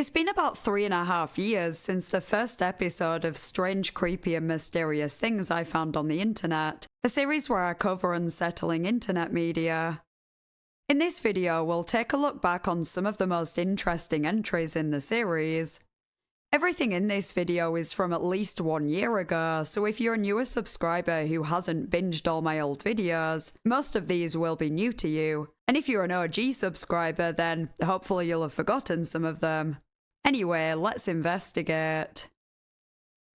It's been about 3.5 years since the first episode of Strange, Creepy and Mysterious Things I Found on the Internet, a series where I cover unsettling internet media. In this video, we'll take a look back on some of the most interesting entries in the series. Everything in this video is from at least 1 year ago, so if you're a newer subscriber who hasn't binged all my old videos, most of these will be new to you. And if you're an OG subscriber, then hopefully you'll have forgotten some of them. Anyway, let's investigate.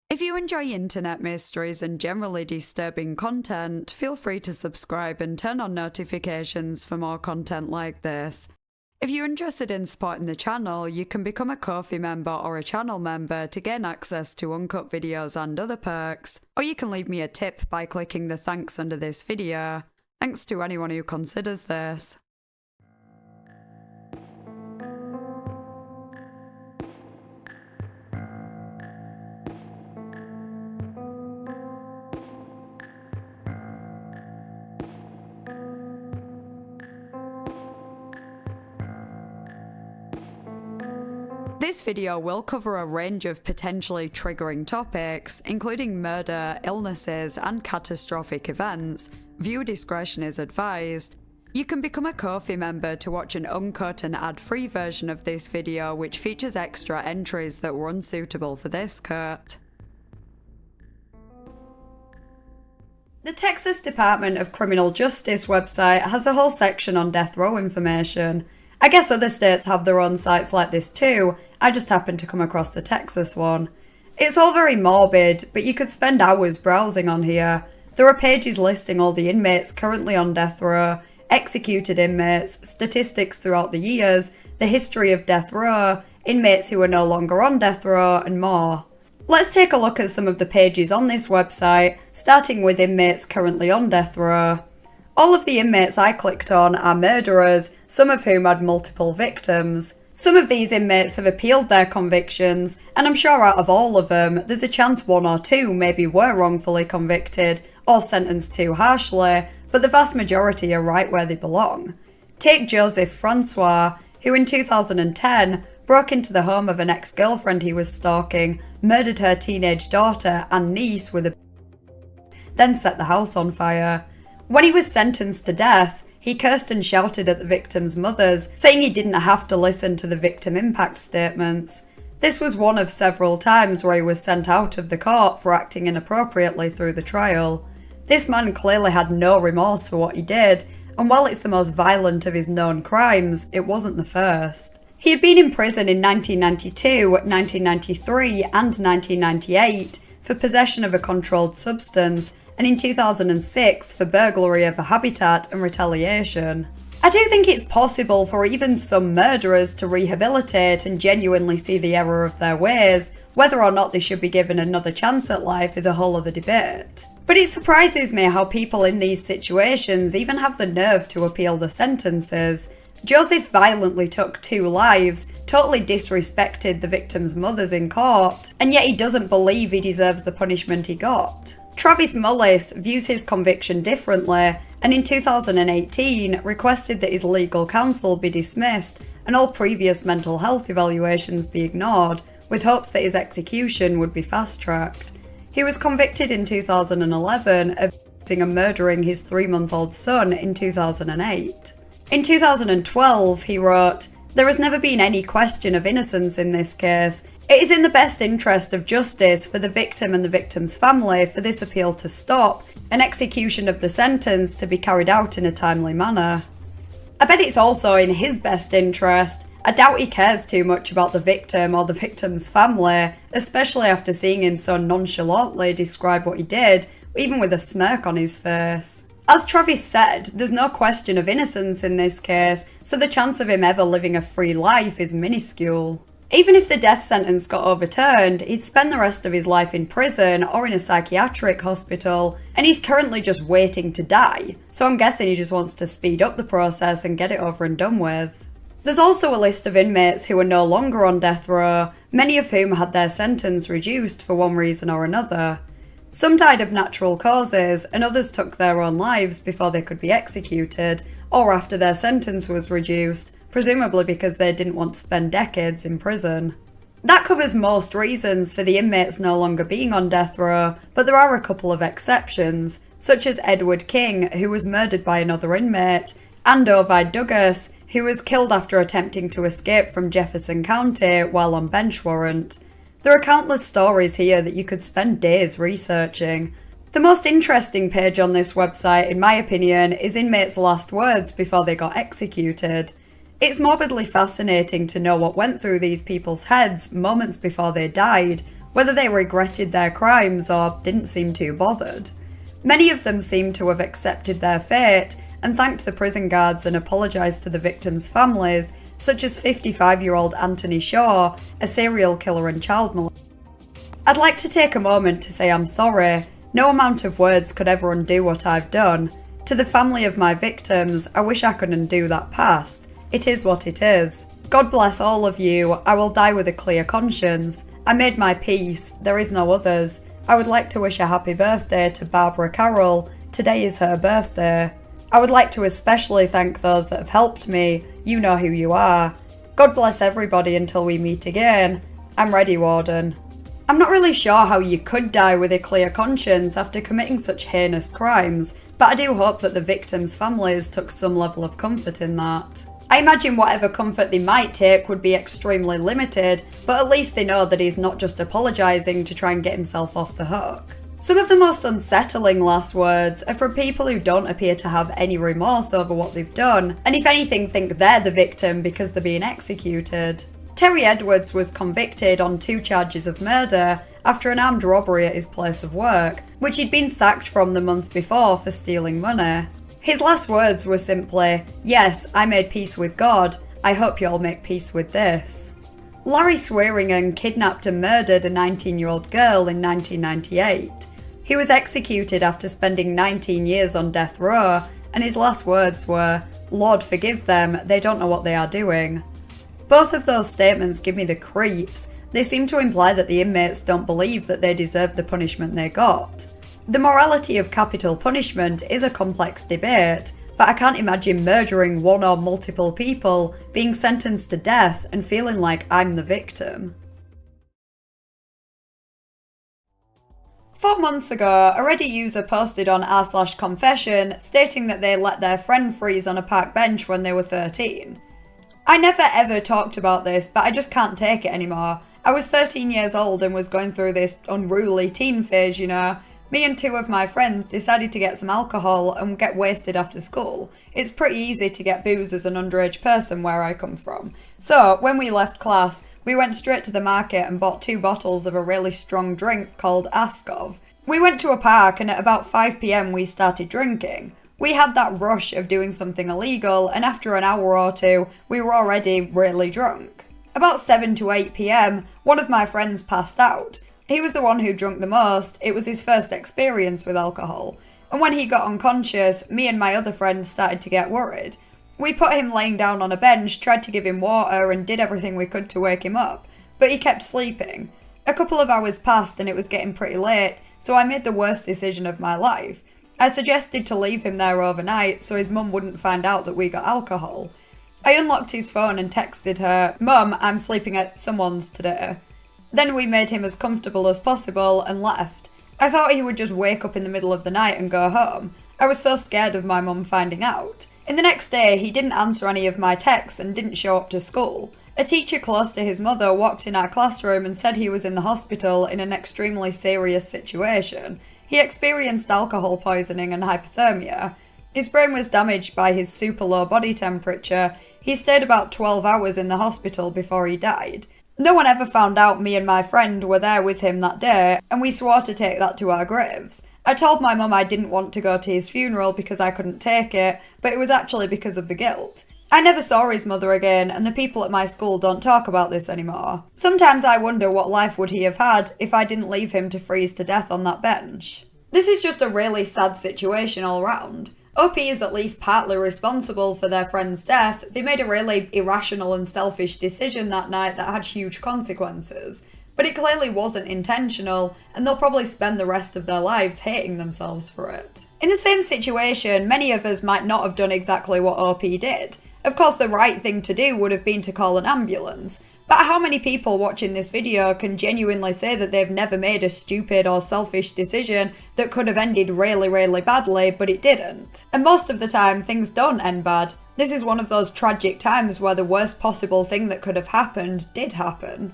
If you enjoy internet mysteries and generally disturbing content, feel free to subscribe and turn on notifications for more content like this. If you're interested in supporting the channel, you can become a Ko-fi member or a channel member to gain access to uncut videos and other perks, or you can leave me a tip by clicking the thanks under this video. Thanks to anyone who considers this. This video will cover a range of potentially triggering topics, including murder, illnesses, and catastrophic events. Viewer discretion is advised. You can become a Ko-fi member to watch an uncut and ad-free version of this video, which features extra entries that were unsuitable for this cut. The Texas Department of Criminal Justice website has a whole section on death row information. I guess other states have their own sites like this too, I just happened to come across the Texas one. It's all very morbid, but you could spend hours browsing on here. There are pages listing all the inmates currently on death row, executed inmates, statistics throughout the years, the history of death row, inmates who are no longer on death row, and more. Let's take a look at some of the pages on this website, starting with inmates currently on death row. All of the inmates I clicked on are murderers, some of whom had multiple victims. Some of these inmates have appealed their convictions, and I'm sure out of all of them, there's a chance 1 or 2 maybe were wrongfully convicted or sentenced too harshly, but the vast majority are right where they belong. Take Joseph Francois, who in 2010 broke into the home of an ex-girlfriend he was stalking, murdered her teenage daughter and niece with a then set the house on fire. When he was sentenced to death, he cursed and shouted at the victims' mothers, saying he didn't have to listen to the victim impact statements. This was one of several times where he was sent out of the court for acting inappropriately through the trial. This man clearly had no remorse for what he did, and while it's the most violent of his known crimes, it wasn't the first. He had been in prison in 1992, 1993 and 1998 for possession of a controlled substance, and in 2006 for burglary of a habitat and retaliation. I do think it's possible for even some murderers to rehabilitate and genuinely see the error of their ways. Whether or not they should be given another chance at life is a whole other debate. But it surprises me how people in these situations even have the nerve to appeal the sentences. Joseph violently took 2 lives, totally disrespected the victims' mothers in court, and yet he doesn't believe he deserves the punishment he got. Travis Mullis views his conviction differently, and in 2018 requested that his legal counsel be dismissed and all previous mental health evaluations be ignored, with hopes that his execution would be fast-tracked. He was convicted in 2011 of abducting and murdering his 3-month-old son in 2008. In 2012, he wrote, "There has never been any question of innocence in this case. It is in the best interest of justice for the victim and the victim's family for this appeal to stop, and execution of the sentence to be carried out in a timely manner." I bet it's also in his best interest. I doubt he cares too much about the victim or the victim's family, especially after seeing him so nonchalantly describe what he did, even with a smirk on his face. As Travis said, there's no question of innocence in this case, so the chance of him ever living a free life is minuscule. Even if the death sentence got overturned, he'd spend the rest of his life in prison or in a psychiatric hospital, and he's currently just waiting to die, so I'm guessing he just wants to speed up the process and get it over and done with. There's also a list of inmates who are no longer on death row, many of whom had their sentence reduced for one reason or another. Some died of natural causes, and others took their own lives before they could be executed, or after their sentence was reduced, presumably because they didn't want to spend decades in prison. That covers most reasons for the inmates no longer being on death row, but there are a couple of exceptions, such as Edward King, who was murdered by another inmate, and Ovid Douglas, who was killed after attempting to escape from Jefferson County while on bench warrant. There are countless stories here that you could spend days researching. The most interesting page on this website, in my opinion, is inmates' last words before they got executed. It's morbidly fascinating to know what went through these people's heads moments before they died, whether they regretted their crimes or didn't seem too bothered. Many of them seem to have accepted their fate and thanked the prison guards and apologised to the victims' families, such as 55-year-old Anthony Shaw, a serial killer and child molester. I'd like to take a moment to say I'm sorry. No amount of words could ever undo what I've done. To the family of my victims, I wish I could undo that past. It is what it is. God bless all of you. I will die with a clear conscience. I made my peace. There is no others. I would like to wish a happy birthday to Barbara Carroll. Today is her birthday. I would like to especially thank those that have helped me. You know who you are. God bless everybody until we meet again. I'm ready, Warden. I'm not really sure how you could die with a clear conscience after committing such heinous crimes, but I do hope that the victims' families took some level of comfort in that. I imagine whatever comfort they might take would be extremely limited, but at least they know that he's not just apologising to try and get himself off the hook. Some of the most unsettling last words are from people who don't appear to have any remorse over what they've done, and if anything think they're the victim because they're being executed. Terry Edwards was convicted on 2 charges of murder after an armed robbery at his place of work, which he'd been sacked from the month before for stealing money. His last words were simply, "Yes, I made peace with God. I hope you'll make peace with this." Larry Swearingen kidnapped and murdered a 19-year-old girl in 1998. He was executed after spending 19 years on death row, and his last words were, "Lord, forgive them, they don't know what they are doing." Both of those statements give me the creeps. They seem to imply that the inmates don't believe that they deserved the punishment they got. The morality of capital punishment is a complex debate, but I can't imagine murdering one or multiple people, being sentenced to death, and feeling like I'm the victim. 4 months ago, a Reddit user posted on r/confession stating that they let their friend freeze on a park bench when they were 13. I never ever talked about this, but I just can't take it anymore. I was 13 years old and was going through this unruly teen phase, you know. Me and 2 of my friends decided to get some alcohol and get wasted after school. It's pretty easy to get booze as an underage person where I come from. So, when we left class, we went straight to the market and bought 2 bottles of a really strong drink called Askov. We went to a park and at about 5 PM we started drinking. We had that rush of doing something illegal, and after an hour or 2, we were already really drunk. About 7 to 8 PM, one of my friends passed out. He was the one who drank the most. It was his first experience with alcohol. And when he got unconscious, me and my other friends started to get worried. We put him laying down on a bench, tried to give him water, and did everything we could to wake him up. But he kept sleeping. A couple of hours passed and it was getting pretty late, so I made the worst decision of my life. I suggested to leave him there overnight so his mum wouldn't find out that we got alcohol. I unlocked his phone and texted her, "Mum, I'm sleeping at someone's today." Then we made him as comfortable as possible and left. I thought he would just wake up in the middle of the night and go home. I was so scared of my mum finding out. In the next day, he didn't answer any of my texts and didn't show up to school. A teacher close to his mother walked in our classroom and said he was in the hospital in an extremely serious situation. He experienced alcohol poisoning and hypothermia. His brain was damaged by his super low body temperature. He stayed about 12 hours in the hospital before he died. No one ever found out me and my friend were there with him that day, and we swore to take that to our graves. I told my mum I didn't want to go to his funeral because I couldn't take it, but it was actually because of the guilt. I never saw his mother again, and the people at my school don't talk about this anymore. Sometimes I wonder what life would he have had if I didn't leave him to freeze to death on that bench. This is just a really sad situation all round. OP is at least partly responsible for their friend's death. They made a really irrational and selfish decision that night that had huge consequences. But it clearly wasn't intentional, and they'll probably spend the rest of their lives hating themselves for it. In the same situation, many of us might not have done exactly what OP did. Of course, the right thing to do would have been to call an ambulance. But how many people watching this video can genuinely say that they've never made a stupid or selfish decision that could have ended really, really badly, but it didn't? And most of the time, things don't end bad. This is one of those tragic times where the worst possible thing that could have happened did happen.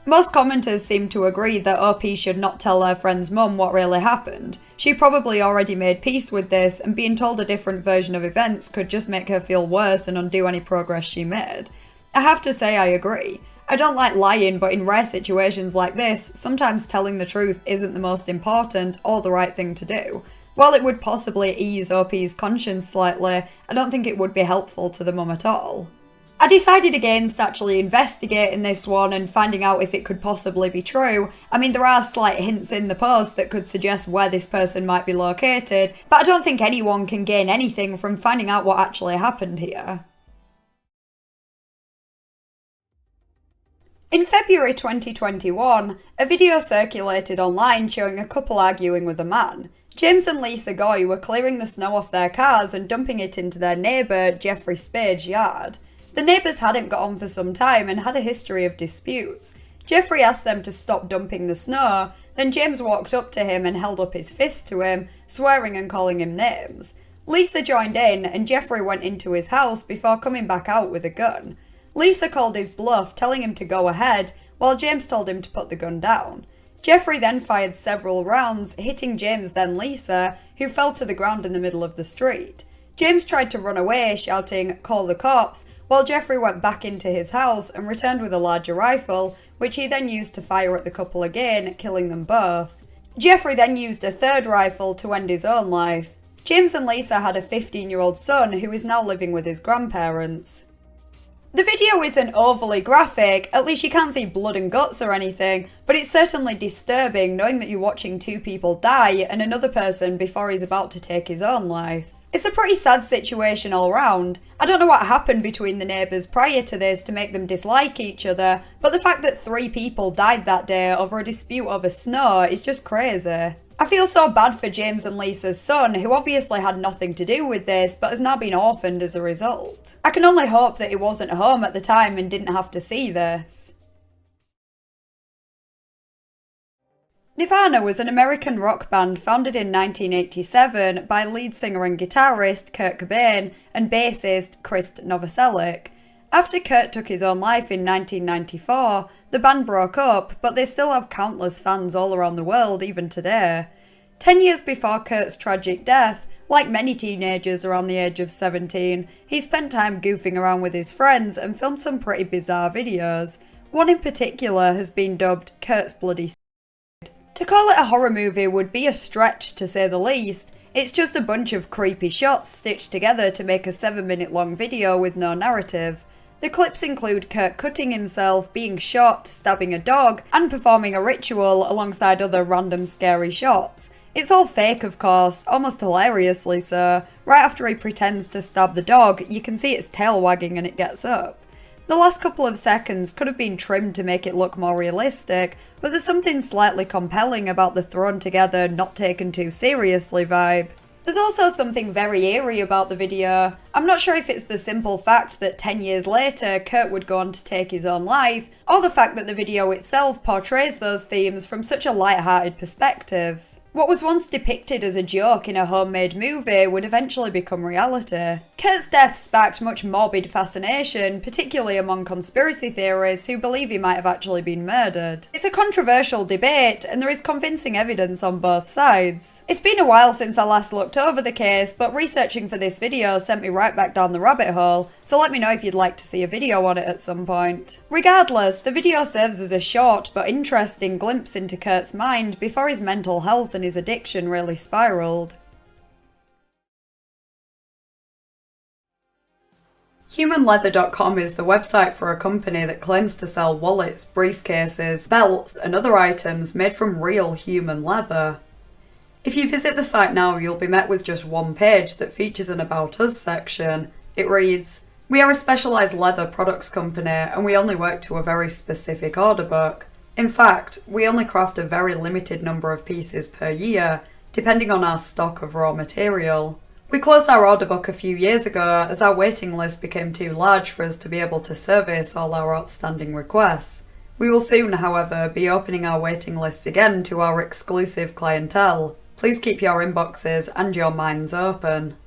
Most commenters seem to agree that OP should not tell their friend's mum what really happened. She probably already made peace with this, and being told a different version of events could just make her feel worse and undo any progress she made. I have to say I agree. I don't like lying, but in rare situations like this, sometimes telling the truth isn't the most important or the right thing to do. While it would possibly ease OP's conscience slightly, I don't think it would be helpful to the mum at all. I decided against actually investigating this one and finding out if it could possibly be true. I mean, there are slight hints in the post that could suggest where this person might be located, but I don't think anyone can gain anything from finding out what actually happened here. In February 2021, a video circulated online showing a couple arguing with a man. James and Lisa Goy were clearing the snow off their cars and dumping it into their neighbour, Jeffrey Spade's yard. The neighbours hadn't got on for some time and had a history of disputes. Jeffrey asked them to stop dumping the snow, then James walked up to him and held up his fist to him, swearing and calling him names. Lisa joined in and Jeffrey went into his house before coming back out with a gun. Lisa called his bluff, telling him to go ahead, while James told him to put the gun down. Jeffrey then fired several rounds, hitting James then Lisa, who fell to the ground in the middle of the street. James tried to run away, shouting, "Call the cops," while Jeffrey went back into his house and returned with a larger rifle, which he then used to fire at the couple again, killing them both. Jeffrey then used a third rifle to end his own life. James and Lisa had a 15-year-old son who is now living with his grandparents. The video isn't overly graphic, at least you can't see blood and guts or anything, but it's certainly disturbing knowing that you're watching two people die and another person before he's about to take his own life. It's a pretty sad situation all round. I don't know what happened between the neighbours prior to this to make them dislike each other, but the fact that 3 people died that day over a dispute over snow is just crazy. I feel so bad for James and Lisa's son, who obviously had nothing to do with this, but has now been orphaned as a result. I can only hope that he wasn't home at the time and didn't have to see this. Nirvana was an American rock band founded in 1987 by lead singer and guitarist Kurt Cobain and bassist Chris Novoselic. After Kurt took his own life in 1994, the band broke up, but they still have countless fans all around the world even today. 10 years before Kurt's tragic death, like many teenagers around the age of 17, he spent time goofing around with his friends and filmed some pretty bizarre videos. One in particular has been dubbed Kurt's Bloody Suicide. To call it a horror movie would be a stretch to say the least. It's just a bunch of creepy shots stitched together to make a 7-minute long video with no narrative. The clips include Kurt cutting himself, being shot, stabbing a dog, and performing a ritual alongside other random scary shots. It's all fake, of course, almost hilariously so. Right after he pretends to stab the dog, you can see its tail wagging and it gets up. The last couple of seconds could have been trimmed to make it look more realistic, but there's something slightly compelling about the thrown together, not taken too seriously vibe. There's also something very eerie about the video. I'm not sure if it's the simple fact that 10 years later Kurt would go on to take his own life, or the fact that the video itself portrays those themes from such a light-hearted perspective. What was once depicted as a joke in a homemade movie would eventually become reality. Kurt's death sparked much morbid fascination, particularly among conspiracy theorists who believe he might have actually been murdered. It's a controversial debate, and there is convincing evidence on both sides. It's been a while since I last looked over the case, but researching for this video sent me right back down the rabbit hole, so let me know if you'd like to see a video on it at some point. Regardless, the video serves as a short but interesting glimpse into Kurt's mind before his mental health and his addiction really spiraled. HumanLeather.com is the website for a company that claims to sell wallets, briefcases, belts, and other items made from real human leather. If you visit the site now, you'll be met with just one page that features an About Us section. It reads, "We are a specialised leather products company and we only work to a very specific order book. In fact, we only craft a very limited number of pieces per year, depending on our stock of raw material. We closed our order book a few years ago as our waiting list became too large for us to be able to service all our outstanding requests. We will soon, however, be opening our waiting list again to our exclusive clientele. Please keep your inboxes and your minds open.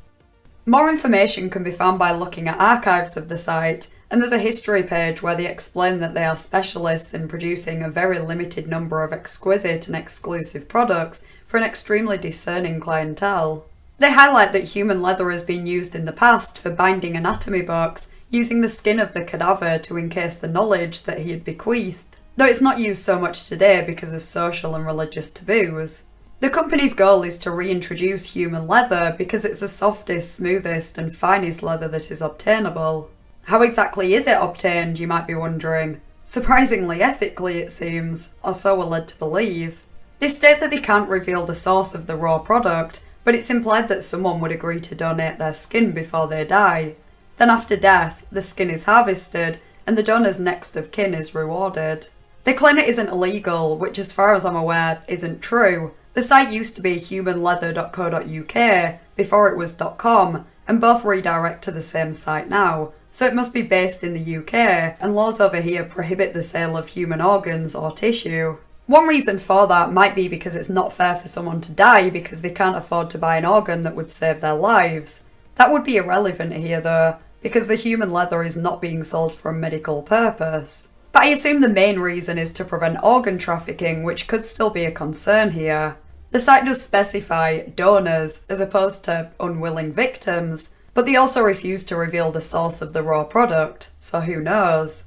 More information can be found by looking at archives of the site, and there's a history page where they explain that they are specialists in producing a very limited number of exquisite and exclusive products for an extremely discerning clientele. They highlight that human leather has been used in the past for binding anatomy books, using the skin of the cadaver to encase the knowledge that he had bequeathed, though it's not used so much today because of social and religious taboos. The company's goal is to reintroduce human leather because it's the softest, smoothest and finest leather that is obtainable. How exactly is it obtained, you might be wondering? Surprisingly ethically, it seems, or so we're led to believe. They state that they can't reveal the source of the raw product, but it's implied that someone would agree to donate their skin before they die. Then after death, the skin is harvested, and the donor's next of kin is rewarded. They claim it isn't illegal, which as far as I'm aware, isn't true. The site used to be humanleather.co.uk before it was .com, and both redirect to the same site now, so it must be based in the UK, and laws over here prohibit the sale of human organs or tissue. One reason for that might be because it's not fair for someone to die because they can't afford to buy an organ that would save their lives. That would be irrelevant here though, because the human leather is not being sold for a medical purpose. But I assume the main reason is to prevent organ trafficking, which could still be a concern here. The site does specify donors as opposed to unwilling victims, but they also refuse to reveal the source of the raw product, so who knows?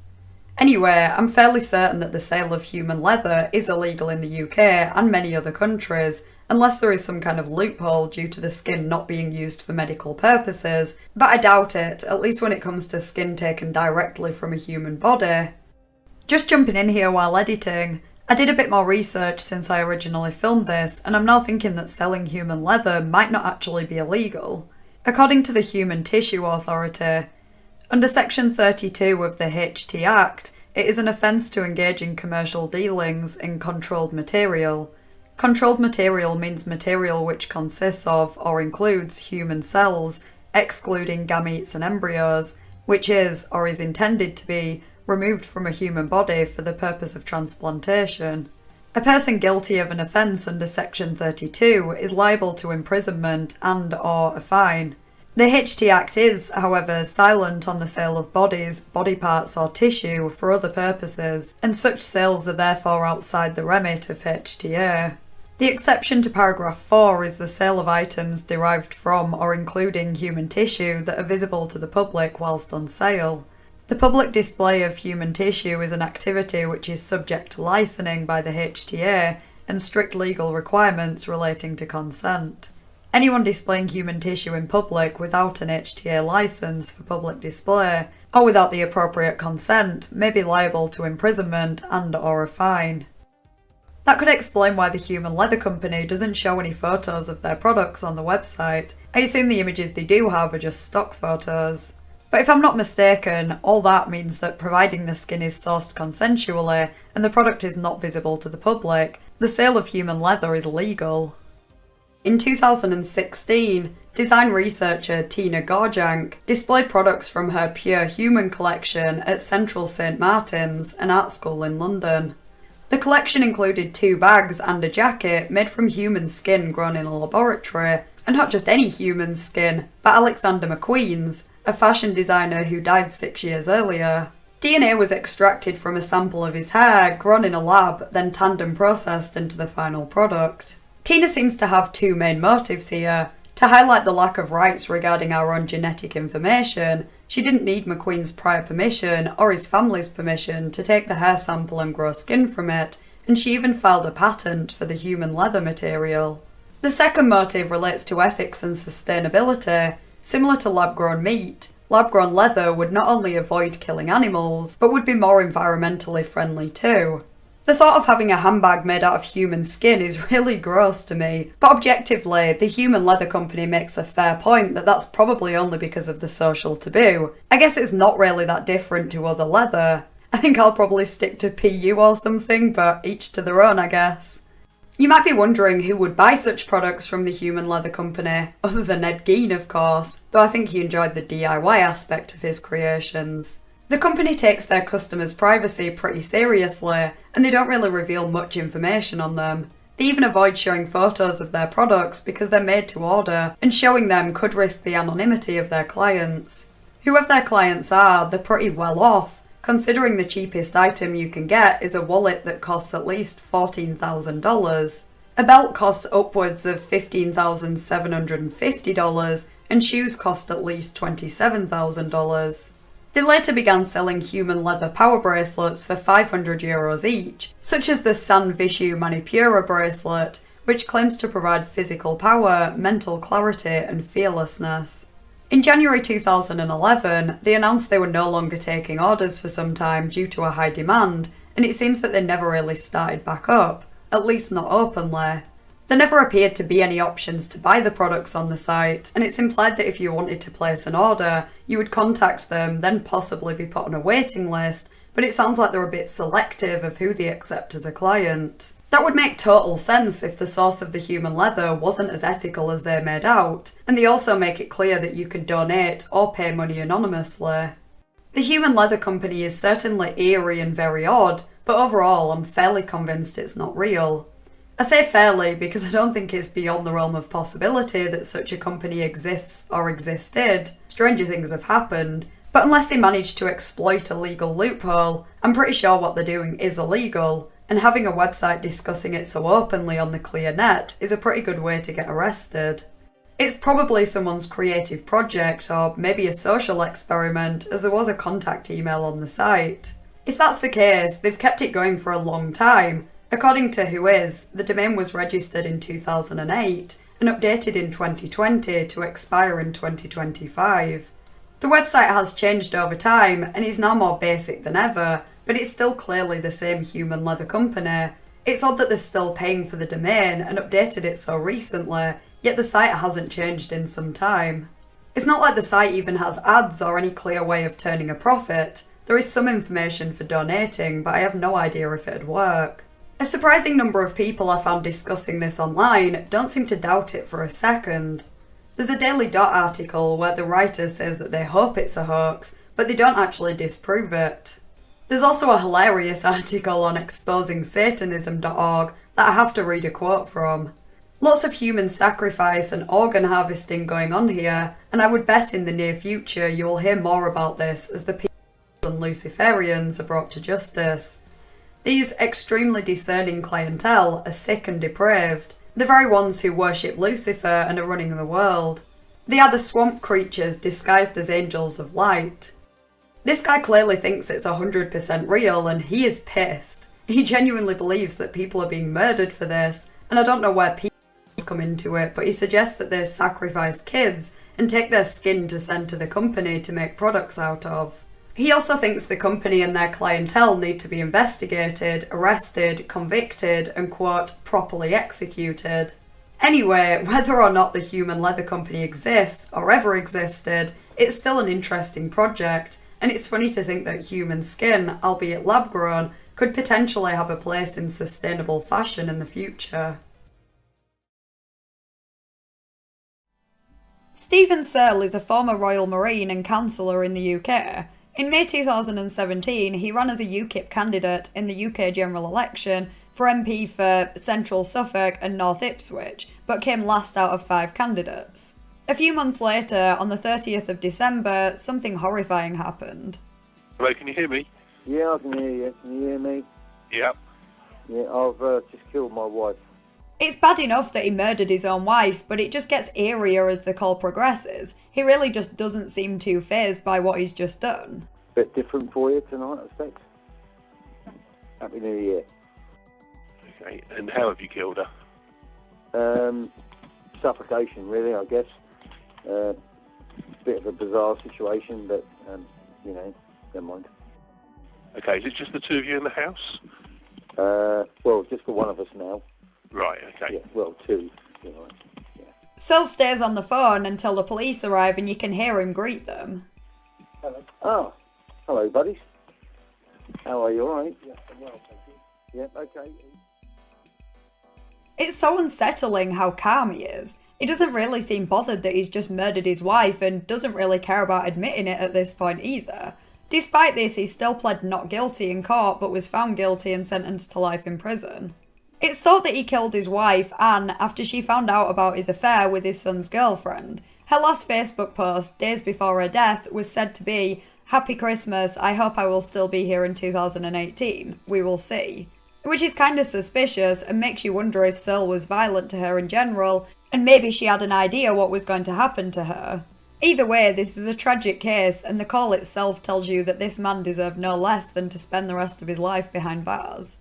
Anyway, I'm fairly certain that the sale of human leather is illegal in the UK and many other countries, unless there is some kind of loophole due to the skin not being used for medical purposes, but I doubt it, at least when it comes to skin taken directly from a human body. Just jumping in here while editing, I did a bit more research since I originally filmed this, and I'm now thinking that selling human leather might not actually be illegal. According to the Human Tissue Authority, under Section 32 of the HT Act, it is an offence to engage in commercial dealings in controlled material. Controlled material means material which consists of or includes human cells, excluding gametes and embryos, which is, or is intended to be, removed from a human body for the purpose of transplantation. A person guilty of an offence under Section 32 is liable to imprisonment and/or a fine. The HT Act is, however, silent on the sale of bodies, body parts or tissue for other purposes, and such sales are therefore outside the remit of HTA. The exception to paragraph 4 is the sale of items derived from or including human tissue that are visible to the public whilst on sale. The public display of human tissue is an activity which is subject to licensing by the HTA and strict legal requirements relating to consent. Anyone displaying human tissue in public without an HTA licence for public display, or without the appropriate consent, may be liable to imprisonment and/or a fine. That could explain why the Human Leather Company doesn't show any photos of their products on the website. I assume the images they do have are just stock photos. But if I'm not mistaken, all that means that providing the skin is sourced consensually and the product is not visible to the public, the sale of human leather is legal. In 2016, design researcher Tina Gorjank displayed products from her Pure Human collection at Central St Martin's, an art school in London. The collection included 2 bags and a jacket made from human skin grown in a laboratory, and not just any human skin, but Alexander McQueen's, a fashion designer who died 6 years earlier. DNA was extracted from a sample of his hair, grown in a lab, then tandem processed into the final product. Tina seems to have 2 main motives here. To highlight the lack of rights regarding our own genetic information, she didn't need McQueen's prior permission or his family's permission to take the hair sample and grow skin from it, and she even filed a patent for the human leather material. The second motive relates to ethics and sustainability. Similar to lab-grown meat, lab-grown leather would not only avoid killing animals, but would be more environmentally friendly too. The thought of having a handbag made out of human skin is really gross to me, but objectively, the Human Leather Company makes a fair point that that's probably only because of the social taboo. I guess it's not really that different to other leather. I think I'll probably stick to PU or something, but each to their own, I guess. You might be wondering who would buy such products from the human leather company, other than Ed Gein, of course, though I think he enjoyed the DIY aspect of his creations. The company takes their customers' privacy pretty seriously, and they don't really reveal much information on them. They even avoid showing photos of their products because they're made to order, and showing them could risk the anonymity of their clients. Whoever their clients are, they're pretty well off, considering the cheapest item you can get is a wallet that costs at least $14,000. A belt costs upwards of $15,750, and shoes cost at least $27,000. They later began selling human leather power bracelets for €500 each, such as the San Vishu Manipura bracelet, which claims to provide physical power, mental clarity, and fearlessness. In January 2011, they announced they were no longer taking orders for some time due to a high demand, and it seems that they never really started back up, at least not openly. There never appeared to be any options to buy the products on the site, and it's implied that if you wanted to place an order, you would contact them, then possibly be put on a waiting list, but it sounds like they're a bit selective of who they accept as a client. That would make total sense if the source of the human leather wasn't as ethical as they made out, and they also make it clear that you can donate or pay money anonymously. The human leather company is certainly eerie and very odd, but overall I'm fairly convinced it's not real. I say fairly because I don't think it's beyond the realm of possibility that such a company exists or existed. Stranger things have happened, but unless they manage to exploit a legal loophole, I'm pretty sure what they're doing is illegal, and having a website discussing it so openly on the clear net is a pretty good way to get arrested. It's probably someone's creative project or maybe a social experiment, as there was a contact email on the site. If that's the case, they've kept it going for a long time. According to Whois, the domain was registered in 2008 and updated in 2020 to expire in 2025. The website has changed over time and is now more basic than ever, but it's still clearly the same human leather company. It's odd that they're still paying for the domain and updated it so recently, yet the site hasn't changed in some time. It's not like the site even has ads or any clear way of turning a profit. There is some information for donating, but I have no idea if it'd work. A surprising number of people I found discussing this online don't seem to doubt it for a second. There's a Daily Dot article where the writer says that they hope it's a hoax, but they don't actually disprove it. There's also a hilarious article on exposingsatanism.org that I have to read a quote from. Lots of human sacrifice and organ harvesting going on here, and I would bet in the near future you will hear more about this as the people and Luciferians are brought to justice. These extremely discerning clientele are sick and depraved, the very ones who worship Lucifer and are running the world. They are the swamp creatures disguised as angels of light. This guy clearly thinks it's 100% real and he is pissed. He genuinely believes that people are being murdered for this, and I don't know where people come into it, but he suggests that they sacrifice kids and take their skin to send to the company to make products out of. He also thinks the company and their clientele need to be investigated, arrested, convicted, and, quote, properly executed. Anyway, whether or not the human leather company exists, or ever existed, it's still an interesting project, and it's funny to think that human skin, albeit lab-grown, could potentially have a place in sustainable fashion in the future. Stephen Searle is a former Royal Marine and councillor in the UK. In May 2017, he ran as a UKIP candidate in the UK general election for MP for Central Suffolk and North Ipswich, but came last out of 5 candidates. A few months later, on the 30th of December, something horrifying happened. Hello, can you hear me? Yeah, I can hear you. Can you hear me? Yep. Yeah, I've just killed my wife. It's bad enough that he murdered his own wife, but it just gets eerier as the call progresses. He really just doesn't seem too fazed by what he's just done. Bit different for you tonight, I expect. Happy New Year. Okay, and how have you killed her? Suffocation, really, I guess. Bit of a bizarre situation, but, never mind. Okay, is it just the two of you in the house? Well, just the one of us now. Right, okay. Yeah, well, 2, Yeah. Searle stays on the phone until the police arrive and you can hear him greet them. Hello. Oh, hello, buddies. How are you? All right? Yes, I'm well, thank you. Yeah, okay. It's so unsettling how calm he is. He doesn't really seem bothered that he's just murdered his wife and doesn't really care about admitting it at this point either. Despite this, he still pled not guilty in court but was found guilty and sentenced to life in prison. It's thought that he killed his wife, Anne, after she found out about his affair with his son's girlfriend. Her last Facebook post, days before her death, was said to be, "Happy Christmas, I hope I will still be here in 2018. We will see." Which is kinda suspicious and makes you wonder if Searle was violent to her in general, and maybe she had an idea what was going to happen to her. Either way, this is a tragic case, and the call itself tells you that this man deserved no less than to spend the rest of his life behind bars.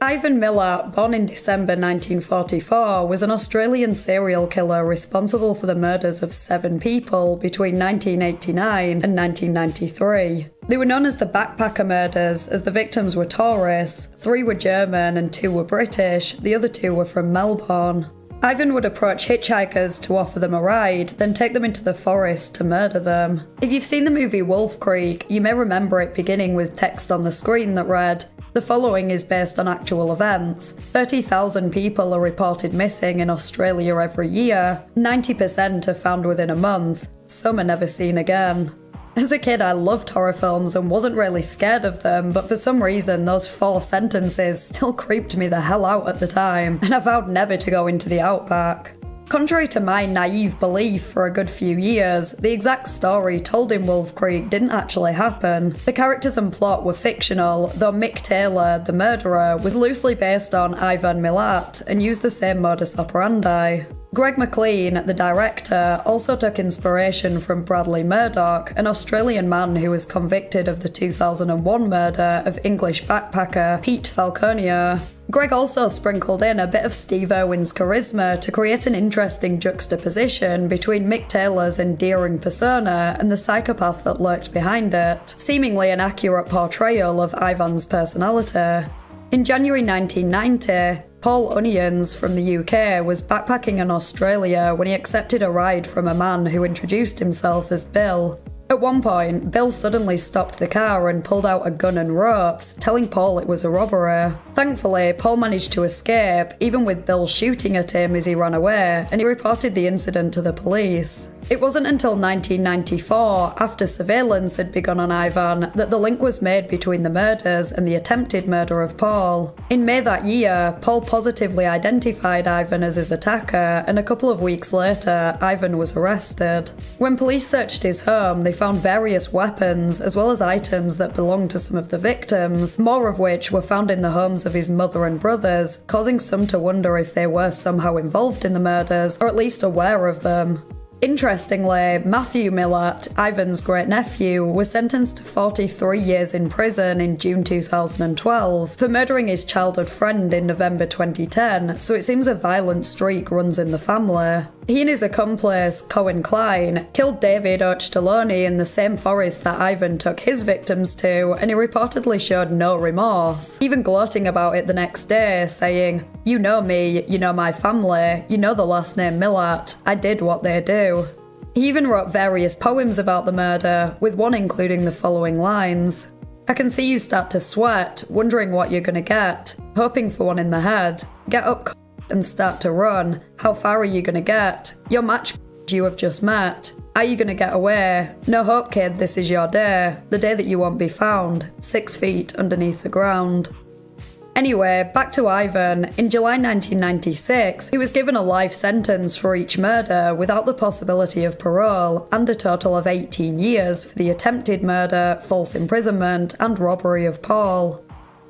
Ivan Miller, born in December 1944, was an Australian serial killer responsible for the murders of 7 people between 1989 and 1993. They were known as the Backpacker Murders, as the victims were tourists. 3 were German and 2 were British, the other 2 were from Melbourne. Ivan would approach hitchhikers to offer them a ride, then take them into the forest to murder them. If you've seen the movie Wolf Creek, you may remember it beginning with text on the screen that read, "The following is based on actual events. 30,000 people are reported missing in Australia every year. 90% are found within a month. Some are never seen again." As a kid, I loved horror films and wasn't really scared of them, but for some reason those 4 sentences still creeped me the hell out at the time, and I vowed never to go into the outback. Contrary to my naive belief for a good few years, the exact story told in Wolf Creek didn't actually happen. The characters and plot were fictional, though Mick Taylor, the murderer, was loosely based on Ivan Milat and used the same modus operandi. Greg McLean, the director, also took inspiration from Bradley Murdoch, an Australian man who was convicted of the 2001 murder of English backpacker Pete Falconio. Greg also sprinkled in a bit of Steve Irwin's charisma to create an interesting juxtaposition between Mick Taylor's endearing persona and the psychopath that lurked behind it, seemingly an accurate portrayal of Ivan's personality. In January 1990, Paul Onions from the UK was backpacking in Australia when he accepted a ride from a man who introduced himself as Bill. At one point, Bill suddenly stopped the car and pulled out a gun and ropes, telling Paul it was a robbery. Thankfully, Paul managed to escape, even with Bill shooting at him as he ran away, and he reported the incident to the police. It wasn't until 1994, after surveillance had begun on Ivan, that the link was made between the murders and the attempted murder of Paul. In May that year, Paul positively identified Ivan as his attacker, and a couple of weeks later, Ivan was arrested. When police searched his home, they found various weapons, as well as items that belonged to some of the victims, more of which were found in the homes of his mother and brothers, causing some to wonder if they were somehow involved in the murders, or at least aware of them. Interestingly, Matthew Milat, Ivan's great-nephew, was sentenced to 43 years in prison in June 2012 for murdering his childhood friend in November 2010, so it seems a violent streak runs in the family. He and his accomplice, Cohen Klein, killed David Ochtaloni in the same forest that Ivan took his victims to, and he reportedly showed no remorse, even gloating about it the next day, saying, "You know me, you know my family, you know the last name Milat, I did what they do." He even wrote various poems about the murder, with one including the following lines. "I can see you start to sweat, wondering what you're gonna get, hoping for one in the head. Get up and start to run. How far are you gonna get? Your match you have just met. Are you gonna get away? No hope, kid, this is your day. The day that you won't be found. 6 feet underneath the ground." Anyway, back to Ivan. In July 1996, he was given a life sentence for each murder without the possibility of parole, and a total of 18 years for the attempted murder, false imprisonment, and robbery of Paul.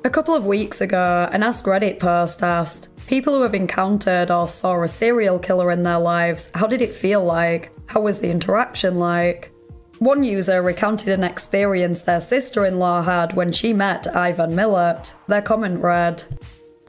A couple of weeks ago, an Ask Reddit post asked, "People who have encountered or saw a serial killer in their lives, how did it feel like? How was the interaction like?" One user recounted an experience their sister-in-law had when she met Ivan Milat. Their comment read,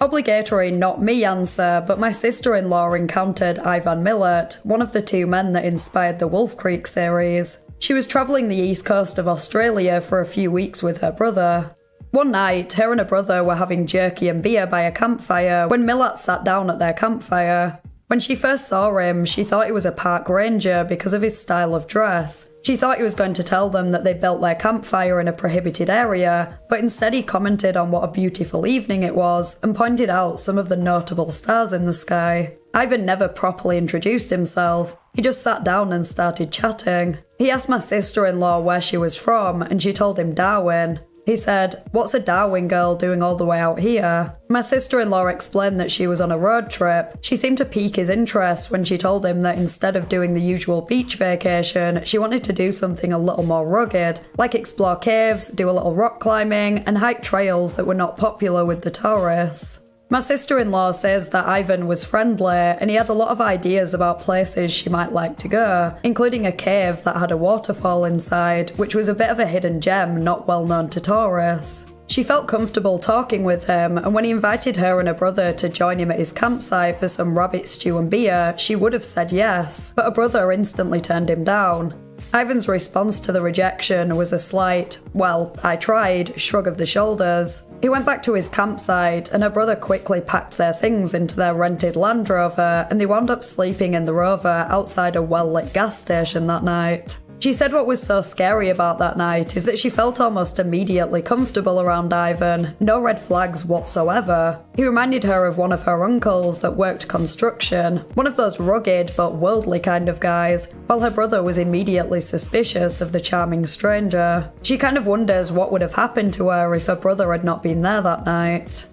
"Obligatory not me answer, but my sister-in-law encountered Ivan Milat, one of the 2 men that inspired the Wolf Creek series. She was travelling the east coast of Australia for a few weeks with her brother. One night, her and her brother were having jerky and beer by a campfire when Milat sat down at their campfire. When she first saw him, she thought he was a park ranger because of his style of dress. She thought he was going to tell them that they built their campfire in a prohibited area, but instead he commented on what a beautiful evening it was and pointed out some of the notable stars in the sky. Ivan never properly introduced himself. He just sat down and started chatting. He asked my sister-in-law where she was from, and she told him Darwin. He said, "What's a Darwin girl doing all the way out here?" My sister-in-law explained that she was on a road trip. She seemed to pique his interest when she told him that instead of doing the usual beach vacation, she wanted to do something a little more rugged, like explore caves, do a little rock climbing, and hike trails that were not popular with the tourists. My sister-in-law says that Ivan was friendly and he had a lot of ideas about places she might like to go, including a cave that had a waterfall inside, which was a bit of a hidden gem not well known to tourists. She felt comfortable talking with him, and when he invited her and her brother to join him at his campsite for some rabbit stew and beer, she would have said yes, but her brother instantly turned him down. Ivan's response to the rejection was a slight, "Well, I tried," shrug of the shoulders. He went back to his campsite, and her brother quickly packed their things into their rented Land Rover, and they wound up sleeping in the Rover outside a well-lit gas station that night. She said what was so scary about that night is that she felt almost immediately comfortable around Ivan, no red flags whatsoever. He reminded her of one of her uncles that worked construction, one of those rugged but worldly kind of guys, while her brother was immediately suspicious of the charming stranger. She kind of wonders what would have happened to her if her brother had not been there that night.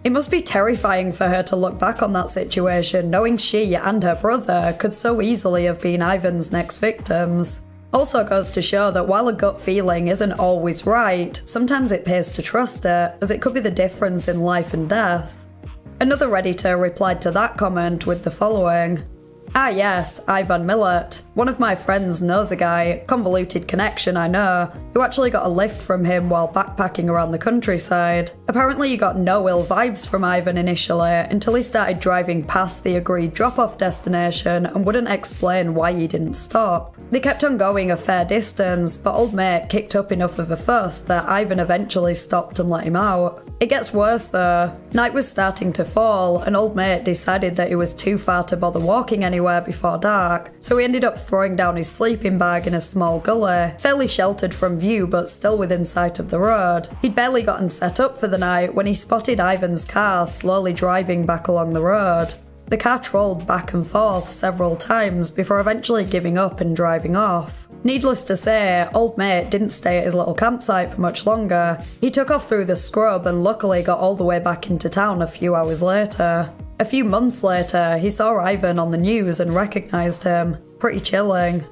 It must be terrifying for her to look back on that situation, knowing she and her brother could so easily have been Ivan's next victims. Also goes to show that while a gut feeling isn't always right, sometimes it pays to trust it, as it could be the difference in life and death. Another Redditor replied to that comment with the following: "Ah yes, Ivan Millet. One of my friends knows a guy, convoluted connection I know, who actually got a lift from him while backpacking around the countryside. Apparently he got no ill vibes from Ivan initially, until he started driving past the agreed drop-off destination and wouldn't explain why he didn't stop. They kept on going a fair distance, but old mate kicked up enough of a fuss that Ivan eventually stopped and let him out. It gets worse though. Night was starting to fall, and old mate decided that it was too far to bother walking anywhere before dark, so he ended up throwing down his sleeping bag in a small gully, fairly sheltered from view but still within sight of the road. He'd barely gotten set up for the night when he spotted Ivan's car slowly driving back along the road. The car trolled back and forth several times before eventually giving up and driving off. Needless to say, old mate didn't stay at his little campsite for much longer. He took off through the scrub and luckily got all the way back into town a few hours later. A few months later, he saw Ivan on the news and recognised him. Pretty chilling.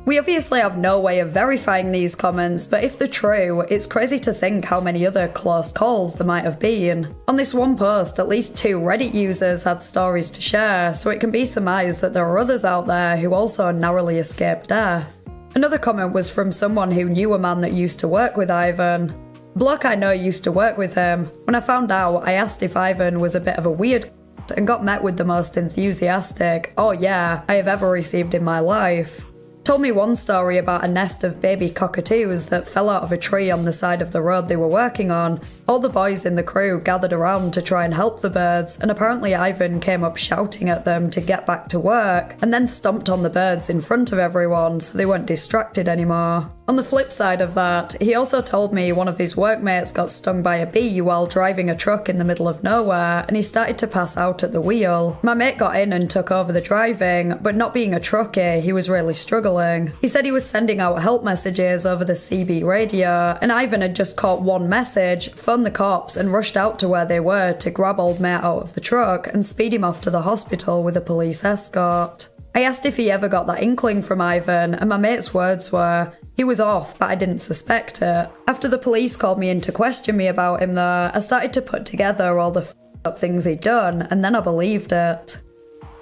We obviously have no way of verifying these comments, but if they're true, it's crazy to think how many other close calls there might have been. On this one post, at least 2 Reddit users had stories to share, so it can be surmised that there are others out there who also narrowly escaped death. Another comment was from someone who knew a man that used to work with Ivan. Bloke I know used to work with him. When I found out, I asked if Ivan was a bit of a weird and got met with the most enthusiastic "oh yeah" I have ever received in my life. Told me one story about a nest of baby cockatoos that fell out of a tree on the side of the road they were working on. All the boys in the crew gathered around to try and help the birds, and apparently Ivan came up shouting at them to get back to work, and then stomped on the birds in front of everyone so they weren't distracted anymore. On the flip side of that, he also told me one of his workmates got stung by a bee while driving a truck in the middle of nowhere, and he started to pass out at the wheel. My mate got in and took over the driving, but not being a trucker, he was really struggling. He said he was sending out help messages over the CB radio, and Ivan had just caught one message, phoned the cops, and rushed out to where they were to grab old mate out of the truck and speed him off to the hospital with a police escort. I asked if he ever got that inkling from Ivan, and my mate's words were, "He was off, but I didn't suspect it." After the police called me in to question me about him though, I started to put together all the up things he'd done, and then I believed it.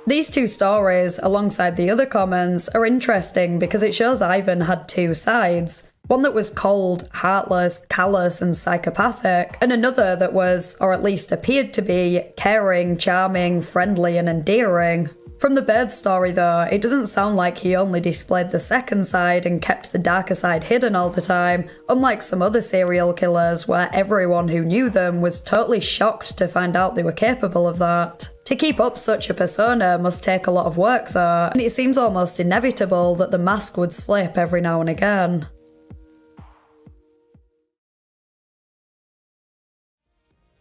These 2 stories, alongside the other comments, are interesting because it shows Ivan had 2 sides. One that was cold, heartless, callous and psychopathic, and another that was, or at least appeared to be, caring, charming, friendly and endearing. From the bird story though, it doesn't sound like he only displayed the second side and kept the darker side hidden all the time, unlike some other serial killers where everyone who knew them was totally shocked to find out they were capable of that. To keep up such a persona must take a lot of work though, and it seems almost inevitable that the mask would slip every now and again.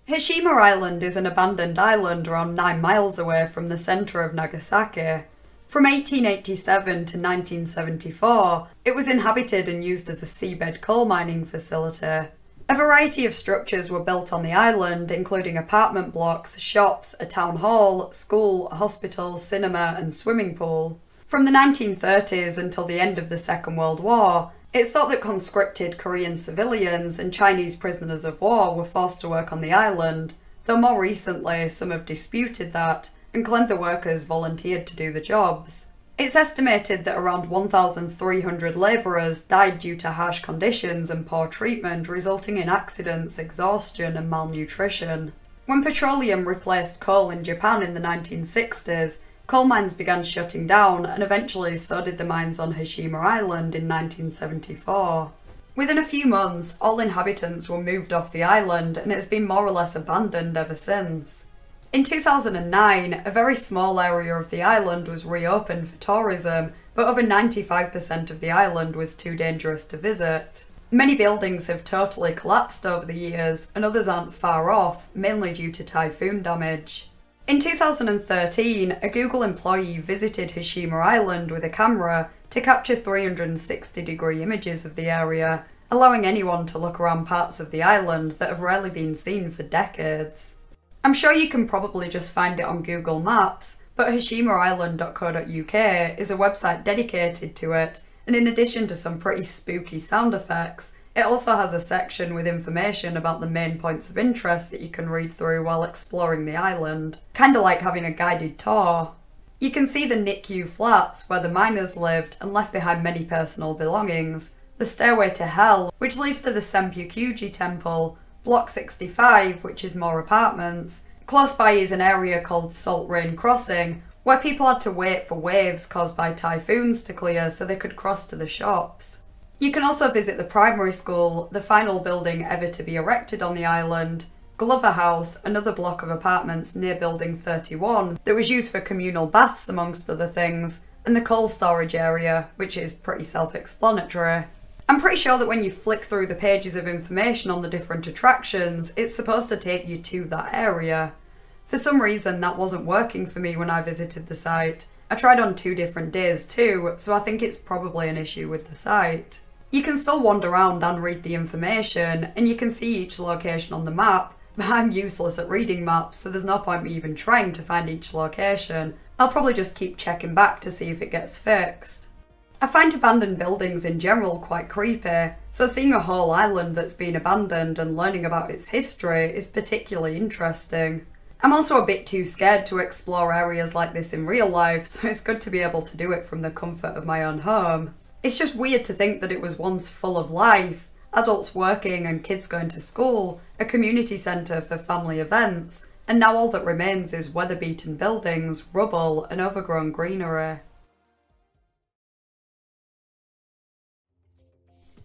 Hashima Island is an abandoned island around 9 miles away from the centre of Nagasaki. From 1887 to 1974, it was inhabited and used as a seabed coal mining facility. A variety of structures were built on the island, including apartment blocks, shops, a town hall, school, a hospital, cinema and swimming pool. From the 1930s until the end of the Second World War, it's thought that conscripted Korean civilians and Chinese prisoners of war were forced to work on the island, though more recently some have disputed that and claimed the workers volunteered to do the jobs. It's estimated that around 1,300 labourers died due to harsh conditions and poor treatment, resulting in accidents, exhaustion and malnutrition. When petroleum replaced coal in Japan in the 1960s, coal mines began shutting down, and eventually so did the mines on Hashima Island in 1974. Within a few months, all inhabitants were moved off the island, and it has been more or less abandoned ever since. In 2009, a very small area of the island was reopened for tourism, but over 95% of the island was too dangerous to visit. Many buildings have totally collapsed over the years, and others aren't far off, mainly due to typhoon damage. In 2013, a Google employee visited Hashima Island with a camera to capture 360-degree images of the area, allowing anyone to look around parts of the island that have rarely been seen for decades. I'm sure you can probably just find it on Google Maps, but hashimaisland.co.uk is a website dedicated to it, and in addition to some pretty spooky sound effects, it also has a section with information about the main points of interest that you can read through while exploring the island. Kinda like having a guided tour. You can see the NICU flats where the miners lived and left behind many personal belongings, the stairway to hell, which leads to the Senpyukuji temple, Block 65, which is more apartments. Close by is an area called Salt Rain Crossing, where people had to wait for waves caused by typhoons to clear so they could cross to the shops. You can also visit the primary school, the final building ever to be erected on the island, Glover House, another block of apartments near Building 31 that was used for communal baths amongst other things, and the coal storage area, which is pretty self-explanatory. I'm pretty sure that when you flick through the pages of information on the different attractions, it's supposed to take you to that area. For some reason that wasn't working for me when I visited the site. I tried on 2 different days too, so I think it's probably an issue with the site. You can still wander around and read the information, and you can see each location on the map, but I'm useless at reading maps, so there's no point me even trying to find each location. I'll probably just keep checking back to see if it gets fixed. I find abandoned buildings in general quite creepy, so seeing a whole island that's been abandoned and learning about its history is particularly interesting. I'm also a bit too scared to explore areas like this in real life, so it's good to be able to do it from the comfort of my own home. It's just weird to think that it was once full of life, adults working and kids going to school, a community centre for family events, and now all that remains is weather-beaten buildings, rubble and overgrown greenery.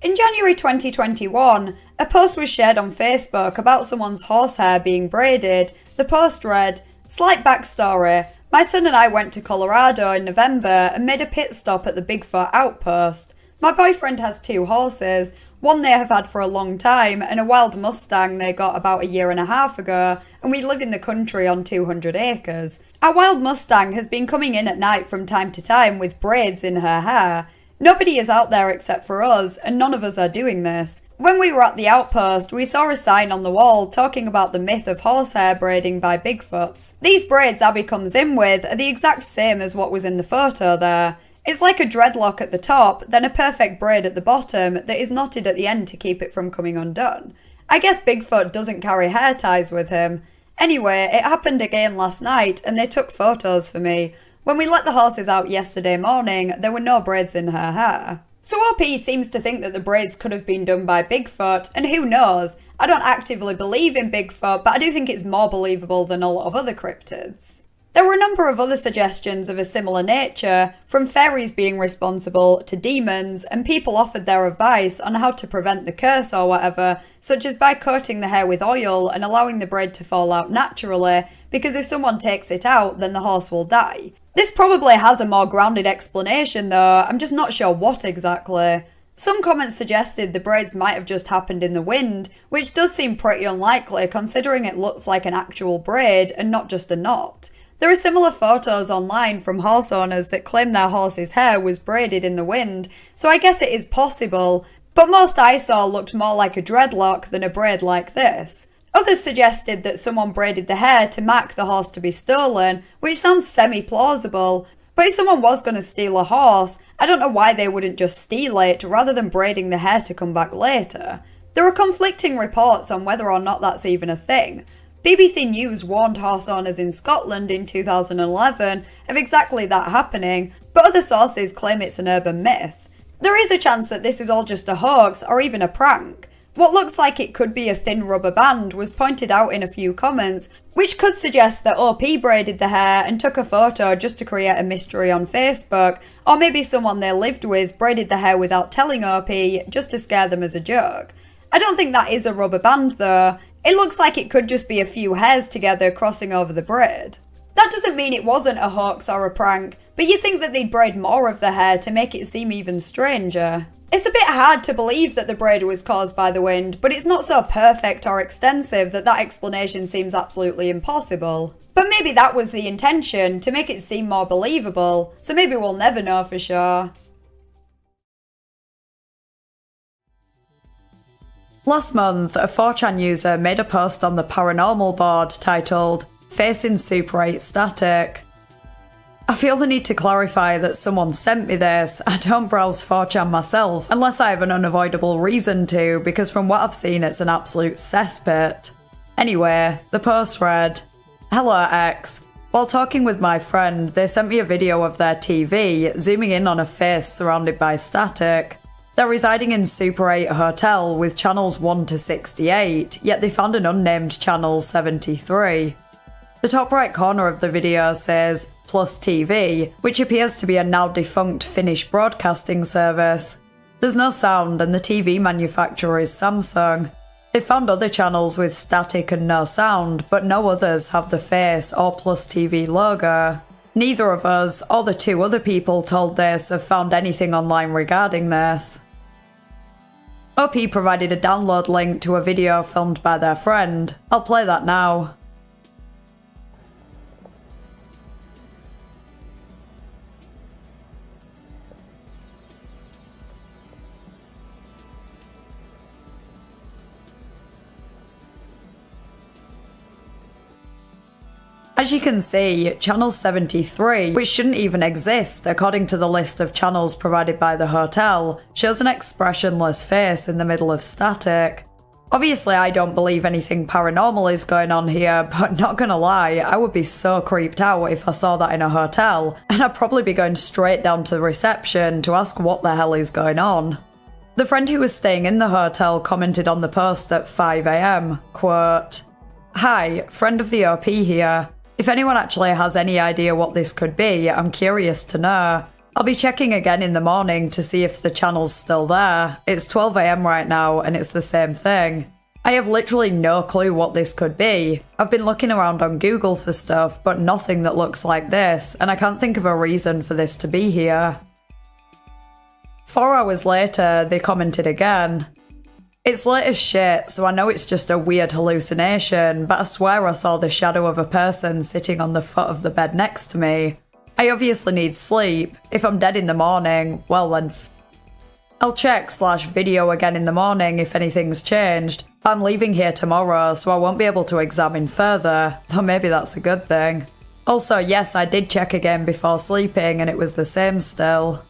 In January 2021, a post was shared on Facebook about someone's horsehair being braided. The post read, "Slight backstory. My son and I went to Colorado in November and made a pit stop at the Bigfoot outpost. My boyfriend has 2 horses, one they have had for a long time and a wild Mustang they got about a year and a half ago, and we live in the country on 200 acres. Our wild Mustang has been coming in at night from time to time with braids in her hair. Nobody is out there except for us, and none of us are doing this. When we were at the outpost, we saw a sign on the wall talking about the myth of horsehair braiding by Bigfoots. These braids Abby comes in with are the exact same as what was in the photo there. It's like a dreadlock at the top, then a perfect braid at the bottom that is knotted at the end to keep it from coming undone. I guess Bigfoot doesn't carry hair ties with him. Anyway, it happened again last night, and they took photos for me. When we let the horses out yesterday morning, there were no braids in her hair." So OP seems to think that the braids could have been done by Bigfoot, and who knows? I don't actively believe in Bigfoot, but I do think it's more believable than a lot of other cryptids. There were a number of other suggestions of a similar nature, from fairies being responsible to demons, and people offered their advice on how to prevent the curse or whatever, such as by coating the hair with oil and allowing the braid to fall out naturally, because if someone takes it out, then the horse will die. This probably has a more grounded explanation though, I'm just not sure what exactly. Some comments suggested the braids might have just happened in the wind, which does seem pretty unlikely considering it looks like an actual braid and not just a knot. There are similar photos online from horse owners that claim their horse's hair was braided in the wind, so I guess it is possible, but most I saw looked more like a dreadlock than a braid like this. Others suggested that someone braided the hair to mark the horse to be stolen, which sounds semi-plausible, but if someone was going to steal a horse, I don't know why they wouldn't just steal it rather than braiding the hair to come back later. There are conflicting reports on whether or not that's even a thing. BBC News warned horse owners in Scotland in 2011 of exactly that happening, but other sources claim it's an urban myth. There is a chance that this is all just a hoax or even a prank. What looks like it could be a thin rubber band was pointed out in a few comments, which could suggest that OP braided the hair and took a photo just to create a mystery on Facebook, or maybe someone they lived with braided the hair without telling OP just to scare them as a joke. I don't think that is a rubber band though. It looks like it could just be a few hairs together crossing over the braid. That doesn't mean it wasn't a hoax or a prank, but you'd think that they'd braid more of the hair to make it seem even stranger. It's a bit hard to believe that the braid was caused by the wind, but it's not so perfect or extensive that that explanation seems absolutely impossible. But maybe that was the intention, to make it seem more believable, so maybe we'll never know for sure. Last month, a 4chan user made a post on the paranormal board titled, "Facing Super 8 Static." I feel the need to clarify that someone sent me this. I don't browse 4chan myself, unless I have an unavoidable reason to, because from what I've seen it's an absolute cesspit. Anyway, the post read, "Hello X. While talking with my friend, they sent me a video of their TV, zooming in on a face surrounded by static. They're residing in Super 8 Hotel with channels 1 to 68, yet they found an unnamed channel 73. The top right corner of the video says Plus TV, which appears to be a now defunct Finnish broadcasting service. There's no sound and the TV manufacturer is Samsung. They found other channels with static and no sound, but no others have the face or Plus TV logo. Neither of us or the two other people told this have found anything online regarding this." OP provided a download link to a video filmed by their friend. I'll play that now. As you can see, channel 73, which shouldn't even exist according to the list of channels provided by the hotel, shows an expressionless face in the middle of static. Obviously I don't believe anything paranormal is going on here, but not gonna lie, I would be so creeped out if I saw that in a hotel, and I'd probably be going straight down to the reception to ask what the hell is going on. The friend who was staying in the hotel commented on the post at 5 AM, quote, "Hi, friend of the OP here. If anyone actually has any idea what this could be, I'm curious to know. I'll be checking again in the morning to see if the channel's still there. It's 12 AM right now and it's the same thing. I have literally no clue what this could be. I've been looking around on Google for stuff, but nothing that looks like this, and I can't think of a reason for this to be here." 4 hours later, they commented again. "It's late as shit, so I know it's just a weird hallucination, but I swear I saw the shadow of a person sitting on the foot of the bed next to me. I obviously need sleep. If I'm dead in the morning, well then I'll check/video again in the morning if anything's changed. I'm leaving here tomorrow, so I won't be able to examine further, though maybe that's a good thing. Also, yes, I did check again before sleeping and it was the same still."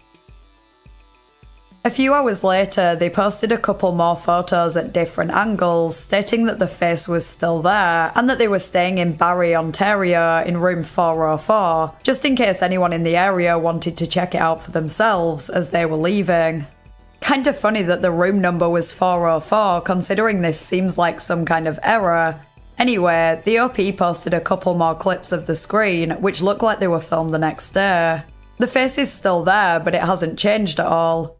A few hours later, they posted a couple more photos at different angles, stating that the face was still there and that they were staying in Barrie, Ontario in room 404, just in case anyone in the area wanted to check it out for themselves as they were leaving. Kinda funny that the room number was 404, considering this seems like some kind of error. Anyway, the OP posted a couple more clips of the screen, which look like they were filmed the next day. The face is still there, but it hasn't changed at all.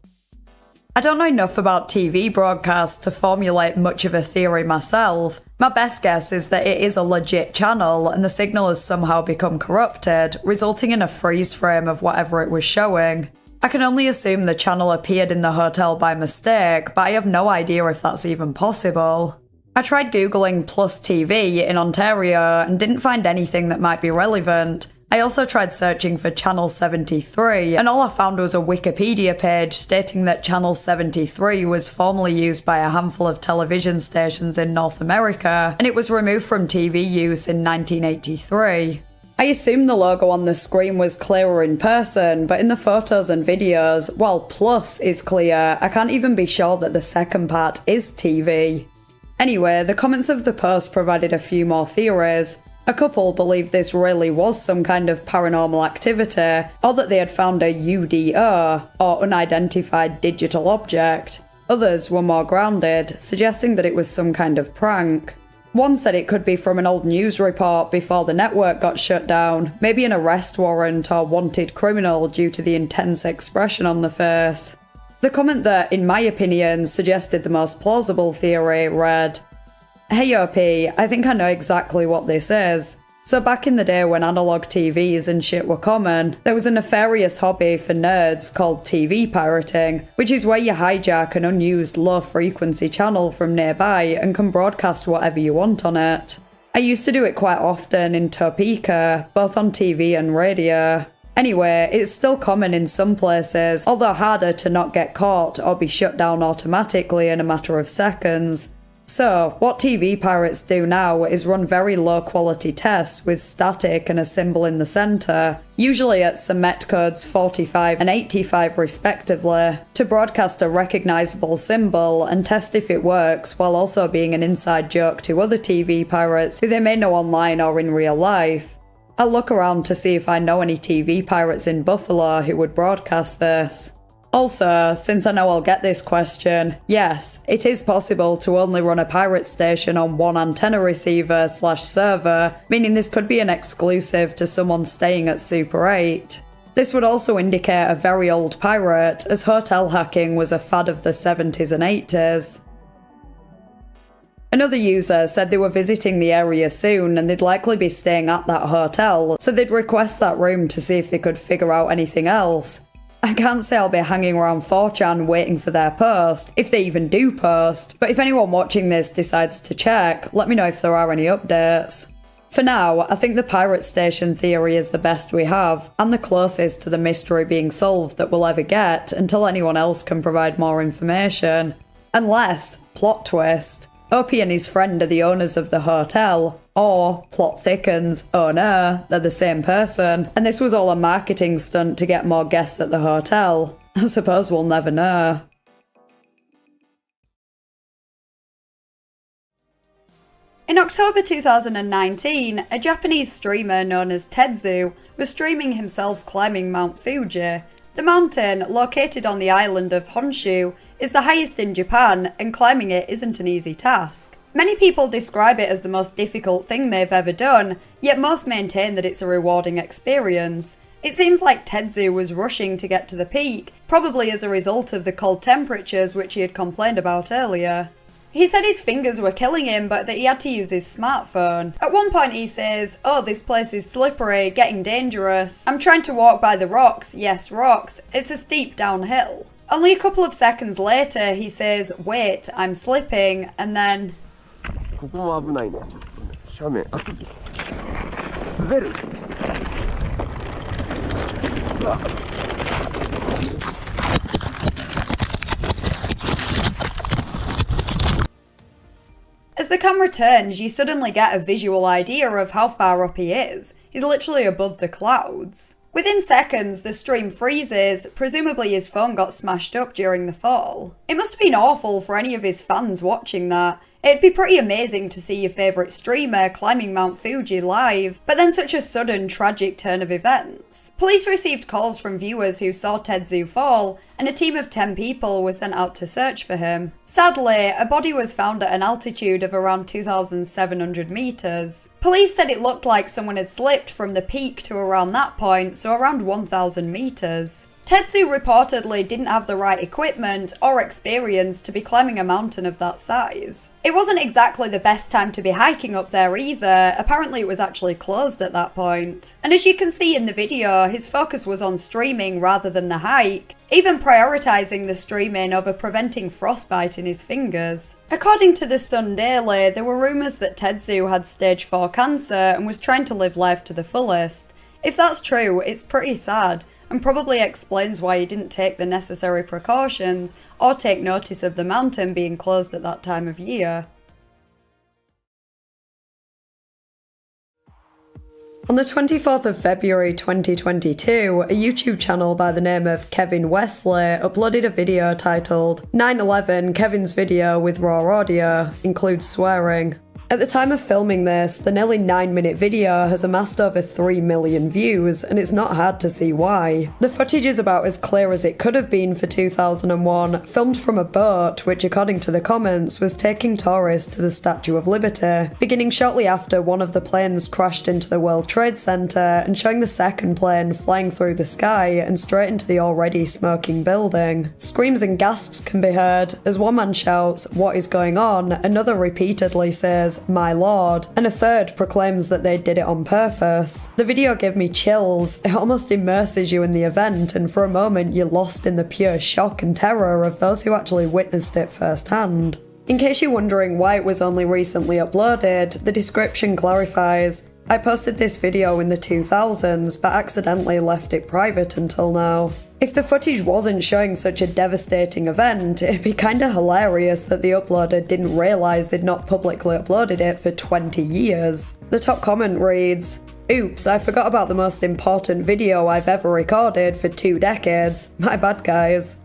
I don't know enough about TV broadcasts to formulate much of a theory myself. My best guess is that it is a legit channel and the signal has somehow become corrupted, resulting in a freeze frame of whatever it was showing. I can only assume the channel appeared in the hotel by mistake, but I have no idea if that's even possible. I tried googling Plus TV in Ontario and didn't find anything that might be relevant. I also tried searching for Channel 73, and all I found was a Wikipedia page stating that Channel 73 was formerly used by a handful of television stations in North America, and it was removed from TV use in 1983. I assume the logo on the screen was clearer in person, but in the photos and videos, while Plus is clear, I can't even be sure that the second part is TV. Anyway, the comments of the post provided a few more theories. A couple believed this really was some kind of paranormal activity, or that they had found a UDO, or unidentified digital object. Others were more grounded, suggesting that it was some kind of prank. One said it could be from an old news report before the network got shut down, maybe an arrest warrant or wanted criminal due to the intense expression on the face. The comment that, in my opinion, suggested the most plausible theory read, "Hey OP, I think I know exactly what this is. So back in the day when analog TVs and shit were common, there was a nefarious hobby for nerds called TV pirating, which is where you hijack an unused low-frequency channel from nearby and can broadcast whatever you want on it. I used to do it quite often in Topeka, both on TV and radio. Anyway, it's still common in some places, although harder to not get caught or be shut down automatically in a matter of seconds. So, what TV pirates do now is run very low quality tests with static and a symbol in the centre, usually at some met codes 45 and 85 respectively, to broadcast a recognisable symbol and test if it works while also being an inside joke to other TV pirates who they may know online or in real life. I'll look around to see if I know any TV pirates in Buffalo who would broadcast this. Also, since I know I'll get this question, yes, it is possible to only run a pirate station on one antenna receiver/server, meaning this could be an exclusive to someone staying at Super 8. This would also indicate a very old pirate, as hotel hacking was a fad of the 70s and 80s. Another user said they were visiting the area soon and they'd likely be staying at that hotel, so they'd request that room to see if they could figure out anything else. I can't say I'll be hanging around 4chan waiting for their post, if they even do post, but if anyone watching this decides to check, let me know if there are any updates. For now, I think the pirate station theory is the best we have, and the closest to the mystery being solved that we'll ever get until anyone else can provide more information. Unless, plot twist, Opie and his friend are the owners of the hotel, or, plot thickens, oh no, they're the same person, and this was all a marketing stunt to get more guests at the hotel. I suppose we'll never know. In October 2019, a Japanese streamer known as Tetsu was streaming himself climbing Mount Fuji. The mountain, located on the island of Honshu, is the highest in Japan, and climbing it isn't an easy task. Many people describe it as the most difficult thing they've ever done, yet most maintain that it's a rewarding experience. It seems like Tetsu was rushing to get to the peak, probably as a result of the cold temperatures which he had complained about earlier. He said his fingers were killing him, but that he had to use his smartphone. At one point he says, "Oh, this place is slippery, getting dangerous. I'm trying to walk by the rocks, yes rocks, it's a steep downhill." Only a couple of seconds later he says, "Wait, I'm slipping," and then... ここも危ないね。斜面。滑る。As the camera turns, you suddenly get a visual idea of how far up he is. He's literally above the clouds. Within seconds, the stream freezes, presumably his phone got smashed up during the fall. It must have been awful for any of his fans watching that. It'd be pretty amazing to see your favourite streamer climbing Mount Fuji live, but then such a sudden, tragic turn of events. Police received calls from viewers who saw Tetsu fall, and a team of 10 people was sent out to search for him. Sadly, a body was found at an altitude of around 2,700 metres. Police said it looked like someone had slipped from the peak to around that point, so around 1,000 metres. Tetsu reportedly didn't have the right equipment or experience to be climbing a mountain of that size. It wasn't exactly the best time to be hiking up there either, apparently it was actually closed at that point. And as you can see in the video, his focus was on streaming rather than the hike, even prioritising the streaming over preventing frostbite in his fingers. According to the Sun Daily, there were rumours that Tetsu had stage 4 cancer and was trying to live life to the fullest. If that's true, it's pretty sad, and probably explains why he didn't take the necessary precautions or take notice of the mountain being closed at that time of year. On the 24th of February 2022, a YouTube channel by the name of Kevin Wesley uploaded a video titled 9/11 Kevin's video with raw audio includes swearing. At the time of filming this, the nearly 9-minute video has amassed over 3 million views, and it's not hard to see why. The footage is about as clear as it could have been for 2001, filmed from a boat which, according to the comments, was taking tourists to the Statue of Liberty, beginning shortly after one of the planes crashed into the World Trade Center and showing the second plane flying through the sky and straight into the already smoking building. Screams and gasps can be heard as one man shouts, "What is going on?" Another repeatedly says, "My lord," and a third proclaims that they did it on purpose. The video gave me chills. It almost immerses you in the event, and for a moment you're lost in the pure shock and terror of those who actually witnessed it firsthand. In case you're wondering why it was only recently uploaded, the description clarifies, "I posted this video in the 2000s, but accidentally left it private until now." If the footage wasn't showing such a devastating event, it'd be kinda hilarious that the uploader didn't realise they'd not publicly uploaded it for 20 years. The top comment reads, "Oops, I forgot about the most important video I've ever recorded for 2 decades. My bad, guys."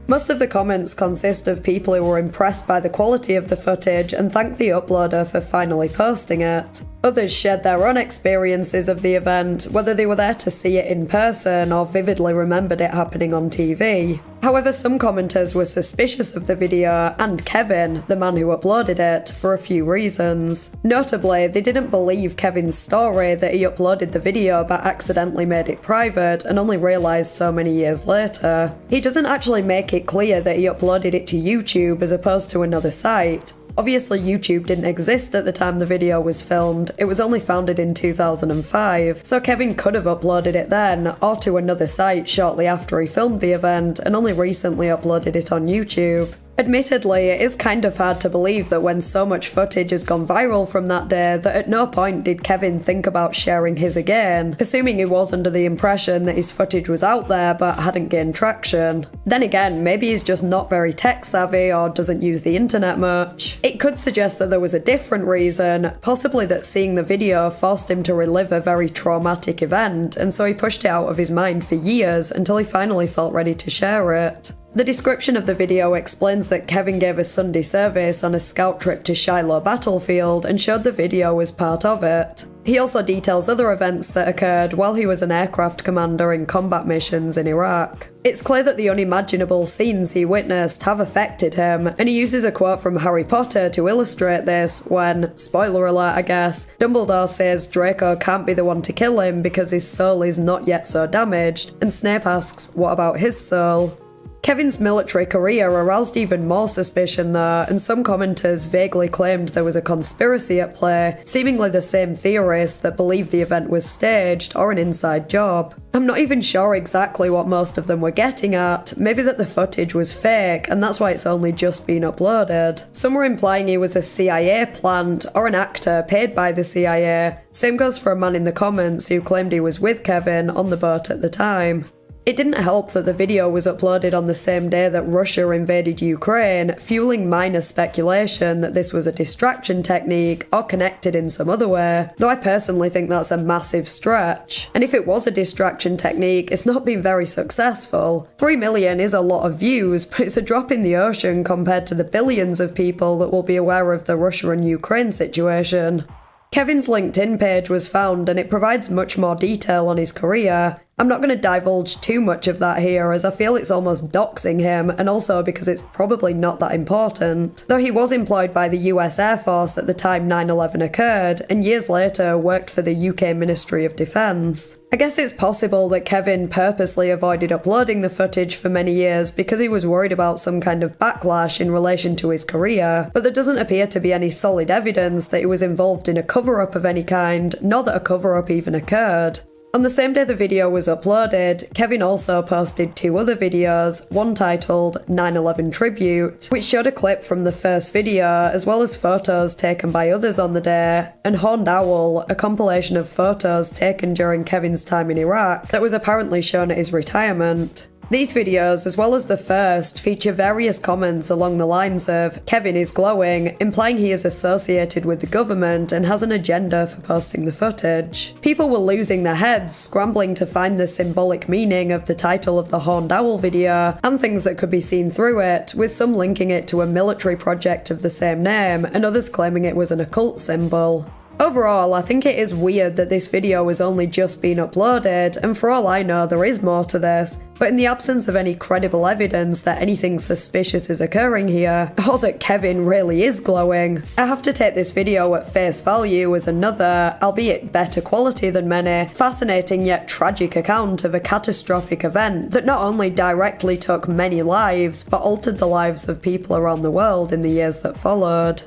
Most of the comments consist of people who were impressed by the quality of the footage and thanked the uploader for finally posting it. Others shared their own experiences of the event, whether they were there to see it in person or vividly remembered it happening on TV. However, some commenters were suspicious of the video and Kevin, the man who uploaded it, for a few reasons. Notably, they didn't believe Kevin's story that he uploaded the video but accidentally made it private and only realised so many years later. He doesn't actually make it clear that he uploaded it to YouTube as opposed to another site. Obviously, YouTube didn't exist at the time the video was filmed, it was only founded in 2005, so Kevin could have uploaded it then, or to another site shortly after he filmed the event, and only recently uploaded it on YouTube. Admittedly, it is kind of hard to believe that when so much footage has gone viral from that day, that at no point did Kevin think about sharing his again, assuming he was under the impression that his footage was out there but hadn't gained traction. Then again, maybe he's just not very tech savvy or doesn't use the internet much. It could suggest that there was a different reason, possibly that seeing the video forced him to relive a very traumatic event, and so he pushed it out of his mind for years until he finally felt ready to share it. The description of the video explains that Kevin gave a Sunday service on a scout trip to Shiloh battlefield and showed the video as part of it. He also details other events that occurred while he was an aircraft commander in combat missions in Iraq. It's clear that the unimaginable scenes he witnessed have affected him, and he uses a quote from Harry Potter to illustrate this when, spoiler alert I guess, Dumbledore says Draco can't be the one to kill him because his soul is not yet so damaged, and Snape asks, what about his soul? Kevin's military career aroused even more suspicion though, and some commenters vaguely claimed there was a conspiracy at play, seemingly the same theorists that believed the event was staged or an inside job. I'm not even sure exactly what most of them were getting at, maybe that the footage was fake and that's why it's only just been uploaded. Some were implying he was a CIA plant or an actor paid by the CIA. Same goes for a man in the comments who claimed he was with Kevin on the boat at the time. It didn't help that the video was uploaded on the same day that Russia invaded Ukraine, fueling minor speculation that this was a distraction technique or connected in some other way, though I personally think that's a massive stretch. And if it was a distraction technique, it's not been very successful. 3 million is a lot of views, but it's a drop in the ocean compared to the billions of people that will be aware of the Russia and Ukraine situation. Kevin's LinkedIn page was found and it provides much more detail on his career. I'm not going to divulge too much of that here as I feel it's almost doxing him, and also because it's probably not that important. Though he was employed by the US Air Force at the time 9/11 occurred, and years later worked for the UK Ministry of Defence. I guess it's possible that Kevin purposely avoided uploading the footage for many years because he was worried about some kind of backlash in relation to his career, but there doesn't appear to be any solid evidence that he was involved in a cover-up of any kind, nor that a cover-up even occurred. On the same day the video was uploaded, Kevin also posted 2 other videos, one titled 9/11 Tribute, which showed a clip from the first video, as well as photos taken by others on the day, and Horned Owl, a compilation of photos taken during Kevin's time in Iraq that was apparently shown at his retirement. These videos, as well as the first, feature various comments along the lines of "Kevin is glowing," implying he is associated with the government and has an agenda for posting the footage. People were losing their heads, scrambling to find the symbolic meaning of the title of the Horned Owl video and things that could be seen through it, with some linking it to a military project of the same name and others claiming it was an occult symbol. Overall, I think it is weird that this video has only just been uploaded, and for all I know there is more to this, but in the absence of any credible evidence that anything suspicious is occurring here, or that Kevin really is glowing, I have to take this video at face value as another, albeit better quality than many, fascinating yet tragic account of a catastrophic event that not only directly took many lives, but altered the lives of people around the world in the years that followed.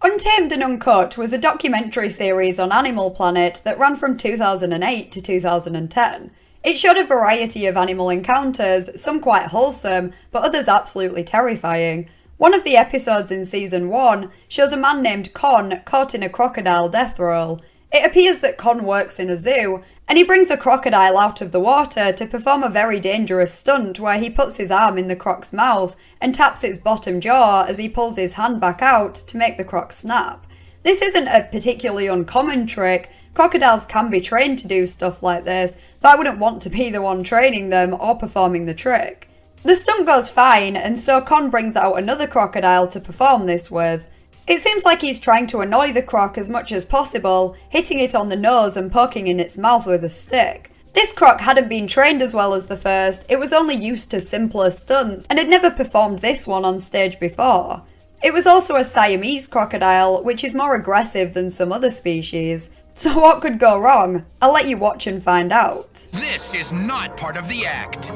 Untamed and Uncut was a documentary series on Animal Planet that ran from 2008 to 2010. It showed a variety of animal encounters, some quite wholesome, but others absolutely terrifying. One of the episodes in Season 1 shows a man named Con caught in a crocodile death roll. It appears that Con works in a zoo, and he brings a crocodile out of the water to perform a very dangerous stunt where he puts his arm in the croc's mouth and taps its bottom jaw as he pulls his hand back out to make the croc snap. This isn't a particularly uncommon trick. Crocodiles can be trained to do stuff like this, but I wouldn't want to be the one training them or performing the trick. The stunt goes fine, and so Con brings out another crocodile to perform this with. It seems like he's trying to annoy the croc as much as possible, hitting it on the nose and poking in its mouth with a stick. This croc hadn't been trained as well as the first, it was only used to simpler stunts and had never performed this one on stage before. It was also a Siamese crocodile, which is more aggressive than some other species. So what could go wrong? I'll let you watch and find out. This is not part of the act.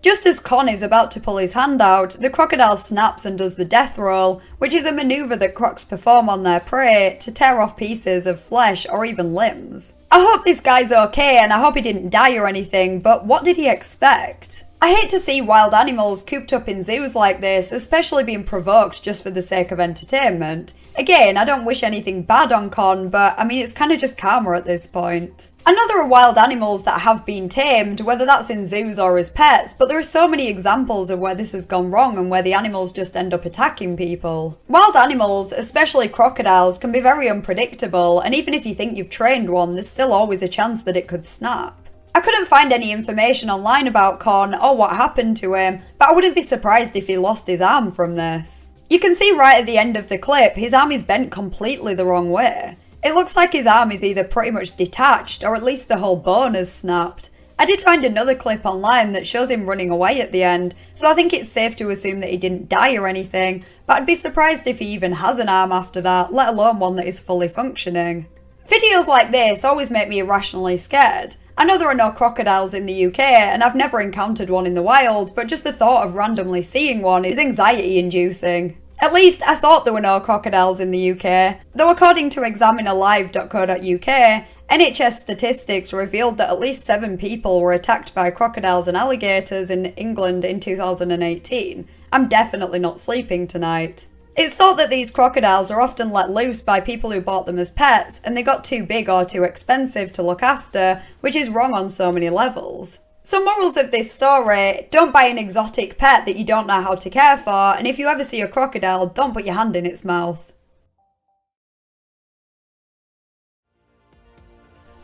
Just as Con is about to pull his hand out, the crocodile snaps and does the death roll, which is a maneuver that crocs perform on their prey to tear off pieces of flesh or even limbs. I hope this guy's okay and I hope he didn't die or anything, but what did he expect? I hate to see wild animals cooped up in zoos like this, especially being provoked just for the sake of entertainment. Again, I don't wish anything bad on Con, but I mean it's kind of just karma at this point. I know there are wild animals that have been tamed, whether that's in zoos or as pets, but there are so many examples of where this has gone wrong and where the animals just end up attacking people. Wild animals, especially crocodiles, can be very unpredictable, and even if you think you've trained one, there's still always a chance that it could snap. I couldn't find any information online about Con or what happened to him, but I wouldn't be surprised if he lost his arm from this. You can see right at the end of the clip, his arm is bent completely the wrong way. It looks like his arm is either pretty much detached or at least the whole bone has snapped. I did find another clip online that shows him running away at the end, so I think it's safe to assume that he didn't die or anything, but I'd be surprised if he even has an arm after that, let alone one that is fully functioning. Videos like this always make me irrationally scared. I know there are no crocodiles in the UK and I've never encountered one in the wild, but just the thought of randomly seeing one is anxiety inducing. At least I thought there were no crocodiles in the UK, though according to examinealive.co.uk, NHS statistics revealed that at least 7 people were attacked by crocodiles and alligators in England in 2018. I'm definitely not sleeping tonight. It's thought that these crocodiles are often let loose by people who bought them as pets, and they got too big or too expensive to look after, which is wrong on so many levels. Some morals of this story: don't buy an exotic pet that you don't know how to care for, and if you ever see a crocodile, don't put your hand in its mouth.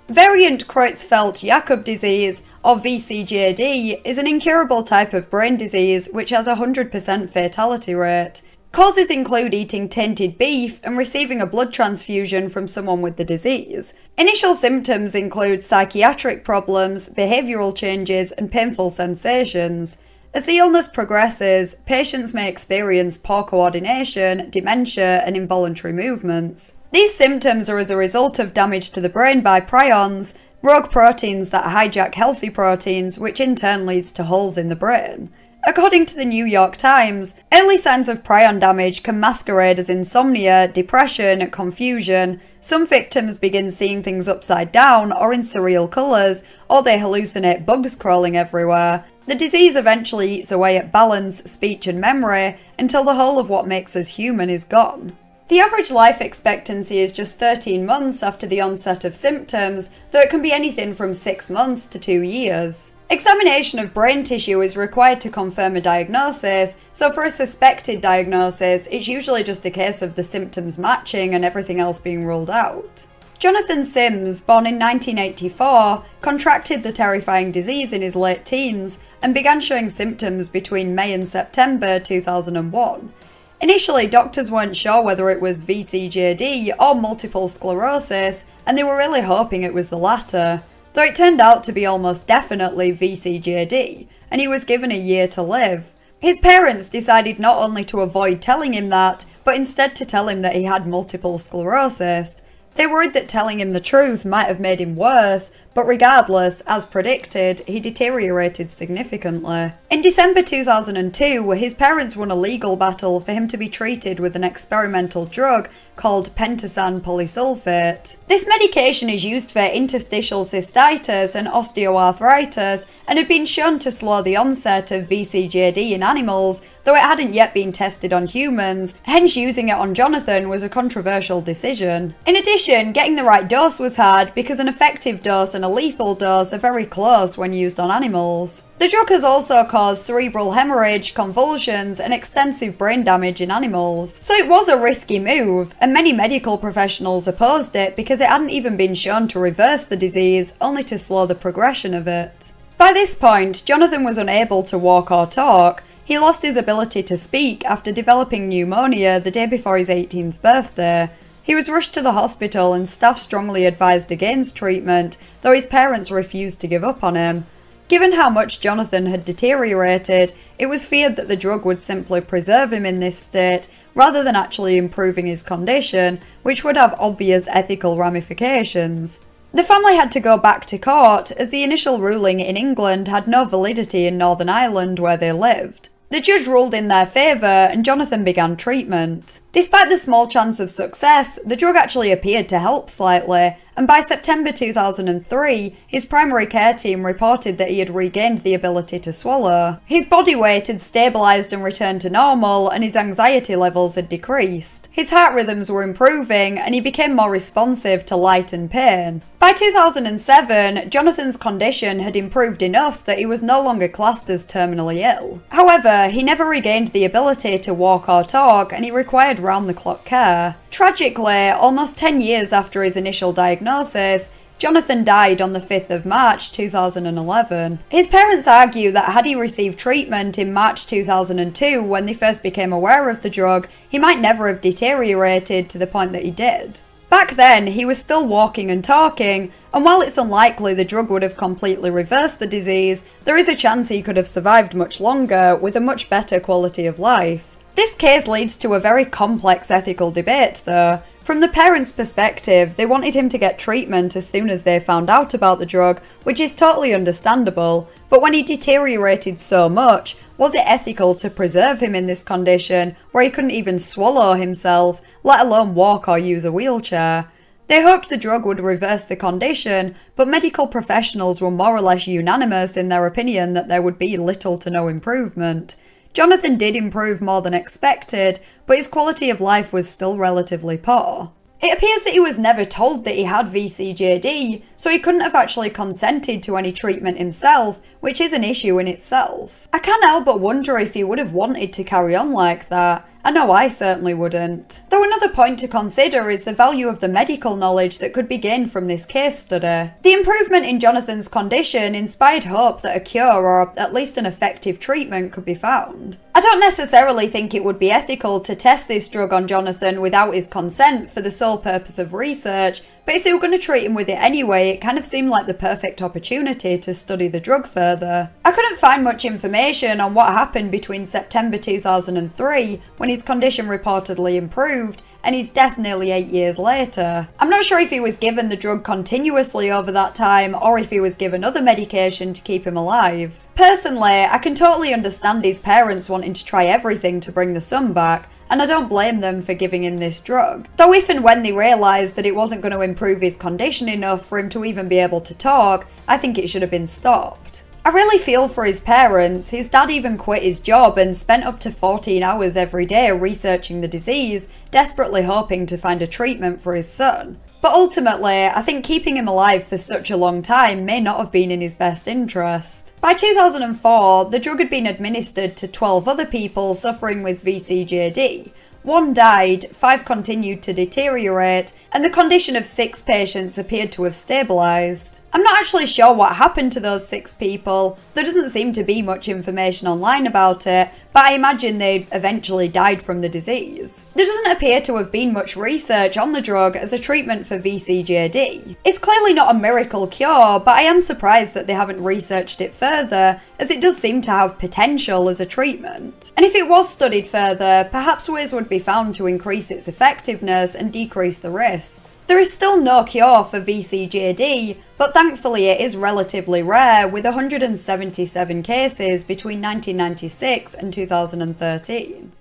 Variant Creutzfeldt-Jakob disease, or VCJD, is an incurable type of brain disease which has a 100% fatality rate. Causes include eating tainted beef and receiving a blood transfusion from someone with the disease. Initial symptoms include psychiatric problems, behavioural changes, and painful sensations. As the illness progresses, patients may experience poor coordination, dementia, and involuntary movements. These symptoms are as a result of damage to the brain by prions, rogue proteins that hijack healthy proteins, which in turn leads to holes in the brain. According to the New York Times, early signs of prion damage can masquerade as insomnia, depression, confusion. Some victims begin seeing things upside down or in surreal colours, or they hallucinate bugs crawling everywhere. The disease eventually eats away at balance, speech and memory, until the whole of what makes us human is gone. The average life expectancy is just 13 months after the onset of symptoms, though it can be anything from 6 months to 2 years. Examination of brain tissue is required to confirm a diagnosis, so for a suspected diagnosis, it's usually just a case of the symptoms matching and everything else being ruled out. Jonathan Sims, born in 1984, contracted the terrifying disease in his late teens and began showing symptoms between May and September 2001. Initially, doctors weren't sure whether it was VCJD or multiple sclerosis, and they were really hoping it was the latter, though it turned out to be almost definitely VCJD, and he was given a year to live. His parents decided not only to avoid telling him that, but instead to tell him that he had multiple sclerosis. They worried that telling him the truth might have made him worse, but regardless, as predicted, he deteriorated significantly. In December 2002, his parents won a legal battle for him to be treated with an experimental drug called pentosan polysulfate. This medication is used for interstitial cystitis and osteoarthritis and had been shown to slow the onset of VCJD in animals, though it hadn't yet been tested on humans, hence using it on Jonathan was a controversial decision. In addition, getting the right dose was hard because an effective dose and a lethal dose are very close when used on animals. The drug has also caused cerebral hemorrhage, convulsions, and extensive brain damage in animals. So it was a risky move, and many medical professionals opposed it because it hadn't even been shown to reverse the disease, only to slow the progression of it. By this point, Jonathan was unable to walk or talk. He lost his ability to speak after developing pneumonia the day before his 18th birthday. He was rushed to the hospital and staff strongly advised against treatment, though his parents refused to give up on him. Given how much Jonathan had deteriorated, it was feared that the drug would simply preserve him in this state, rather than actually improving his condition, which would have obvious ethical ramifications. The family had to go back to court, as the initial ruling in England had no validity in Northern Ireland where they lived. The judge ruled in their favour and Jonathan began treatment. Despite the small chance of success, the drug actually appeared to help slightly, and by September 2003, his primary care team reported that he had regained the ability to swallow. His body weight had stabilised and returned to normal, and his anxiety levels had decreased. His heart rhythms were improving, and he became more responsive to light and pain. By 2007, Jonathan's condition had improved enough that he was no longer classed as terminally ill. However, he never regained the ability to walk or talk, and he required round-the-clock care. Tragically, almost 10 years after his initial diagnosis, Jonathan died on the 5th of March 2011. His parents argue that had he received treatment in March 2002 when they first became aware of the drug, he might never have deteriorated to the point that he did. Back then, he was still walking and talking, and while it's unlikely the drug would have completely reversed the disease, there is a chance he could have survived much longer with a much better quality of life. This case leads to a very complex ethical debate though. From the parents' perspective, they wanted him to get treatment as soon as they found out about the drug, which is totally understandable, but when he deteriorated so much, was it ethical to preserve him in this condition where he couldn't even swallow himself, let alone walk or use a wheelchair? They hoped the drug would reverse the condition, but medical professionals were more or less unanimous in their opinion that there would be little to no improvement. Jonathan did improve more than expected, but his quality of life was still relatively poor. It appears that he was never told that he had VCJD, so he couldn't have actually consented to any treatment himself, which is an issue in itself. I can't help but wonder if he would have wanted to carry on like that. I know I certainly wouldn't. Though another point to consider is the value of the medical knowledge that could be gained from this case study. The improvement in Jonathan's condition inspired hope that a cure or at least an effective treatment could be found. I don't necessarily think it would be ethical to test this drug on Jonathan without his consent for the sole purpose of research, but if they were going to treat him with it anyway, it kind of seemed like the perfect opportunity to study the drug further. I couldn't find much information on what happened between September 2003, when his condition reportedly improved, and his death nearly 8 years later. I'm not sure if he was given the drug continuously over that time, or if he was given other medication to keep him alive. Personally, I can totally understand his parents wanting to try everything to bring the son back, and I don't blame them for giving him this drug. Though if and when they realised that it wasn't going to improve his condition enough for him to even be able to talk, I think it should have been stopped. I really feel for his parents. His dad even quit his job and spent up to 14 hours every day researching the disease, desperately hoping to find a treatment for his son. But ultimately, I think keeping him alive for such a long time may not have been in his best interest. By 2004, the drug had been administered to 12 other people suffering with VCJD. 1 died, 5 continued to deteriorate, and the condition of 6 patients appeared to have stabilised. I'm not actually sure what happened to those 6 people. There doesn't seem to be much information online about it, but I imagine they eventually died from the disease. There doesn't appear to have been much research on the drug as a treatment for VCJD. It's clearly not a miracle cure, but I am surprised that they haven't researched it further, as it does seem to have potential as a treatment. And if it was studied further, perhaps ways would be found to increase its effectiveness and decrease the risks. There is still no cure for VCJD, but thankfully it is relatively rare, with 177 cases between 1996 and 2013.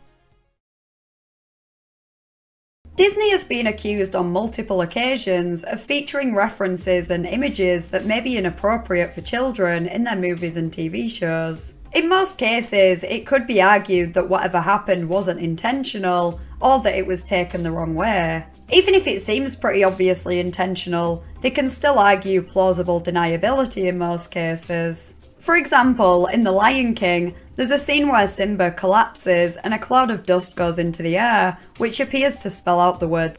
Disney has been accused on multiple occasions of featuring references and images that may be inappropriate for children in their movies and TV shows. In most cases, it could be argued that whatever happened wasn't intentional, or that it was taken the wrong way. Even if it seems pretty obviously intentional, they can still argue plausible deniability in most cases. For example, in The Lion King, there's a scene where Simba collapses and a cloud of dust goes into the air, which appears to spell out the word.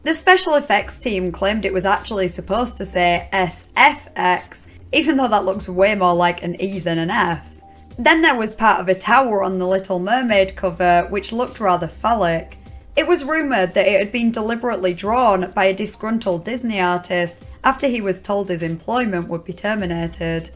The special effects team claimed it was actually supposed to say SFX, even though that looks way more like an E than an F. Then there was part of a tower on the Little Mermaid cover, which looked rather phallic. It was rumoured that it had been deliberately drawn by a disgruntled Disney artist after he was told his employment would be terminated.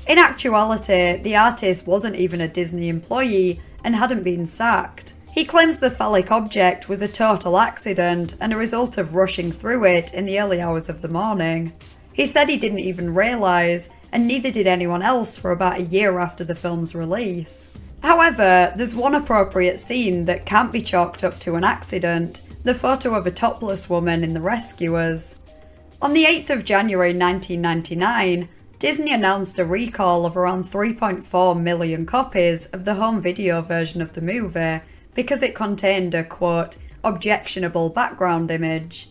In actuality, the artist wasn't even a Disney employee and hadn't been sacked. He claims the phallic object was a total accident and a result of rushing through it in the early hours of the morning. He said he didn't even realise, and neither did anyone else for about a year after the film's release. However, there's one appropriate scene that can't be chalked up to an accident: the photo of a topless woman in The Rescuers. On the 8th of January 1999, Disney announced a recall of around 3.4 million copies of the home video version of the movie because it contained a, quote, objectionable background image.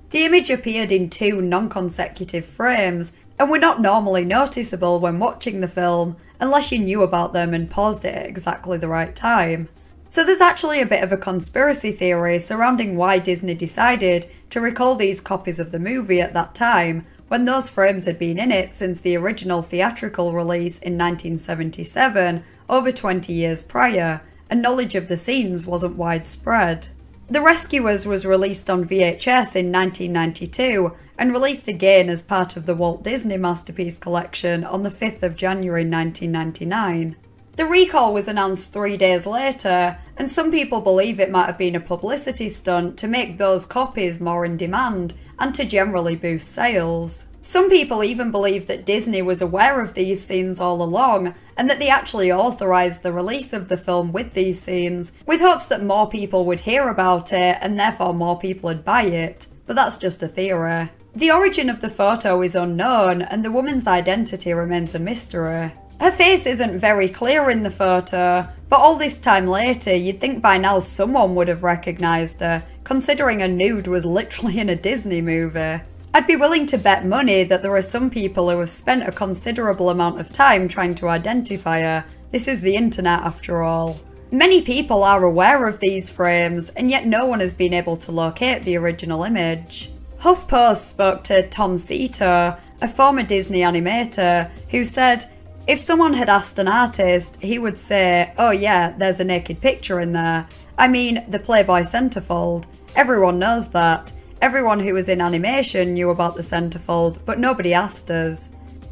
The image appeared in 2 non-consecutive frames and were not normally noticeable when watching the film unless you knew about them and paused it at exactly the right time. So there's actually a bit of a conspiracy theory surrounding why Disney decided to recall these copies of the movie at that time, when those frames had been in it since the original theatrical release in 1977, over 20 years prior, and knowledge of the scenes wasn't widespread. The Rescuers was released on VHS in 1992 and released again as part of the Walt Disney Masterpiece Collection on the 5th of January 1999. The recall was announced 3 days later, and some people believe it might have been a publicity stunt to make those copies more in demand and to generally boost sales. Some people even believe that Disney was aware of these scenes all along and that they actually authorised the release of the film with these scenes, with hopes that more people would hear about it and therefore more people would buy it, but that's just a theory. The origin of the photo is unknown and the woman's identity remains a mystery. Her face isn't very clear in the photo, but all this time later, you'd think by now someone would have recognised her, considering her nude was literally in a Disney movie. I'd be willing to bet money that there are some people who have spent a considerable amount of time trying to identify her. This is the internet after all. Many people are aware of these frames, and yet no one has been able to locate the original image. HuffPost spoke to Tom Cito, a former Disney animator, who said, if someone had asked an artist, he would say, oh yeah, there's a naked picture in there. I mean, the Playboy centerfold. Everyone knows that. Everyone who was in animation knew about the centerfold, but nobody asked us.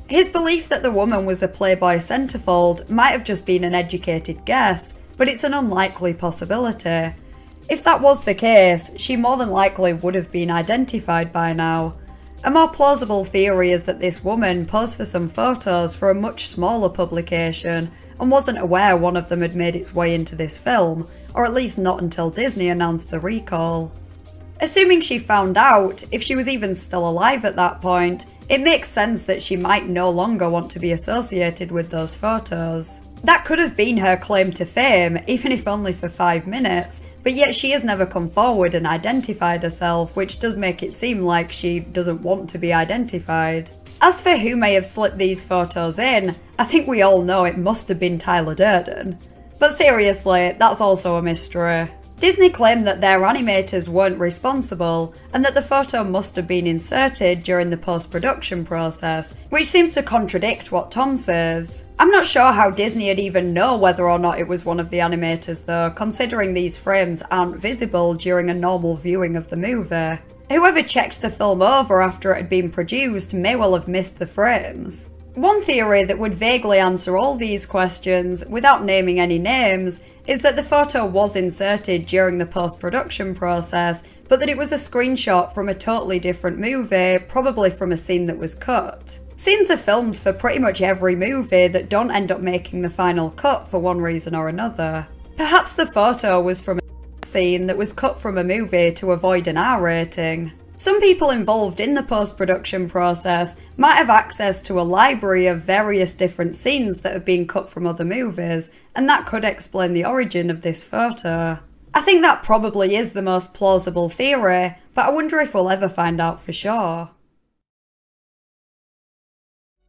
His belief that the woman was a Playboy centerfold might have just been an educated guess, but it's an unlikely possibility. If that was the case, she more than likely would have been identified by now. A more plausible theory is that this woman posed for some photos for a much smaller publication and wasn't aware one of them had made its way into this film, or at least not until Disney announced the recall. Assuming she found out, if she was even still alive at that point, it makes sense that she might no longer want to be associated with those photos. That could have been her claim to fame, even if only for 5 minutes, but yet she has never come forward and identified herself, which does make it seem like she doesn't want to be identified. As for who may have slipped these photos in, I think we all know it must have been Tyler Durden. But seriously, that's also a mystery. Disney claimed that their animators weren't responsible and that the photo must have been inserted during the post-production process, which seems to contradict what Tom says. I'm not sure how Disney would even know whether or not it was one of the animators though, considering these frames aren't visible during a normal viewing of the movie. Whoever checked the film over after it had been produced may well have missed the frames. One theory that would vaguely answer all these questions, without naming any names, is that the photo was inserted during the post-production process, but that it was a screenshot from a totally different movie, probably from a scene that was cut. Scenes are filmed for pretty much every movie that don't end up making the final cut for one reason or another. Perhaps the photo was from a scene that was cut from a movie to avoid an R rating. Some people involved in the post-production process might have access to a library of various different scenes that have been cut from other movies, and that could explain the origin of this photo. I think that probably is the most plausible theory, but I wonder if we'll ever find out for sure.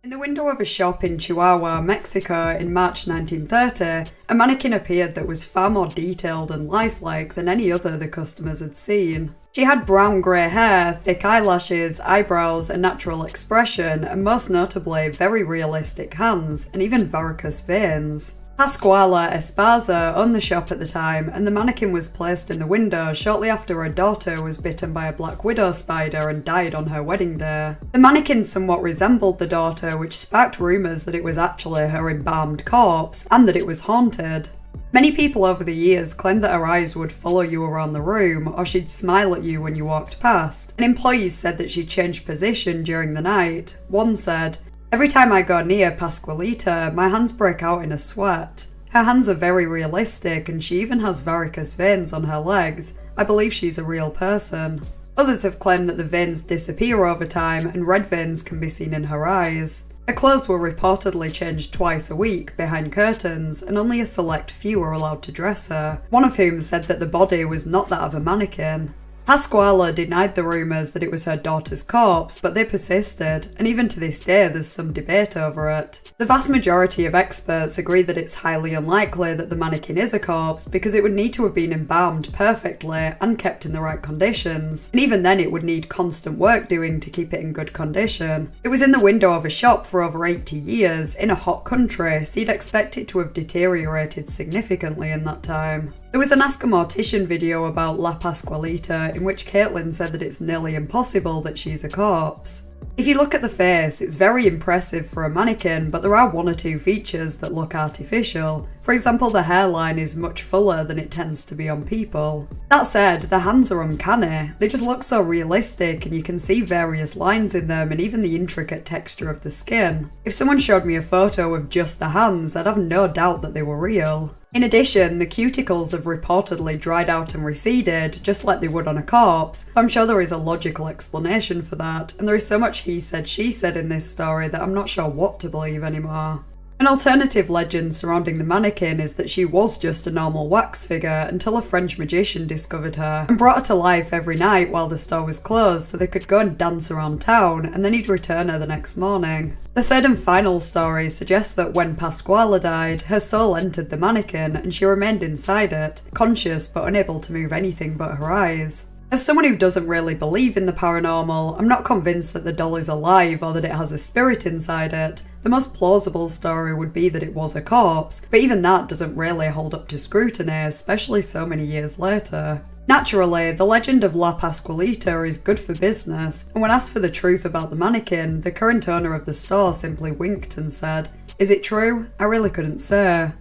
In the window of a shop in Chihuahua, Mexico in March 1930, a mannequin appeared that was far more detailed and lifelike than any other the customers had seen. She had brown-grey hair, thick eyelashes, eyebrows, a natural expression, and most notably, very realistic hands, and even varicose veins. Pascuala Esparza owned the shop at the time, and the mannequin was placed in the window shortly after her daughter was bitten by a black widow spider and died on her wedding day. The mannequin somewhat resembled the daughter, which sparked rumours that it was actually her embalmed corpse, and that it was haunted. Many people over the years claimed that her eyes would follow you around the room, or she'd smile at you when you walked past, and employees said that she changed position during the night. One said, "Every time I go near Pascualita, my hands break out in a sweat. Her hands are very realistic, and she even has varicose veins on her legs. I believe she's a real person." Others have claimed that the veins disappear over time, and red veins can be seen in her eyes. Her clothes were reportedly changed twice a week behind curtains, and only a select few were allowed to dress her, one of whom said that the body was not that of a mannequin. Pascuala denied the rumours that it was her daughter's corpse, but they persisted, and even to this day there's some debate over it. The vast majority of experts agree that it's highly unlikely that the mannequin is a corpse, because it would need to have been embalmed perfectly and kept in the right conditions, and even then it would need constant work doing to keep it in good condition. It was in the window of a shop for over 80 years, in a hot country, so you'd expect it to have deteriorated significantly in that time. There was an Ask a Mortician video about La Pascualita in which Caitlin said that it's nearly impossible that she's a corpse. If you look at the face, it's very impressive for a mannequin, but there are one or two features that look artificial. For example, the hairline is much fuller than it tends to be on people. That said, the hands are uncanny. They just look so realistic, and you can see various lines in them and even the intricate texture of the skin. If someone showed me a photo of just the hands, I'd have no doubt that they were real. In addition, the cuticles have reportedly dried out and receded, just like they would on a corpse. I'm sure there is a logical explanation for that, and there is so much he said, she said in this story that I'm not sure what to believe anymore. An alternative legend surrounding the mannequin is that she was just a normal wax figure until a French magician discovered her and brought her to life every night while the store was closed so they could go and dance around town, and then he'd return her the next morning. The third and final story suggests that when Pasquale died, her soul entered the mannequin and she remained inside it, conscious but unable to move anything but her eyes. As someone who doesn't really believe in the paranormal, I'm not convinced that the doll is alive or that it has a spirit inside it. The most plausible story would be that it was a corpse, but even that doesn't really hold up to scrutiny, especially so many years later. Naturally, the legend of La Pascualita is good for business, and when asked for the truth about the mannequin, the current owner of the store simply winked and said, "Is it true? I really couldn't say."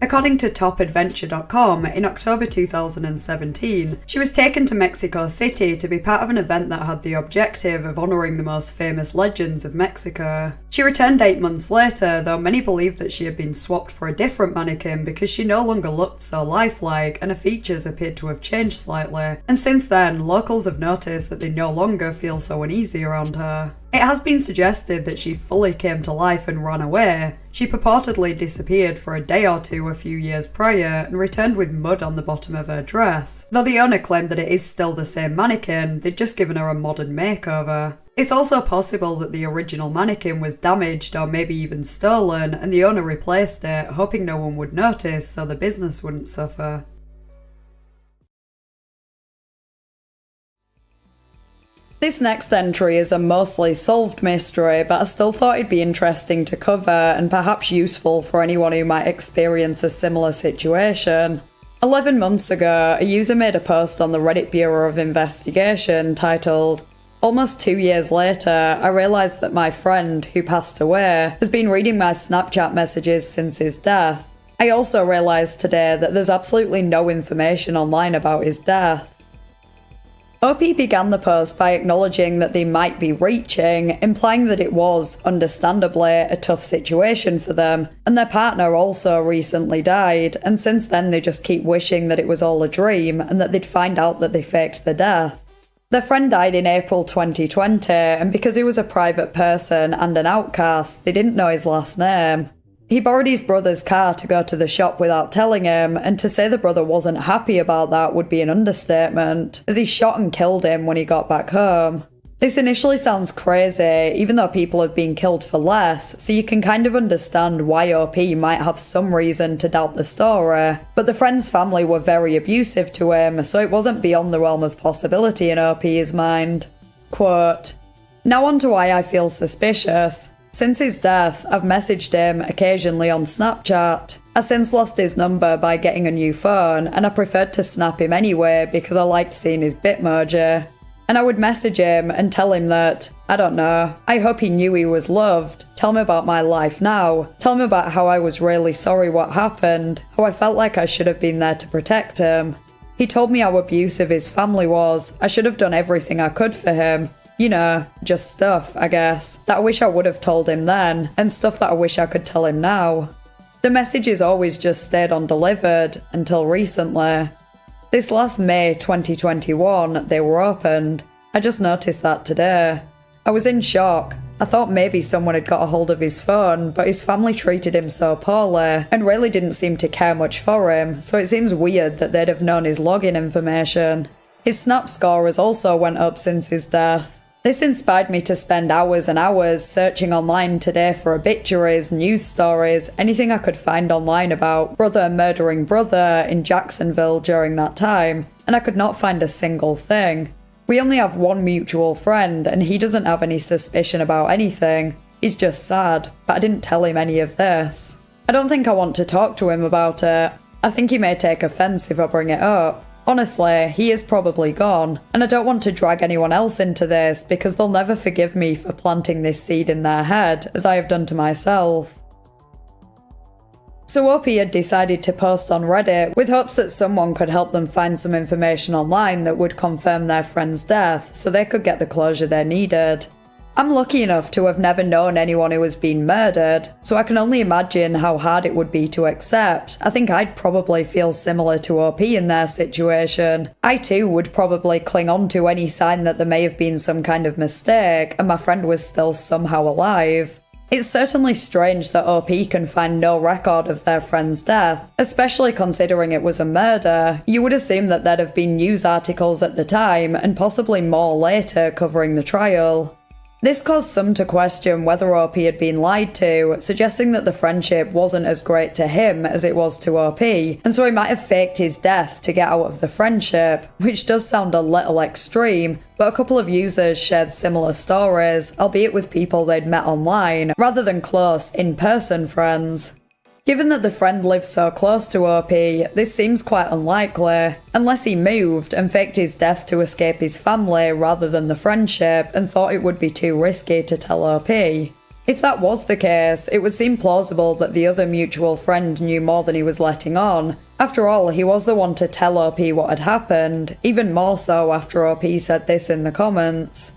According to topadventure.com, in October 2017, she was taken to Mexico City to be part of an event that had the objective of honouring the most famous legends of Mexico. She returned 8 months later, though many believe that she had been swapped for a different mannequin because she no longer looked so lifelike and her features appeared to have changed slightly, and since then, locals have noticed that they no longer feel so uneasy around her. It has been suggested that she fully came to life and ran away. She purportedly disappeared for a day or two a few years prior and returned with mud on the bottom of her dress. Though the owner claimed that it is still the same mannequin, they'd just given her a modern makeover. It's also possible that the original mannequin was damaged or maybe even stolen, and the owner replaced it, hoping no one would notice so the business wouldn't suffer. This next entry is a mostly solved mystery, but I still thought it'd be interesting to cover and perhaps useful for anyone who might experience a similar situation. 11 months ago, a user made a post on the Reddit Bureau of Investigation titled, "Almost 2 years later, I realised that my friend, who passed away, has been reading my Snapchat messages since his death. I also realised today that there's absolutely no information online about his death." OP began the post by acknowledging that they might be reaching, implying that it was, understandably, a tough situation for them, and their partner also recently died, and since then they just keep wishing that it was all a dream and that they'd find out that they faked the death. Their friend died in April 2020, and because he was a private person and an outcast, they didn't know his last name. He borrowed his brother's car to go to the shop without telling him, and to say the brother wasn't happy about that would be an understatement, as he shot and killed him when he got back home. This initially sounds crazy, even though people have been killed for less, so you can kind of understand why OP might have some reason to doubt the story, but the friend's family were very abusive to him, so it wasn't beyond the realm of possibility in OP's mind. Quote, "Now on to why I feel suspicious. Since his death, I've messaged him occasionally on Snapchat. I since lost his number by getting a new phone, and I preferred to snap him anyway because I liked seeing his Bitmoji. And I would message him and tell him that, I don't know, I hope he knew he was loved. Tell me about my life now. Tell me about how I was really sorry what happened, how I felt like I should have been there to protect him. He told me how abusive his family was. I should have done everything I could for him. You know, just stuff, I guess, that I wish I would have told him then, and stuff that I wish I could tell him now. The messages always just stayed undelivered, until recently. This last May 2021, they were opened. I just noticed that today. I was in shock. I thought maybe someone had got a hold of his phone, but his family treated him so poorly, and really didn't seem to care much for him, so it seems weird that they'd have known his login information. His Snap score has also went up since his death. This inspired me to spend hours and hours searching online today for obituaries, news stories, anything I could find online about brother murdering brother in Jacksonville during that time, and I could not find a single thing. We only have one mutual friend, and he doesn't have any suspicion about anything. He's just sad, but I didn't tell him any of this. I don't think I want to talk to him about it. I think he may take offense if I bring it up. Honestly, he is probably gone, and I don't want to drag anyone else into this because they'll never forgive me for planting this seed in their head, as I have done to myself. So OP had decided to post on Reddit with hopes that someone could help them find some information online that would confirm their friend's death so they could get the closure they needed. I'm lucky enough to have never known anyone who has been murdered, so I can only imagine how hard it would be to accept. I think I'd probably feel similar to OP in their situation. I too would probably cling on to any sign that there may have been some kind of mistake and my friend was still somehow alive. It's certainly strange that OP can find no record of their friend's death, especially considering it was a murder. You would assume that there'd have been news articles at the time, and possibly more later, covering the trial. This caused some to question whether OP had been lied to, suggesting that the friendship wasn't as great to him as it was to OP, and so he might have faked his death to get out of the friendship, which does sound a little extreme, but a couple of users shared similar stories, albeit with people they'd met online, rather than close, in-person friends. Given that the friend lives so close to OP, this seems quite unlikely, unless he moved and faked his death to escape his family rather than the friendship and thought it would be too risky to tell OP. If that was the case, it would seem plausible that the other mutual friend knew more than he was letting on. After all, he was the one to tell OP what had happened, even more so after OP said this in the comments.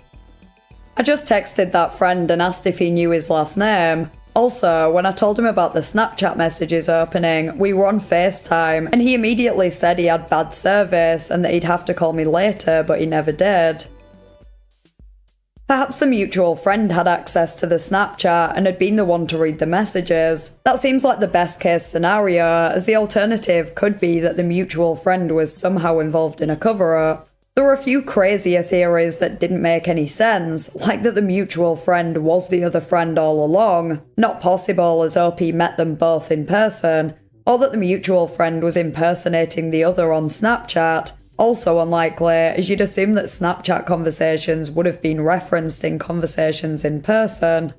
I just texted that friend and asked if he knew his last name. Also, when I told him about the Snapchat messages opening, we were on FaceTime, and he immediately said he had bad service and that he'd have to call me later, but he never did. Perhaps the mutual friend had access to the Snapchat and had been the one to read the messages. That seems like the best case scenario, as the alternative could be that the mutual friend was somehow involved in a cover-up. There were a few crazier theories that didn't make any sense, like that the mutual friend was the other friend all along, not possible as OP met them both in person, or that the mutual friend was impersonating the other on Snapchat, also unlikely as you'd assume that Snapchat conversations would have been referenced in conversations in person.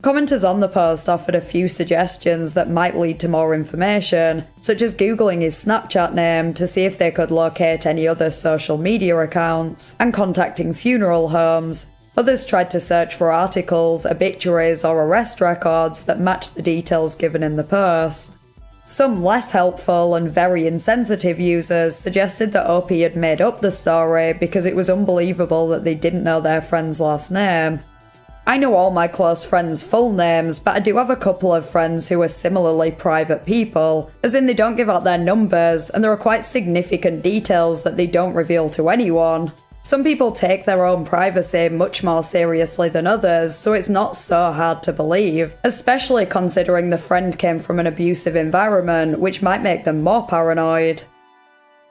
Commenters on the post offered a few suggestions that might lead to more information, such as googling his Snapchat name to see if they could locate any other social media accounts, and contacting funeral homes. Others tried to search for articles, obituaries, or arrest records that matched the details given in the post. Some less helpful and very insensitive users suggested that OP had made up the story because it was unbelievable that they didn't know their friend's last name. I know all my close friends' full names, but I do have a couple of friends who are similarly private people, as in they don't give out their numbers, and there are quite significant details that they don't reveal to anyone. Some people take their own privacy much more seriously than others, so it's not so hard to believe, especially considering the friend came from an abusive environment, which might make them more paranoid.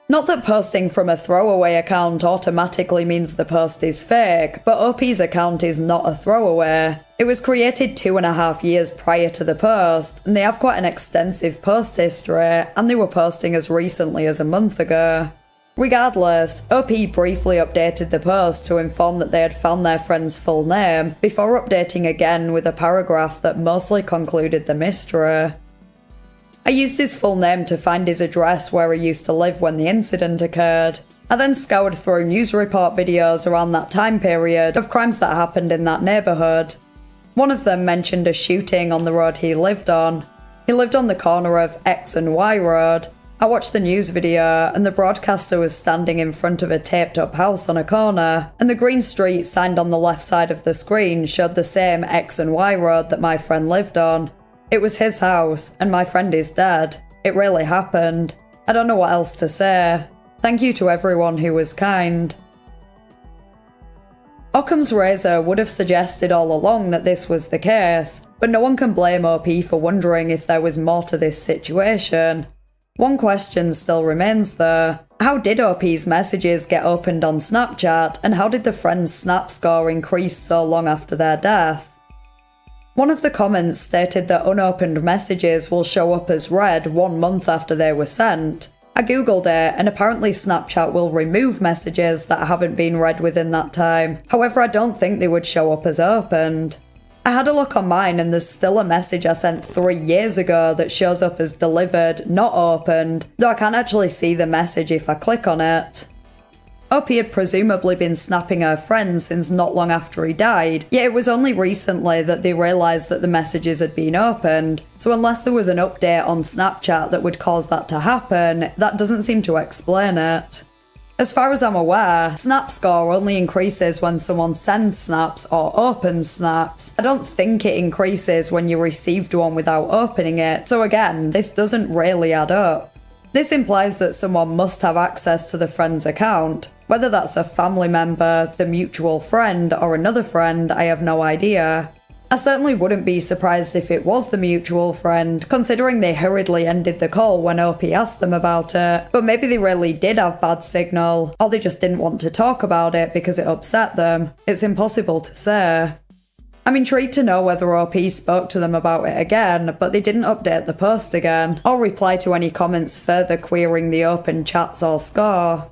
Not that posting from a throwaway account automatically means the post is fake, but OP's account is not a throwaway. It was created 2.5 years prior to the post, and they have quite an extensive post history, and they were posting as recently as a month ago. Regardless, OP briefly updated the post to inform that they had found their friend's full name, before updating again with a paragraph that mostly concluded the mystery. I used his full name to find his address where he used to live when the incident occurred. I then scoured through news report videos around that time period of crimes that happened in that neighbourhood. One of them mentioned a shooting on the road he lived on. He lived on the corner of X and Y Road. I watched the news video, and the broadcaster was standing in front of a taped-up house on a corner, and the green street signed on the left side of the screen showed the same X and Y Road that my friend lived on. It was his house, and my friend is dead. It really happened. I don't know what else to say. Thank you to everyone who was kind. Occam's razor would have suggested all along that this was the case, but no one can blame OP for wondering if there was more to this situation. One question still remains though. How did OP's messages get opened on Snapchat, and how did the friend's snap score increase so long after their death? One of the comments stated that unopened messages will show up as read 1 month after they were sent. I googled it, and apparently Snapchat will remove messages that haven't been read within that time. However, I don't think they would show up as opened. I had a look on mine, and there's still a message I sent 3 years ago that shows up as delivered, not opened, though I can't actually see the message if I click on it. OP had presumably been snapping her friend since not long after he died, yet it was only recently that they realised that the messages had been opened, so unless there was an update on Snapchat that would cause that to happen, that doesn't seem to explain it. As far as I'm aware, snap score only increases when someone sends snaps or opens snaps. I don't think it increases when you received one without opening it, so again, this doesn't really add up. This implies that someone must have access to the friend's account. Whether that's a family member, the mutual friend, or another friend, I have no idea. I certainly wouldn't be surprised if it was the mutual friend, considering they hurriedly ended the call when OP asked them about it. But maybe they really did have bad signal, or they just didn't want to talk about it because it upset them. It's impossible to say. I'm intrigued to know whether OP spoke to them about it again, but they didn't update the post again, or reply to any comments further querying the open chats or score.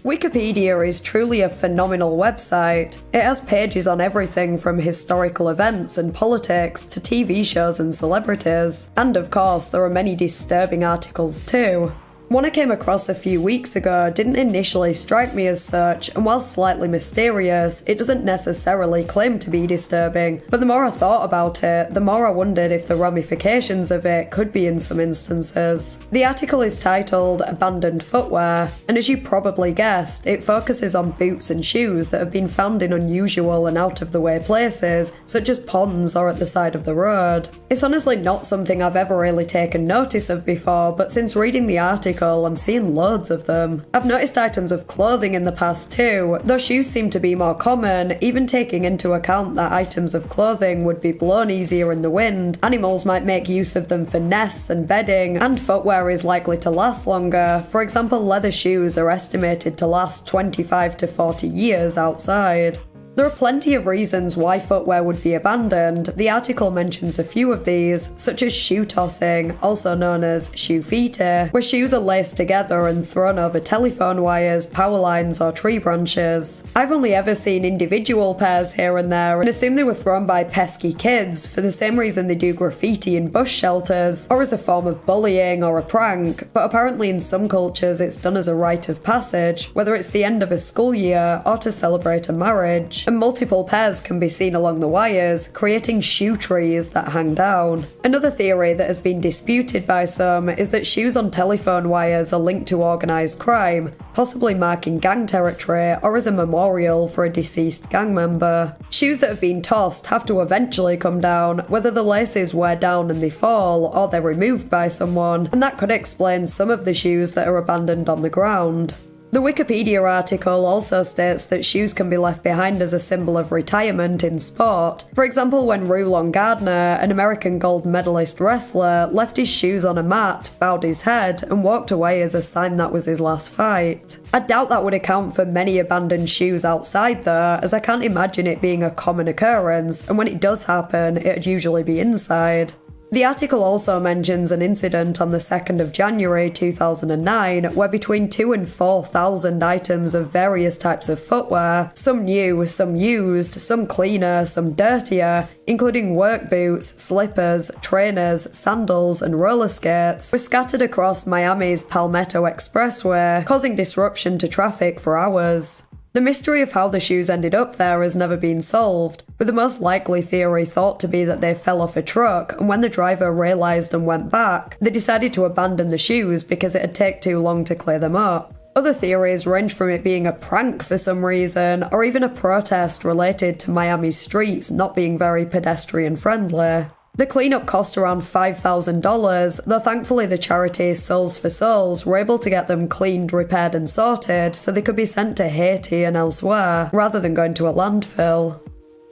Wikipedia is truly a phenomenal website. It has pages on everything from historical events and politics to TV shows and celebrities. And of course, there are many disturbing articles too. One I came across a few weeks ago didn't initially strike me as such, and while slightly mysterious, it doesn't necessarily claim to be disturbing. But the more I thought about it, the more I wondered if the ramifications of it could be in some instances. The article is titled Abandoned Footwear, and as you probably guessed, it focuses on boots and shoes that have been found in unusual and out-of-the-way places, such as ponds or at the side of the road. It's honestly not something I've ever really taken notice of before, but since reading the article, I'm seeing loads of them. I've noticed items of clothing in the past too, though shoes seem to be more common, even taking into account that items of clothing would be blown easier in the wind, animals might make use of them for nests and bedding, and footwear is likely to last longer. For example, leather shoes are estimated to last 25 to 40 years outside. There are plenty of reasons why footwear would be abandoned. The article mentions a few of these, such as shoe tossing, also known as shoe fete, where shoes are laced together and thrown over telephone wires, power lines, or tree branches. I've only ever seen individual pairs here and there, and assume they were thrown by pesky kids for the same reason they do graffiti in bush shelters, or as a form of bullying or a prank, but apparently in some cultures it's done as a rite of passage, whether it's the end of a school year or to celebrate a marriage. And multiple pairs can be seen along the wires, creating shoe trees that hang down. Another theory that has been disputed by some is that shoes on telephone wires are linked to organised crime, possibly marking gang territory or as a memorial for a deceased gang member. Shoes that have been tossed have to eventually come down, whether the laces wear down and they fall, or they're removed by someone, and that could explain some of the shoes that are abandoned on the ground. The Wikipedia article also states that shoes can be left behind as a symbol of retirement in sport. For example, when Rulon Gardner, an American gold medalist wrestler, left his shoes on a mat, bowed his head, and walked away as a sign that was his last fight. I doubt that would account for many abandoned shoes outside though, as I can't imagine it being a common occurrence, and when it does happen, it'd usually be inside. The article also mentions an incident on the 2nd of January 2009 where between 2,000 and 4,000 items of various types of footwear, some new, some used, some cleaner, some dirtier, including work boots, slippers, trainers, sandals and roller skates, were scattered across Miami's Palmetto Expressway, causing disruption to traffic for hours. The mystery of how the shoes ended up there has never been solved, with the most likely theory thought to be that they fell off a truck, and when the driver realised and went back, they decided to abandon the shoes because it'd take too long to clear them up. Other theories range from it being a prank for some reason, or even a protest related to Miami's streets not being very pedestrian friendly. The cleanup cost around $5,000, though thankfully the charity Souls for Souls were able to get them cleaned, repaired and sorted so they could be sent to Haiti and elsewhere, rather than going to a landfill.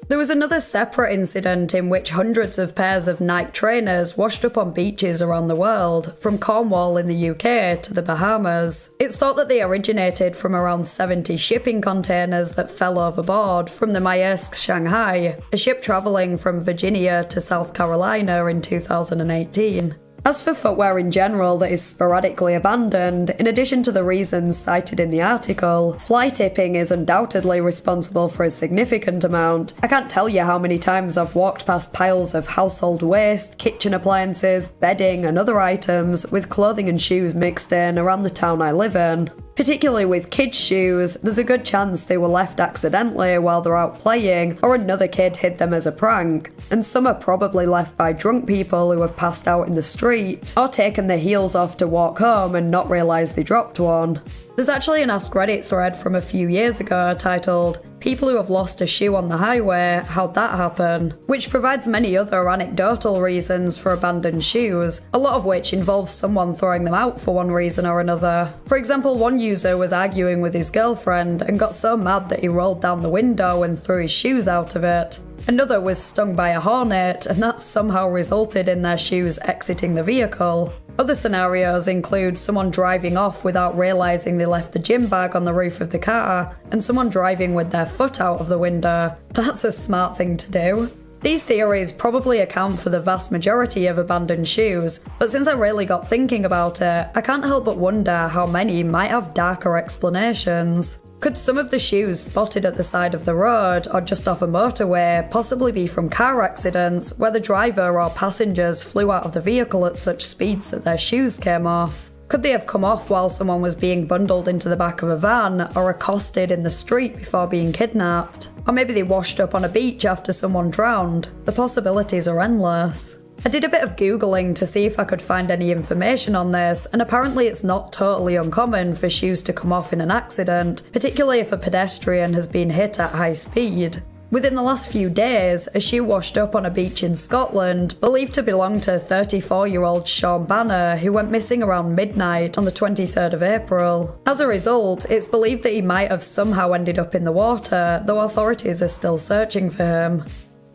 There was another separate incident in which hundreds of pairs of Nike trainers washed up on beaches around the world, from Cornwall in the UK to the Bahamas. It's thought that they originated from around 70 shipping containers that fell overboard from the Maersk Shanghai, a ship travelling from Virginia to South Carolina in 2018. As for footwear in general that is sporadically abandoned, in addition to the reasons cited in the article, fly tipping is undoubtedly responsible for a significant amount. I can't tell you how many times I've walked past piles of household waste, kitchen appliances, bedding and other items with clothing and shoes mixed in around the town I live in. Particularly with kids' shoes, there's a good chance they were left accidentally while they're out playing, or another kid hid them as a prank, and some are probably left by drunk people who have passed out in the street, or taken their heels off to walk home and not realise they dropped one. There's actually an Ask Reddit thread from a few years ago titled "People Who Have Lost a Shoe on the Highway, How'd That Happen?", which provides many other anecdotal reasons for abandoned shoes, a lot of which involves someone throwing them out for one reason or another. For example, one user was arguing with his girlfriend and got so mad that he rolled down the window and threw his shoes out of it. Another was stung by a hornet, and that somehow resulted in their shoes exiting the vehicle. Other scenarios include someone driving off without realising they left the gym bag on the roof of the car, and someone driving with their foot out of the window. That's a smart thing to do. These theories probably account for the vast majority of abandoned shoes, but since I really got thinking about it, I can't help but wonder how many might have darker explanations. Could some of the shoes spotted at the side of the road or just off a motorway possibly be from car accidents where the driver or passengers flew out of the vehicle at such speeds that their shoes came off? Could they have come off while someone was being bundled into the back of a van or accosted in the street before being kidnapped? Or maybe they washed up on a beach after someone drowned? The possibilities are endless. I did a bit of googling to see if I could find any information on this, and apparently it's not totally uncommon for shoes to come off in an accident, particularly if a pedestrian has been hit at high speed. Within the last few days, a shoe washed up on a beach in Scotland, believed to belong to 34-year-old Sean Banner, who went missing around midnight on the 23rd of April. As a result, it's believed that he might have somehow ended up in the water, though authorities are still searching for him.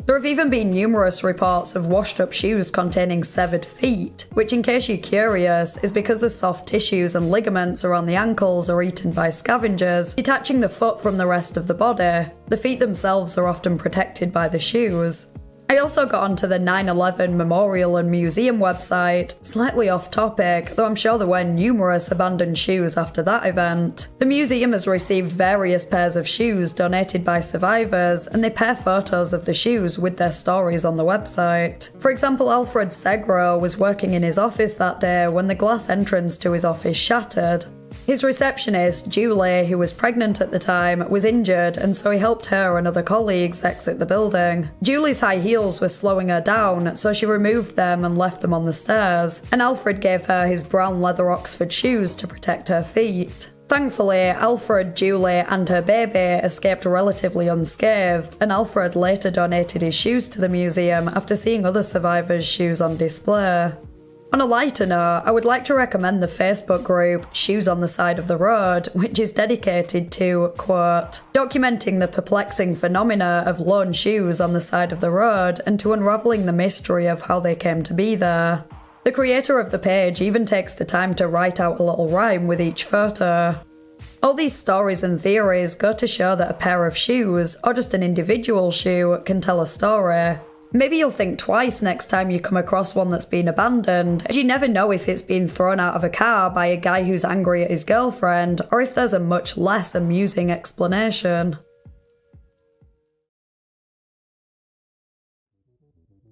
There have even been numerous reports of washed-up shoes containing severed feet, which, in case you're curious, is because the soft tissues and ligaments around the ankles are eaten by scavengers, detaching the foot from the rest of the body. The feet themselves are often protected by the shoes. I also got onto the 9/11 Memorial and Museum website, slightly off topic, though I'm sure there were numerous abandoned shoes after that event. The museum has received various pairs of shoes donated by survivors, and they pair photos of the shoes with their stories on the website. For example, Alfred Segro was working in his office that day when the glass entrance to his office shattered. His receptionist, Julie, who was pregnant at the time, was injured, and so he helped her and other colleagues exit the building. Julie's high heels were slowing her down, so she removed them and left them on the stairs, and Alfred gave her his brown leather Oxford shoes to protect her feet. Thankfully, Alfred, Julie, and her baby escaped relatively unscathed, and Alfred later donated his shoes to the museum after seeing other survivors' shoes on display. On a lighter note, I would like to recommend the Facebook group Shoes on the Side of the Road, which is dedicated to, quote, documenting the perplexing phenomena of lone shoes on the side of the road and to unravelling the mystery of how they came to be there. The creator of the page even takes the time to write out a little rhyme with each photo. All these stories and theories go to show that a pair of shoes, or just an individual shoe, can tell a story. Maybe you'll think twice next time you come across one that's been abandoned, as you never know if it's been thrown out of a car by a guy who's angry at his girlfriend, or if there's a much less amusing explanation.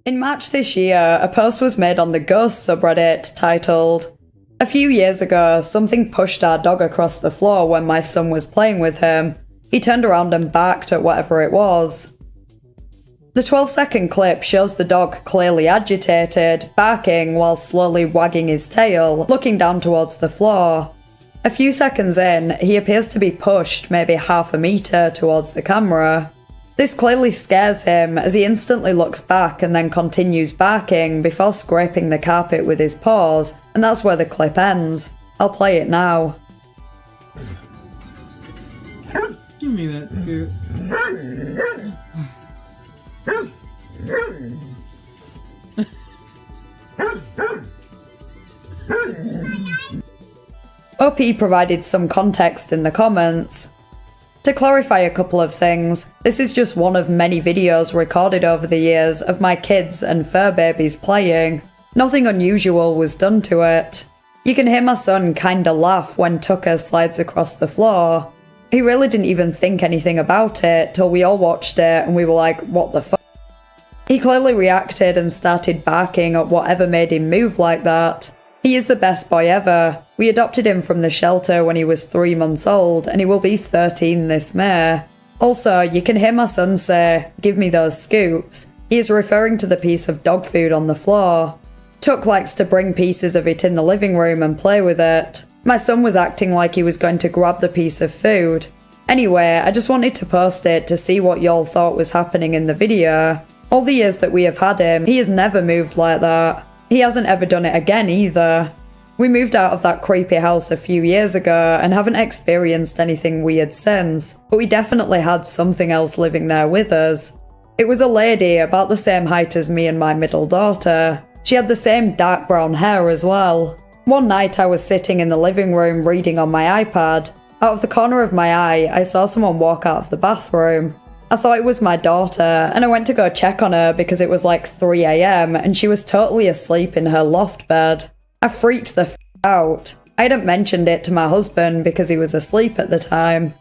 In March this year, a post was made on the Ghost subreddit titled, "A few years ago, something pushed our dog across the floor when my son was playing with him. He turned around and barked at whatever it was." The 12-second clip shows the dog clearly agitated, barking while slowly wagging his tail, looking down towards the floor. A few seconds in, he appears to be pushed maybe half a metre towards the camera. This clearly scares him as he instantly looks back and then continues barking before scraping the carpet with his paws, and that's where the clip ends. I'll play it now. Give me that scoop. OP provided some context in the comments. To clarify a couple of things, this is just one of many videos recorded over the years of my kids and fur babies playing. Nothing unusual was done to it. You can hear my son kinda laugh when Tucker slides across the floor. He really didn't even think anything about it till we all watched it and we were like, what the fuck? He clearly reacted and started barking at whatever made him move like that. He is the best boy ever. We adopted him from the shelter when he was 3 months old, and he will be 13 this May. Also, you can hear my son say, "Give me those scoops." He is referring to the piece of dog food on the floor. Tuck likes to bring pieces of it in the living room and play with it. My son was acting like he was going to grab the piece of food. Anyway, I just wanted to post it to see what y'all thought was happening in the video. All the years that we have had him, he has never moved like that. He hasn't ever done it again either. We moved out of that creepy house a few years ago and haven't experienced anything weird since, but we definitely had something else living there with us. It was a lady about the same height as me and my middle daughter. She had the same dark brown hair as well. One night I was sitting in the living room reading on my iPad. Out of the corner of my eye, I saw someone walk out of the bathroom. I thought it was my daughter, and I went to go check on her because it was like 3 AM and she was totally asleep in her loft bed. I freaked the f out. I hadn't mentioned it to my husband because he was asleep at the time.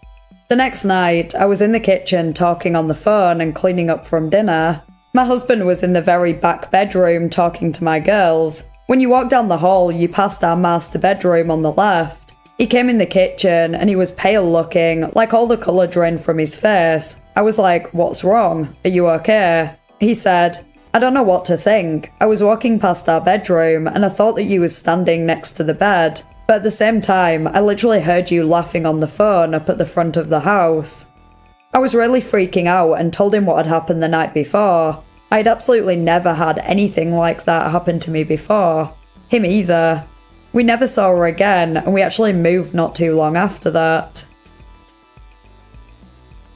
The next night, I was in the kitchen talking on the phone and cleaning up from dinner. My husband was in the very back bedroom talking to my girls. When you walk down the hall, you passed our master bedroom on the left. He came in the kitchen and he was pale looking, like all the colour drained from his face. I was like, "What's wrong? Are you okay?" He said, "I don't know what to think. I was walking past our bedroom and I thought that you was standing next to the bed. But at the same time, I literally heard you laughing on the phone up at the front of the house." I was really freaking out and told him what had happened the night before. I'd absolutely never had anything like that happen to me before. Him either. We never saw her again, and we actually moved not too long after that.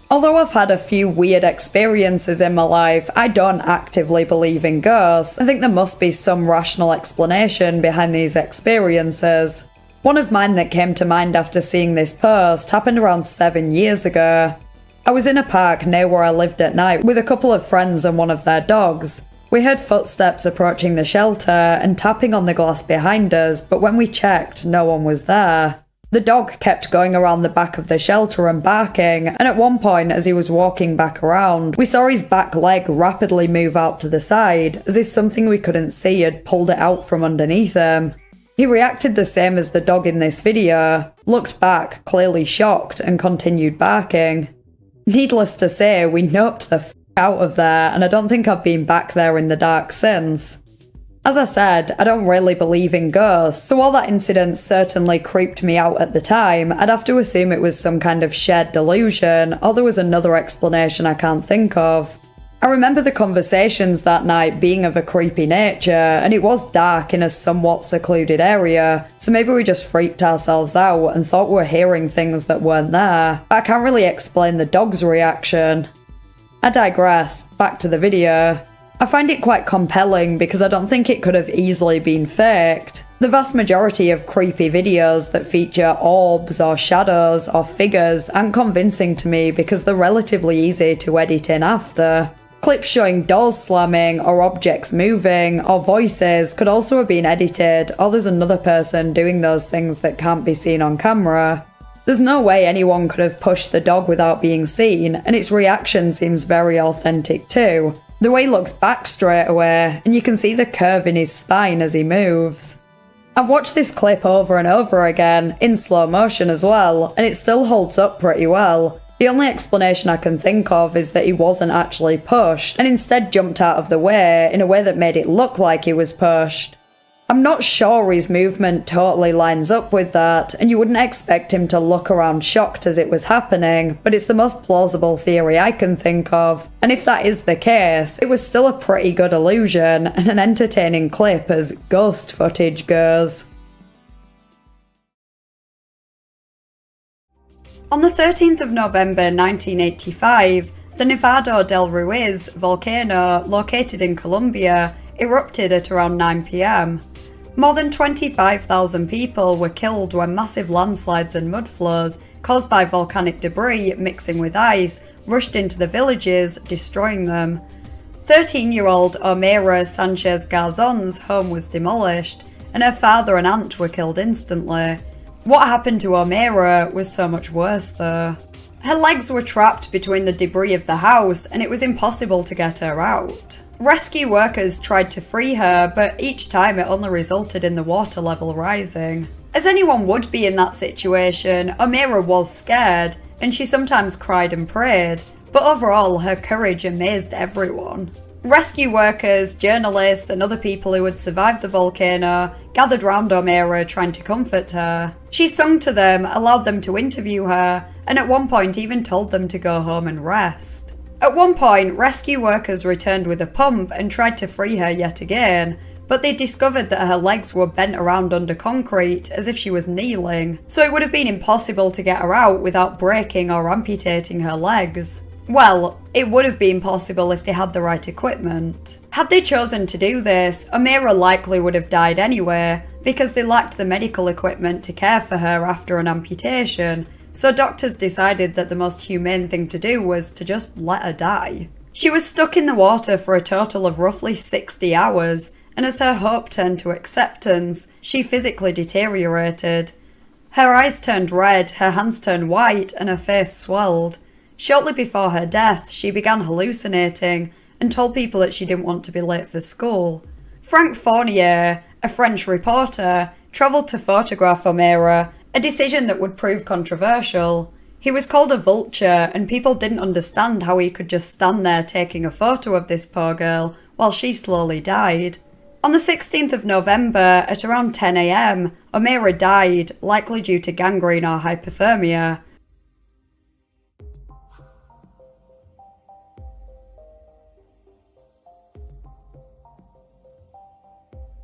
Although I've had a few weird experiences in my life, I don't actively believe in ghosts. I think there must be some rational explanation behind these experiences. One of mine that came to mind after seeing this post happened around 7 years ago. I was in a park near where I lived at night with a couple of friends and one of their dogs. We heard footsteps approaching the shelter and tapping on the glass behind us, but when we checked, no one was there. The dog kept going around the back of the shelter and barking, and at one point as he was walking back around, we saw his back leg rapidly move out to the side, as if something we couldn't see had pulled it out from underneath him. He reacted the same as the dog in this video, looked back, clearly shocked, and continued barking. Needless to say, we noped the f*** out of there, and I don't think I've been back there in the dark since. As I said, I don't really believe in ghosts, so while that incident certainly creeped me out at the time, I'd have to assume it was some kind of shared delusion, or there was another explanation I can't think of. I remember the conversations that night being of a creepy nature, and it was dark in a somewhat secluded area, so maybe we just freaked ourselves out and thought we were hearing things that weren't there, but I can't really explain the dog's reaction. I digress, back to the video. I find it quite compelling because I don't think it could have easily been faked. The vast majority of creepy videos that feature orbs or shadows or figures aren't convincing to me because they're relatively easy to edit in after. Clips showing doors slamming or objects moving or voices could also have been edited, or there's another person doing those things that can't be seen on camera. There's no way anyone could have pushed the dog without being seen, and its reaction seems very authentic too. The way he looks back straight away, and you can see the curve in his spine as he moves. I've watched this clip over and over again, in slow motion as well, and it still holds up pretty well. The only explanation I can think of is that he wasn't actually pushed, and instead jumped out of the way in a way that made it look like he was pushed. I'm not sure his movement totally lines up with that, and you wouldn't expect him to look around shocked as it was happening, but it's the most plausible theory I can think of, and if that is the case, it was still a pretty good illusion and an entertaining clip as ghost footage goes. On the 13th of November 1985, the Nevado del Ruiz volcano, located in Colombia, erupted at around 9 PM. More than 25,000 people were killed when massive landslides and mudflows caused by volcanic debris mixing with ice rushed into the villages, destroying them. 13-year-old Omeira Sanchez Garzon's home was demolished, and her father and aunt were killed instantly. What happened to Omeira was so much worse though. Her legs were trapped between the debris of the house, and it was impossible to get her out. Rescue workers tried to free her, but each time it only resulted in the water level rising. As anyone would be in that situation, Omeira was scared, and she sometimes cried and prayed, but overall her courage amazed everyone. Rescue workers, journalists, and other people who had survived the volcano gathered round O'Meara trying to comfort her. She sung to them, allowed them to interview her, and at one point even told them to go home and rest. At one point, rescue workers returned with a pump and tried to free her yet again, but they discovered that her legs were bent around under concrete as if she was kneeling, so it would have been impossible to get her out without breaking or amputating her legs. Well, it would have been possible if they had the right equipment. Had they chosen to do this, O'Meara likely would have died anyway, because they lacked the medical equipment to care for her after an amputation, so doctors decided that the most humane thing to do was to just let her die. She was stuck in the water for a total of roughly 60 hours, and as her hope turned to acceptance, she physically deteriorated. Her eyes turned red, her hands turned white, and her face swelled. Shortly before her death, she began hallucinating and told people that she didn't want to be late for school. Frank Fournier, a French reporter, travelled to photograph O'Meara, a decision that would prove controversial. He was called a vulture, and people didn't understand how he could just stand there taking a photo of this poor girl while she slowly died. On the 16th of November, at around 10 AM, O'Meara died, likely due to gangrene or hypothermia.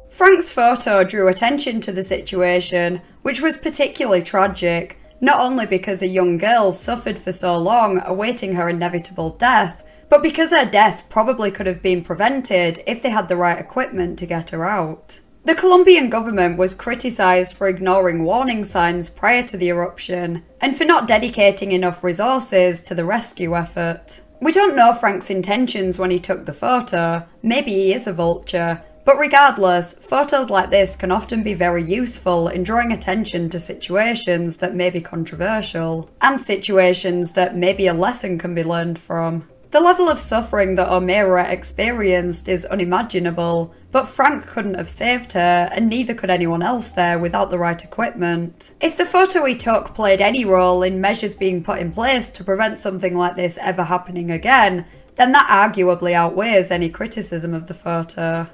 Frank's photo drew attention to the situation, which was particularly tragic, not only because a young girl suffered for so long awaiting her inevitable death, but because her death probably could have been prevented if they had the right equipment to get her out. The Colombian government was criticised for ignoring warning signs prior to the eruption, and for not dedicating enough resources to the rescue effort. We don't know Frank's intentions when he took the photo, maybe he is a vulture, but regardless, photos like this can often be very useful in drawing attention to situations that may be controversial, and situations that maybe a lesson can be learned from. The level of suffering that O'Meara experienced is unimaginable, but Frank couldn't have saved her, and neither could anyone else there without the right equipment. If the photo he took played any role in measures being put in place to prevent something like this ever happening again, then that arguably outweighs any criticism of the photo.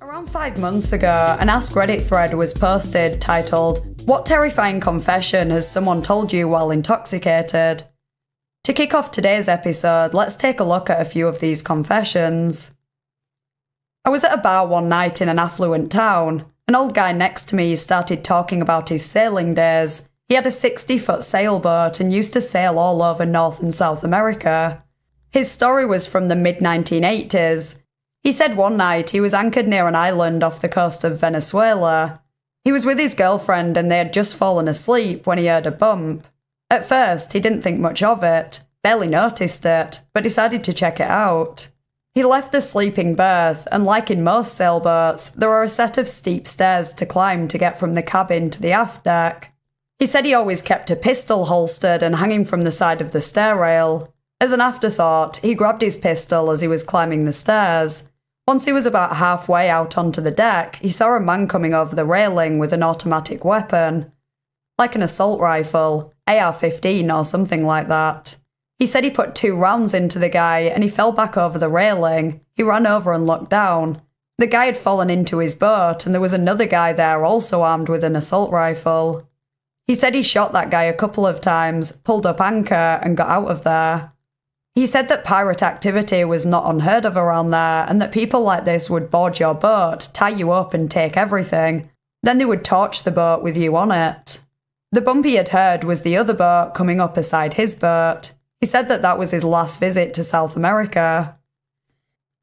Around 5 months ago, an Ask Reddit thread was posted titled, "What terrifying confession has someone told you while intoxicated?" To kick off today's episode, let's take a look at a few of these confessions. I was at a bar one night in an affluent town. An old guy next to me started talking about his sailing days. He had a 60-foot sailboat and used to sail all over North and South America. His story was from the mid-1980s. He said one night he was anchored near an island off the coast of Venezuela. He was with his girlfriend and they had just fallen asleep when he heard a bump. At first, he didn't think much of it, barely noticed it, but decided to check it out. He left the sleeping berth, and like in most sailboats, there are a set of steep stairs to climb to get from the cabin to the aft deck. He said he always kept a pistol holstered and hanging from the side of the stair rail. As an afterthought, he grabbed his pistol as he was climbing the stairs. Once he was about halfway out onto the deck, he saw a man coming over the railing with an automatic weapon. Like an assault rifle, AR-15 or something like that. He said he put 2 rounds into the guy and he fell back over the railing. He ran over and looked down. The guy had fallen into his boat and there was another guy there also armed with an assault rifle. He said he shot that guy a couple of times, pulled up anchor and got out of there. He said that pirate activity was not unheard of around there and that people like this would board your boat, tie you up and take everything. Then they would torch the boat with you on it. The bump he had heard was the other boat coming up beside his boat. He said that that was his last visit to South America.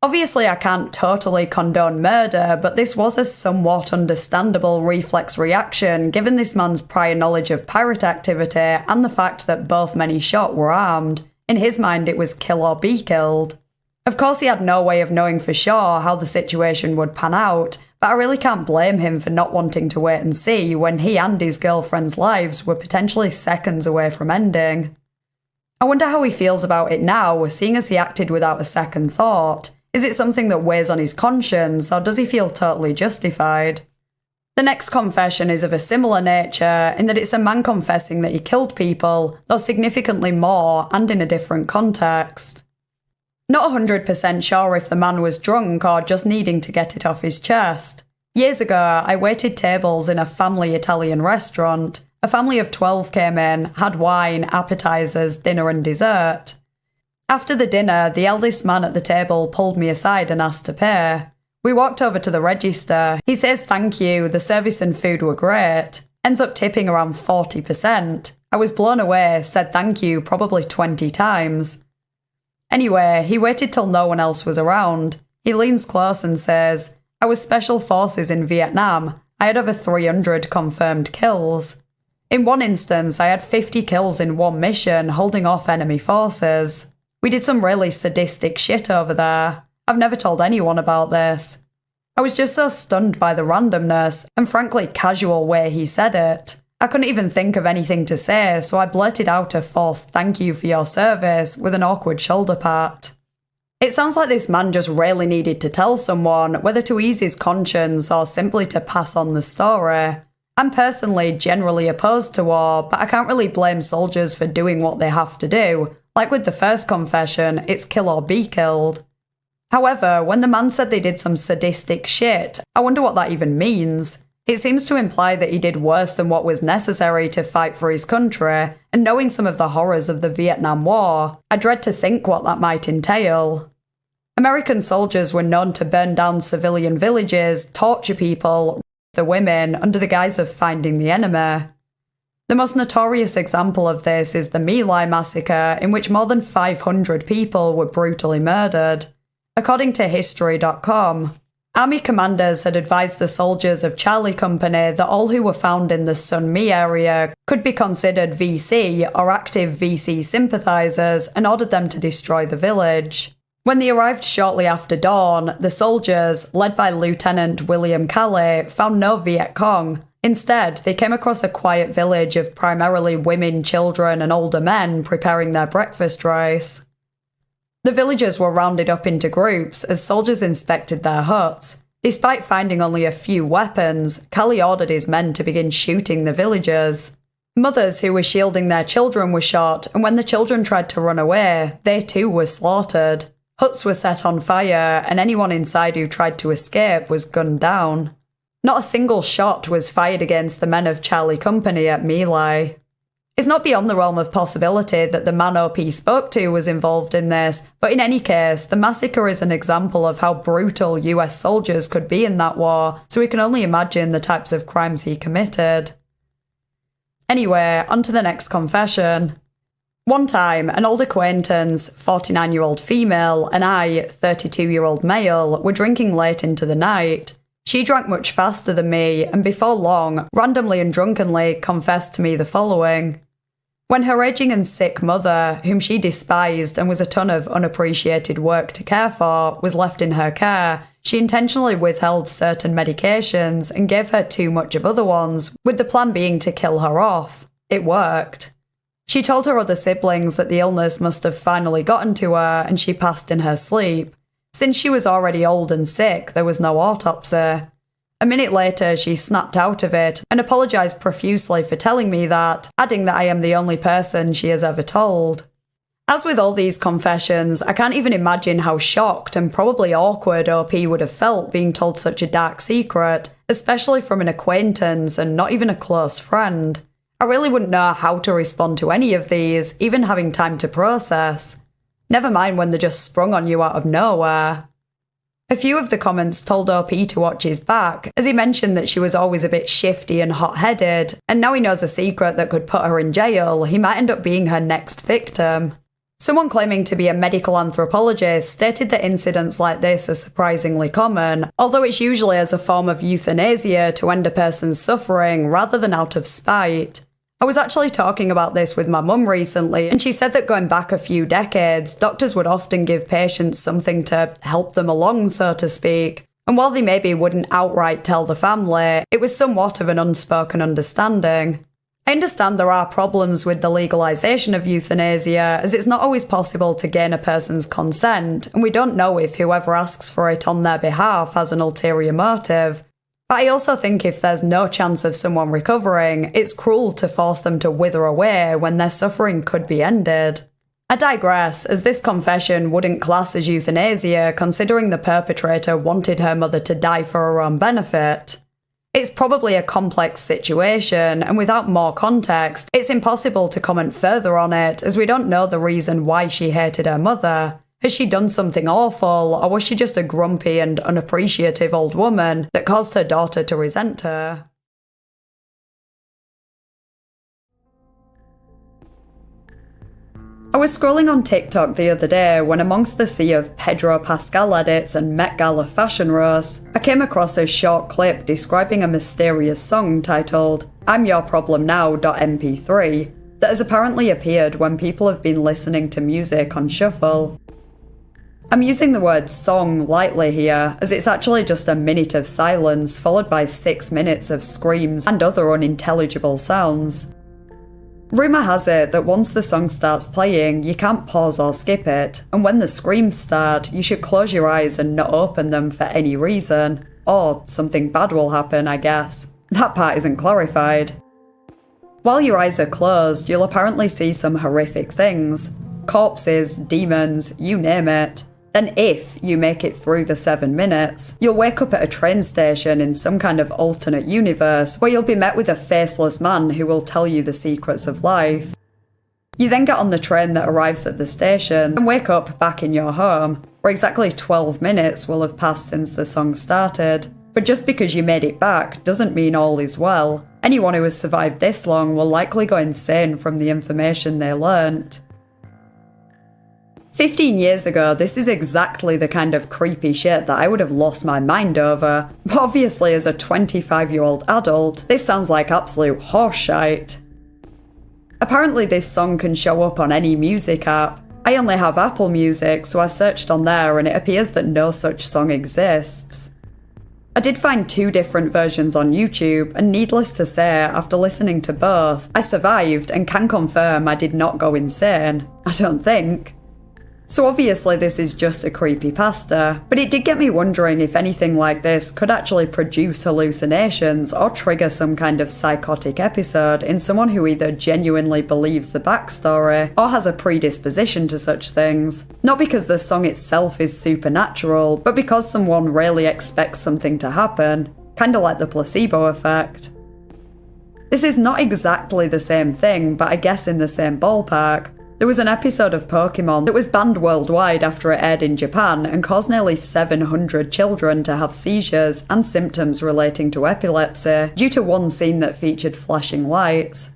Obviously, I can't totally condone murder, but this was a somewhat understandable reflex reaction given this man's prior knowledge of pirate activity and the fact that both men he shot were armed. In his mind, it was kill or be killed. Of course, he had no way of knowing for sure how the situation would pan out, but I really can't blame him for not wanting to wait and see when he and his girlfriend's lives were potentially seconds away from ending. I wonder how he feels about it now, seeing as he acted without a second thought. Is it something that weighs on his conscience, or does he feel totally justified? The next confession is of a similar nature, in that it's a man confessing that he killed people, though significantly more and in a different context. Not 100% sure if the man was drunk or just needing to get it off his chest. Years ago, I waited tables in a family Italian restaurant. A family of 12 came in, had wine, appetizers, dinner and dessert. After the dinner, the eldest man at the table pulled me aside and asked to pay. We walked over to the register. He says thank you, the service and food were great. Ends up tipping around 40%. I was blown away, said thank you probably 20 times. Anyway, he waited till no one else was around. He leans close and says, I was special forces in Vietnam. I had over 300 confirmed kills. In one instance, I had 50 kills in one mission, holding off enemy forces. We did some really sadistic shit over there. I've never told anyone about this. I was just so stunned by the randomness and frankly casual way he said it. I couldn't even think of anything to say, so I blurted out a forced thank you for your service with an awkward shoulder pat. It sounds like this man just really needed to tell someone, whether to ease his conscience or simply to pass on the story. I'm personally generally opposed to war, but I can't really blame soldiers for doing what they have to do. Like with the first confession, it's kill or be killed. However, when the man said they did some sadistic shit, I wonder what that even means. It seems to imply that he did worse than what was necessary to fight for his country, and knowing some of the horrors of the Vietnam War, I dread to think what that might entail. American soldiers were known to burn down civilian villages, torture people, rape the women, under the guise of finding the enemy. The most notorious example of this is the My Lai massacre, in which more than 500 people were brutally murdered. According to History.com, Army commanders had advised the soldiers of Charlie Company that all who were found in the Sun Mi area could be considered VC or active VC sympathizers and ordered them to destroy the village. When they arrived shortly after dawn, the soldiers, led by Lieutenant William Calley, found no Viet Cong. Instead, they came across a quiet village of primarily women, children, and older men preparing their breakfast rice. The villagers were rounded up into groups as soldiers inspected their huts. Despite finding only a few weapons, Calley ordered his men to begin shooting the villagers. Mothers who were shielding their children were shot, and when the children tried to run away, they too were slaughtered. Huts were set on fire, and anyone inside who tried to escape was gunned down. Not a single shot was fired against the men of Charlie Company at My Lai. It's not beyond the realm of possibility that the man OP spoke to was involved in this, but in any case, the massacre is an example of how brutal US soldiers could be in that war, so we can only imagine the types of crimes he committed. Anyway, on to the next confession. One time, an old acquaintance, 49-year-old female, and I, 32-year-old male, were drinking late into the night. She drank much faster than me, and before long, randomly and drunkenly, confessed to me the following. When her aging and sick mother, whom she despised and was a ton of unappreciated work to care for, was left in her care, she intentionally withheld certain medications and gave her too much of other ones, with the plan being to kill her off. It worked. She told her other siblings that the illness must have finally gotten to her and she passed in her sleep. Since she was already old and sick, there was no autopsy. A minute later, she snapped out of it and apologised profusely for telling me that, adding that I am the only person she has ever told. As with all these confessions, I can't even imagine how shocked and probably awkward OP would have felt being told such a dark secret, especially from an acquaintance and not even a close friend. I really wouldn't know how to respond to any of these, even having time to process. Never mind when they're just sprung on you out of nowhere. A few of the comments told OP to watch his back, as he mentioned that she was always a bit shifty and hot-headed, and now he knows a secret that could put her in jail. He might end up being her next victim. Someone claiming to be a medical anthropologist stated that incidents like this are surprisingly common, although it's usually as a form of euthanasia to end a person's suffering rather than out of spite. I was actually talking about this with my mum recently, and she said that going back a few decades, doctors would often give patients something to help them along, so to speak. And while they maybe wouldn't outright tell the family, it was somewhat of an unspoken understanding. I understand there are problems with the legalisation of euthanasia, as it's not always possible to gain a person's consent, and we don't know if whoever asks for it on their behalf has an ulterior motive. But I also think if there's no chance of someone recovering, it's cruel to force them to wither away when their suffering could be ended. I digress, as this confession wouldn't class as euthanasia considering the perpetrator wanted her mother to die for her own benefit. It's probably a complex situation, and without more context, it's impossible to comment further on it as we don't know the reason why she hated her mother. Has she done something awful, or was she just a grumpy and unappreciative old woman that caused her daughter to resent her? I was scrolling on TikTok the other day when amongst the sea of Pedro Pascal edits and Met Gala fashion roasts, I came across a short clip describing a mysterious song titled I'm Your Problem Now.mp3 that has apparently appeared when people have been listening to music on shuffle. I'm using the word song lightly here, as it's actually just a minute of silence followed by 6 minutes of screams and other unintelligible sounds. Rumour has it that once the song starts playing, you can't pause or skip it, and when the screams start, you should close your eyes and not open them for any reason. Or something bad will happen, I guess. That part isn't clarified. While your eyes are closed, you'll apparently see some horrific things. Corpses, demons, you name it. Then if you make it through the 7 minutes, you'll wake up at a train station in some kind of alternate universe where you'll be met with a faceless man who will tell you the secrets of life. You then get on the train that arrives at the station and wake up back in your home, where exactly 12 minutes will have passed since the song started. But just because you made it back doesn't mean all is well. Anyone who has survived this long will likely go insane from the information they learnt. 15 years ago, this is exactly the kind of creepy shit that I would have lost my mind over, but obviously as a 25-year-old adult, this sounds like absolute horseshite. Apparently this song can show up on any music app. I only have Apple Music, so I searched on there and it appears that no such song exists. I did find 2 different versions on YouTube, and needless to say, after listening to both, I survived and can confirm I did not go insane. I don't think. So obviously this is just a creepypasta, but it did get me wondering if anything like this could actually produce hallucinations or trigger some kind of psychotic episode in someone who either genuinely believes the backstory or has a predisposition to such things. Not because the song itself is supernatural, but because someone really expects something to happen, kinda like the placebo effect. This is not exactly the same thing, but I guess in the same ballpark. There was an episode of Pokemon that was banned worldwide after it aired in Japan and caused nearly 700 children to have seizures and symptoms relating to epilepsy due to one scene that featured flashing lights.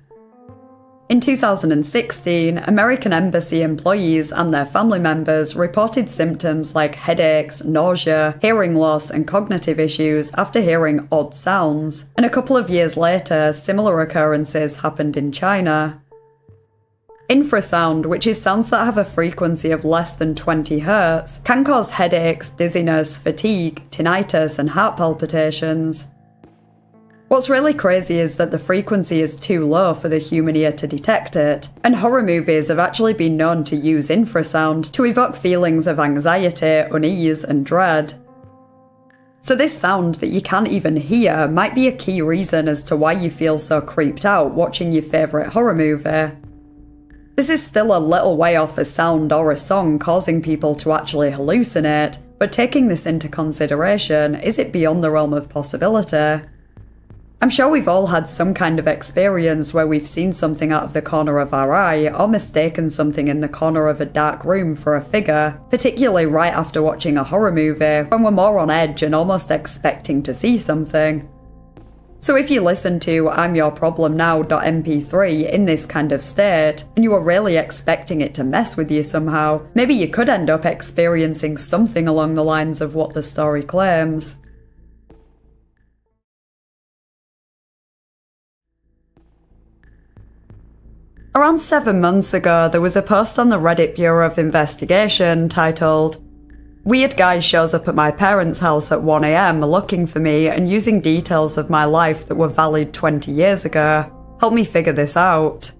In 2016, American Embassy employees and their family members reported symptoms like headaches, nausea, hearing loss, and cognitive issues after hearing odd sounds, and a couple of years later, similar occurrences happened in China. Infrasound, which is sounds that have a frequency of less than 20 Hz, can cause headaches, dizziness, fatigue, tinnitus, and heart palpitations. What's really crazy is that the frequency is too low for the human ear to detect it, and horror movies have actually been known to use infrasound to evoke feelings of anxiety, unease, and dread. So this sound that you can't even hear might be a key reason as to why you feel so creeped out watching your favourite horror movie. This is still a little way off a sound or a song causing people to actually hallucinate, but taking this into consideration, is it beyond the realm of possibility? I'm sure we've all had some kind of experience where we've seen something out of the corner of our eye or mistaken something in the corner of a dark room for a figure, particularly right after watching a horror movie when we're more on edge and almost expecting to see something. So if you listen to I'm Your Problem Now.mp3 in this kind of state, and you were really expecting it to mess with you somehow, maybe you could end up experiencing something along the lines of what the story claims. Around 7 months ago, there was a post on the Reddit Bureau of Investigation titled, "Weird guy shows up at my parents' house at 1 AM looking for me and using details of my life that were valid 20 years ago. Help me figure this out."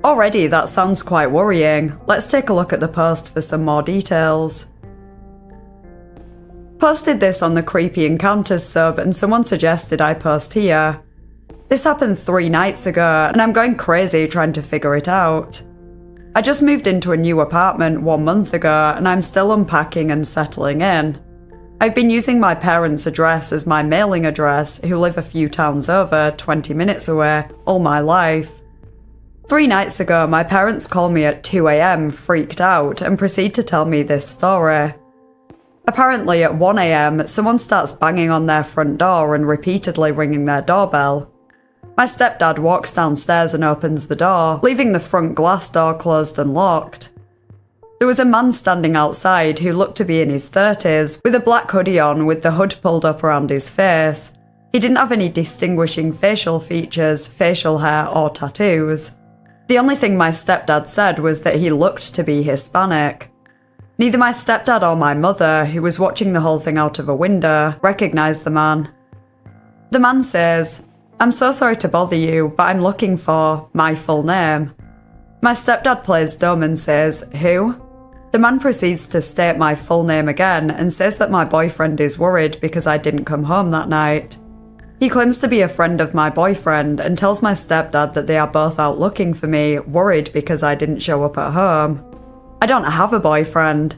Already that sounds quite worrying. Let's take a look at the post for some more details. Posted this on the Creepy Encounters sub and someone suggested I post here. This happened 3 nights ago and I'm going crazy trying to figure it out. I just moved into a new apartment 1 month ago and I'm still unpacking and settling in. I've been using my parents' address as my mailing address, who live a few towns over, 20 minutes away, all my life. 3 nights ago, my parents call me at 2 AM, freaked out, and proceed to tell me this story. Apparently at 1 AM, someone starts banging on their front door and repeatedly ringing their doorbell. My stepdad walks downstairs and opens the door, leaving the front glass door closed and locked. There was a man standing outside who looked to be in his 30s, with a black hoodie on with the hood pulled up around his face. He didn't have any distinguishing facial features, facial hair or tattoos. The only thing my stepdad said was that he looked to be Hispanic. Neither my stepdad or my mother, who was watching the whole thing out of a window, recognised the man. The man says, "I'm so sorry to bother you, but I'm looking for my full name." My stepdad plays dumb and says, "Who?" The man proceeds to state my full name again and says that my boyfriend is worried because I didn't come home that night. He claims to be a friend of my boyfriend and tells my stepdad that they are both out looking for me, worried because I didn't show up at home. I don't have a boyfriend.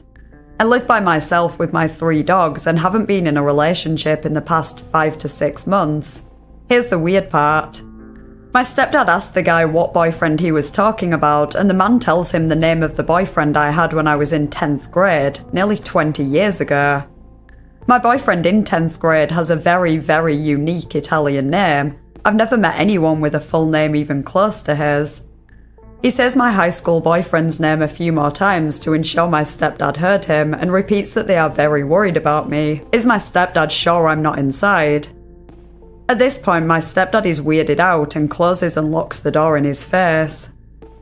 I live by myself with my 3 dogs and haven't been in a relationship in the past 5 to 6 months. Here's the weird part. My stepdad asked the guy what boyfriend he was talking about, and the man tells him the name of the boyfriend I had when I was in 10th grade, nearly 20 years ago. My boyfriend in 10th grade has a very, very unique Italian name. I've never met anyone with a full name even close to his. He says my high school boyfriend's name a few more times to ensure my stepdad heard him and repeats that they are very worried about me. Is my stepdad sure I'm not inside? At this point, my stepdad is weirded out and closes and locks the door in his face.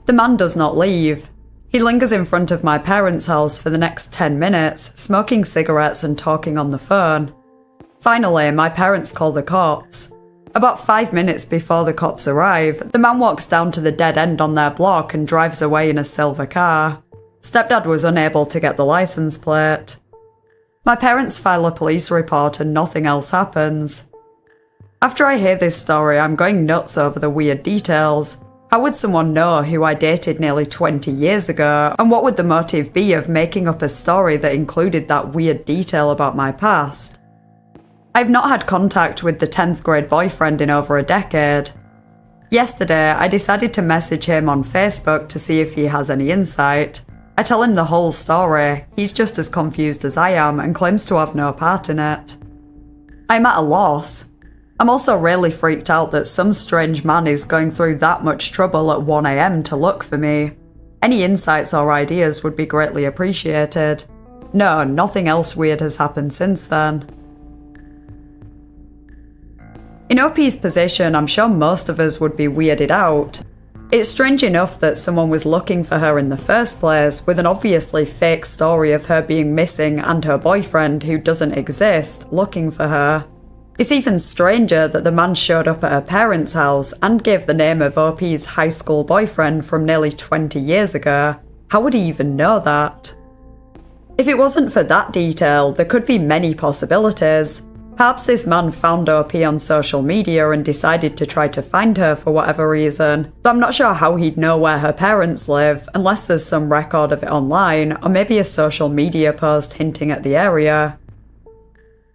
The man does not leave. He lingers in front of my parents' house for the next 10 minutes, smoking cigarettes and talking on the phone. Finally, my parents call the cops. About 5 minutes before the cops arrive, the man walks down to the dead end on their block and drives away in a silver car. Stepdad was unable to get the license plate. My parents file a police report and nothing else happens. After I hear this story, I'm going nuts over the weird details. How would someone know who I dated nearly 20 years ago, and what would the motive be of making up a story that included that weird detail about my past? I've not had contact with the 10th grade boyfriend in over a decade. Yesterday, I decided to message him on Facebook to see if he has any insight. I tell him the whole story. He's just as confused as I am and claims to have no part in it. I'm at a loss. I'm also really freaked out that some strange man is going through that much trouble at 1 AM to look for me. Any insights or ideas would be greatly appreciated. No, nothing else weird has happened since then. In OP's position, I'm sure most of us would be weirded out. It's strange enough that someone was looking for her in the first place, with an obviously fake story of her being missing and her boyfriend, who doesn't exist, looking for her. It's even stranger that the man showed up at her parents' house and gave the name of OP's high school boyfriend from nearly 20 years ago. How would he even know that? If it wasn't for that detail, there could be many possibilities. Perhaps this man found OP on social media and decided to try to find her for whatever reason, but I'm not sure how he'd know where her parents live unless there's some record of it online, or maybe a social media post hinting at the area.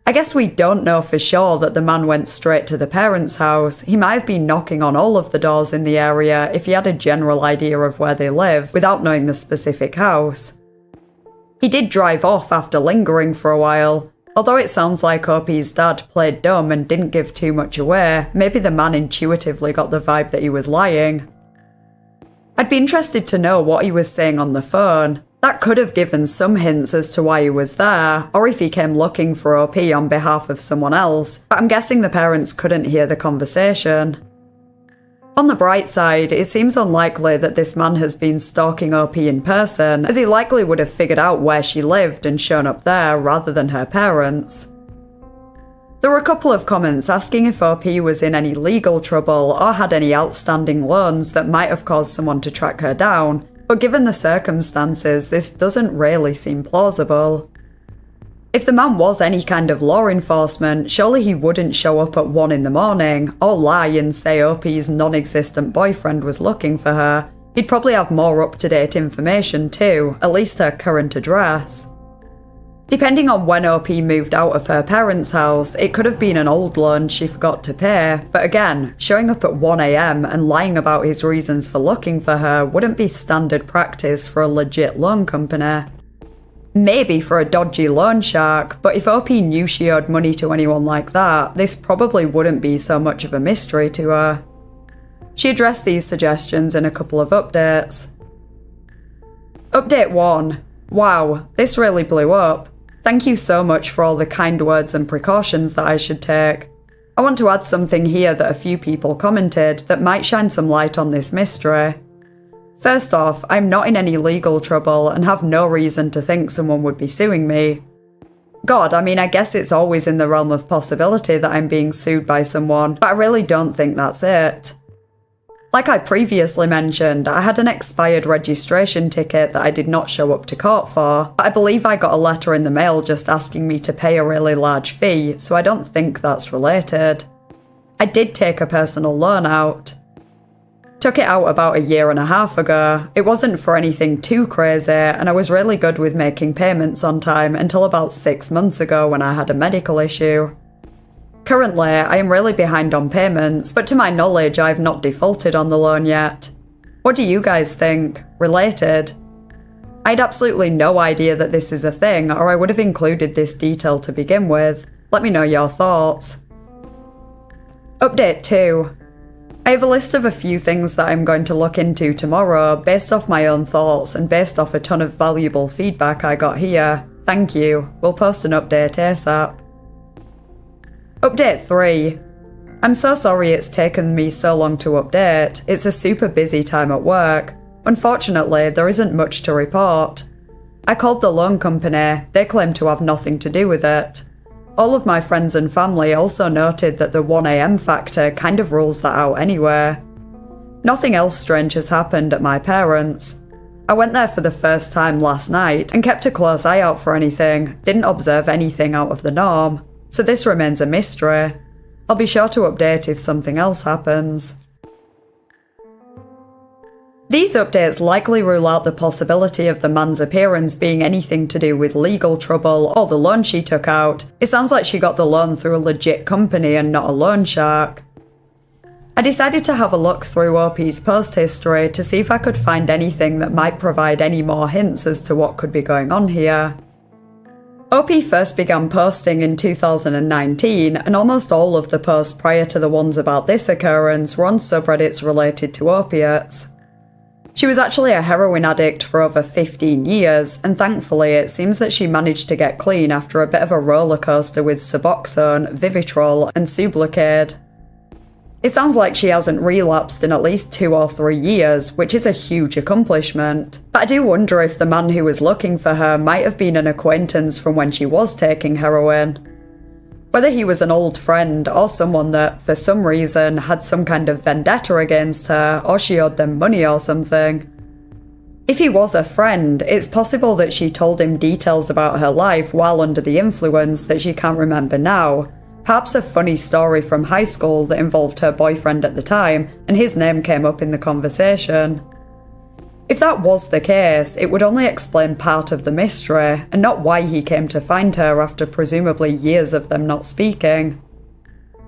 I guess we don't know for sure that the man went straight to the parents' house. He might have been knocking on all of the doors in the area if he had a general idea of where they live, without knowing the specific house. He did drive off after lingering for a while. Although it sounds like OP's dad played dumb and didn't give too much away, maybe the man intuitively got the vibe that he was lying. I'd be interested to know what he was saying on the phone. That could have given some hints as to why he was there, or if he came looking for OP on behalf of someone else, but I'm guessing the parents couldn't hear the conversation. On the bright side, it seems unlikely that this man has been stalking OP in person, as he likely would have figured out where she lived and shown up there rather than her parents. There were a couple of comments asking if OP was in any legal trouble or had any outstanding loans that might have caused someone to track her down, but given the circumstances, this doesn't really seem plausible. If the man was any kind of law enforcement, surely he wouldn't show up at 1 in the morning, or lie and say OP's non-existent boyfriend was looking for her, He'd probably have more up-to-date information too, at least her current address. Depending on when OP moved out of her parents' house, it could have been an old loan she forgot to pay, but again, showing up at 1 AM and lying about his reasons for looking for her wouldn't be standard practice for a legit loan company. Maybe for a dodgy loan shark, but if OP knew she owed money to anyone like that, this probably wouldn't be so much of a mystery to her. She addressed these suggestions in a couple of updates. Update 1. Wow, this really blew up. Thank you so much for all the kind words and precautions that I should take. I want to add something here that a few people commented that might shine some light on this mystery. First off, I'm not in any legal trouble and have no reason to think someone would be suing me. God, I mean, I guess it's always in the realm of possibility that I'm being sued by someone, but I really don't think that's it. Like I previously mentioned, I had an expired registration ticket that I did not show up to court for, but I believe I got a letter in the mail just asking me to pay a really large fee, so I don't think that's related. I did take a personal loan out. Took it out about 1.5 years ago. It wasn't for anything too crazy, and I was really good with making payments on time until about 6 months ago when I had a medical issue. Currently, I am really behind on payments, but to my knowledge, I have not defaulted on the loan yet. What do you guys think? Related? I had absolutely no idea that this is a thing, or I would have included this detail to begin with. Let me know your thoughts. Update 2. I have a list of a few things that I'm going to look into tomorrow based off my own thoughts and based off a ton of valuable feedback I got here. Thank you. We'll post an update ASAP. Update 3. I'm so sorry it's taken me so long to update. It's a super busy time at work. Unfortunately, there isn't much to report. I called the loan company. They claim to have nothing to do with it. All of my friends and family also noted that the 1 AM factor kind of rules that out anyway. Nothing else strange has happened at my parents'. I went there for the first time last night and kept a close eye out for anything, didn't observe anything out of the norm. So this remains a mystery. I'll be sure to update if something else happens. These updates likely rule out the possibility of the man's appearance being anything to do with legal trouble or the loan she took out. It sounds like she got the loan through a legit company and not a loan shark. I decided to have a look through OP's post history to see if I could find anything that might provide any more hints as to what could be going on here. OP first began posting in 2019, and almost all of the posts prior to the ones about this occurrence were on subreddits related to opiates. She was actually a heroin addict for over 15 years, and thankfully it seems that she managed to get clean after a bit of a roller coaster with Suboxone, Vivitrol, and Sublocade. It sounds like she hasn't relapsed in at least 2 or 3 years, which is a huge accomplishment. But I do wonder if the man who was looking for her might have been an acquaintance from when she was taking heroin. Whether he was an old friend or someone that, for some reason, had some kind of vendetta against her, or she owed them money or something. If he was a friend, it's possible that she told him details about her life while under the influence that she can't remember now. Perhaps a funny story from high school that involved her boyfriend at the time, and his name came up in the conversation. If that was the case, it would only explain part of the mystery, and not why he came to find her after presumably years of them not speaking.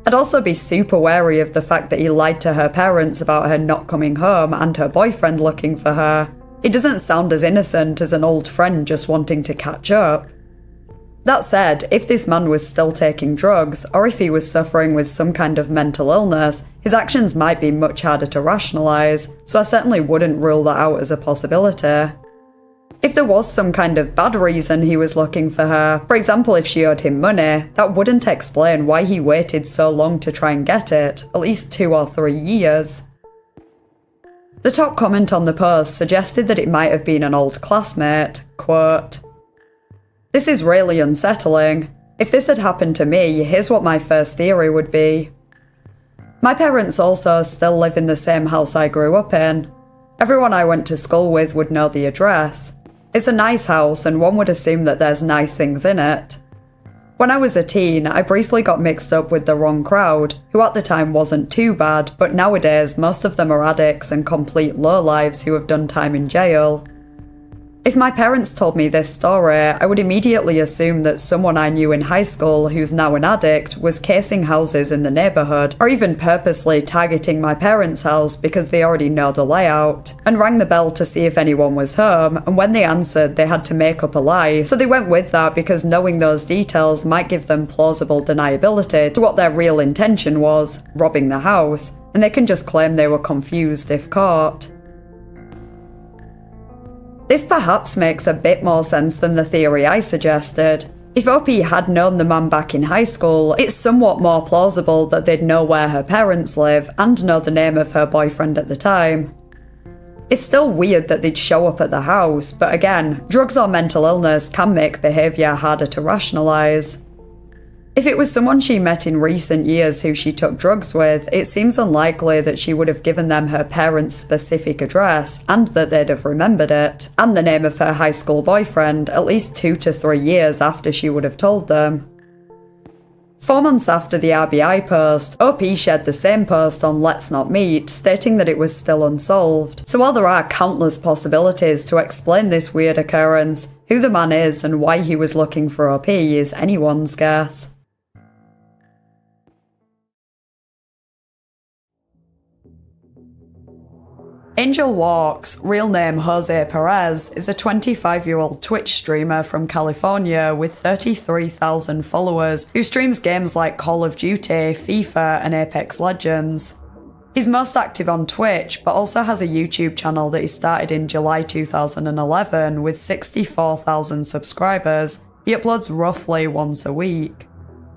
I'd also be super wary of the fact that he lied to her parents about her not coming home and her boyfriend looking for her. It doesn't sound as innocent as an old friend just wanting to catch up. That said, if this man was still taking drugs, or if he was suffering with some kind of mental illness, his actions might be much harder to rationalise, so I certainly wouldn't rule that out as a possibility. If there was some kind of bad reason he was looking for her, for example if she owed him money, that wouldn't explain why he waited so long to try and get it, at least 2 or 3 years. The top comment on the post suggested that it might have been an old classmate, quote, "This is really unsettling. If this had happened to me, here's what my first theory would be. My parents also still live in the same house I grew up in. Everyone I went to school with would know the address. It's a nice house and one would assume that there's nice things in it. When I was a teen, I briefly got mixed up with the wrong crowd, who at the time wasn't too bad, but nowadays most of them are addicts and complete lowlives who have done time in jail. If my parents told me this story, I would immediately assume that someone I knew in high school who's now an addict was casing houses in the neighbourhood, or even purposely targeting my parents' house because they already know the layout, and rang the bell to see if anyone was home, and when they answered they had to make up a lie, so they went with that because knowing those details might give them plausible deniability to what their real intention was, robbing the house, and they can just claim they were confused if caught. This perhaps makes a bit more sense than the theory I suggested. If OP had known the man back in high school, it's somewhat more plausible that they'd know where her parents live and know the name of her boyfriend at the time. It's still weird that they'd show up at the house, but again, drugs or mental illness can make behaviour harder to rationalise. If it was someone she met in recent years who she took drugs with, it seems unlikely that she would have given them her parents' specific address and that they'd have remembered it, and the name of her high school boyfriend at least 2 to 3 years after she would have told them. 4 months after the RBI post, OP shared the same post on Let's Not Meet, stating that it was still unsolved. So while there are countless possibilities to explain this weird occurrence, who the man is and why he was looking for OP is anyone's guess. Angel Walks, real name Jose Perez, is a 25-year-old Twitch streamer from California with 33,000 followers who streams games like Call of Duty, FIFA, and Apex Legends. He's most active on Twitch, but also has a YouTube channel that he started in July 2011 with 64,000 subscribers. He uploads roughly once a week.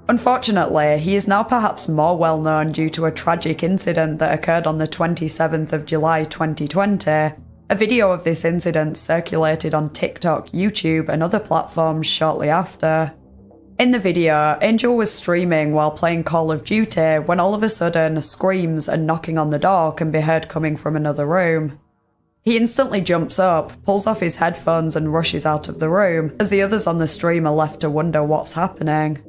Unfortunately, he is now perhaps more well known due to a tragic incident that occurred on the 27th of July 2020. A video of this incident circulated on TikTok, YouTube, and other platforms shortly after. In the video, Angel was streaming while playing Call of Duty when all of a sudden, screams and knocking on the door can be heard coming from another room. He instantly jumps up, pulls off his headphones and rushes out of the room, as the others on the stream are left to wonder what's happening.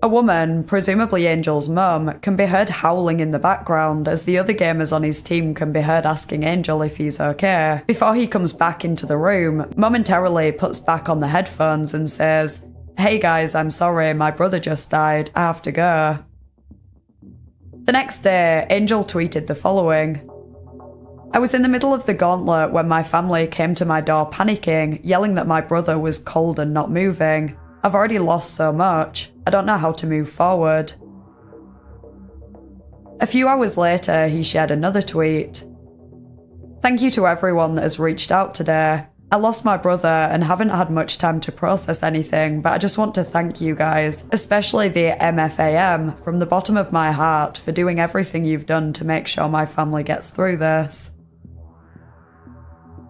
A woman, presumably Angel's mum, can be heard howling in the background as the other gamers on his team can be heard asking Angel if he's okay. Before he comes back into the room, momentarily puts back on the headphones and says, "Hey guys, I'm sorry, my brother just died, I have to go." The next day, Angel tweeted the following: "I was in the middle of the gauntlet when my family came to my door panicking, yelling that my brother was cold and not moving. I've already lost so much. I don't know how to move forward." A few hours later, he shared another tweet. "Thank you to everyone that has reached out today. I lost my brother and haven't had much time to process anything, but I just want to thank you guys, especially the MFAM, from the bottom of my heart for doing everything you've done to make sure my family gets through this."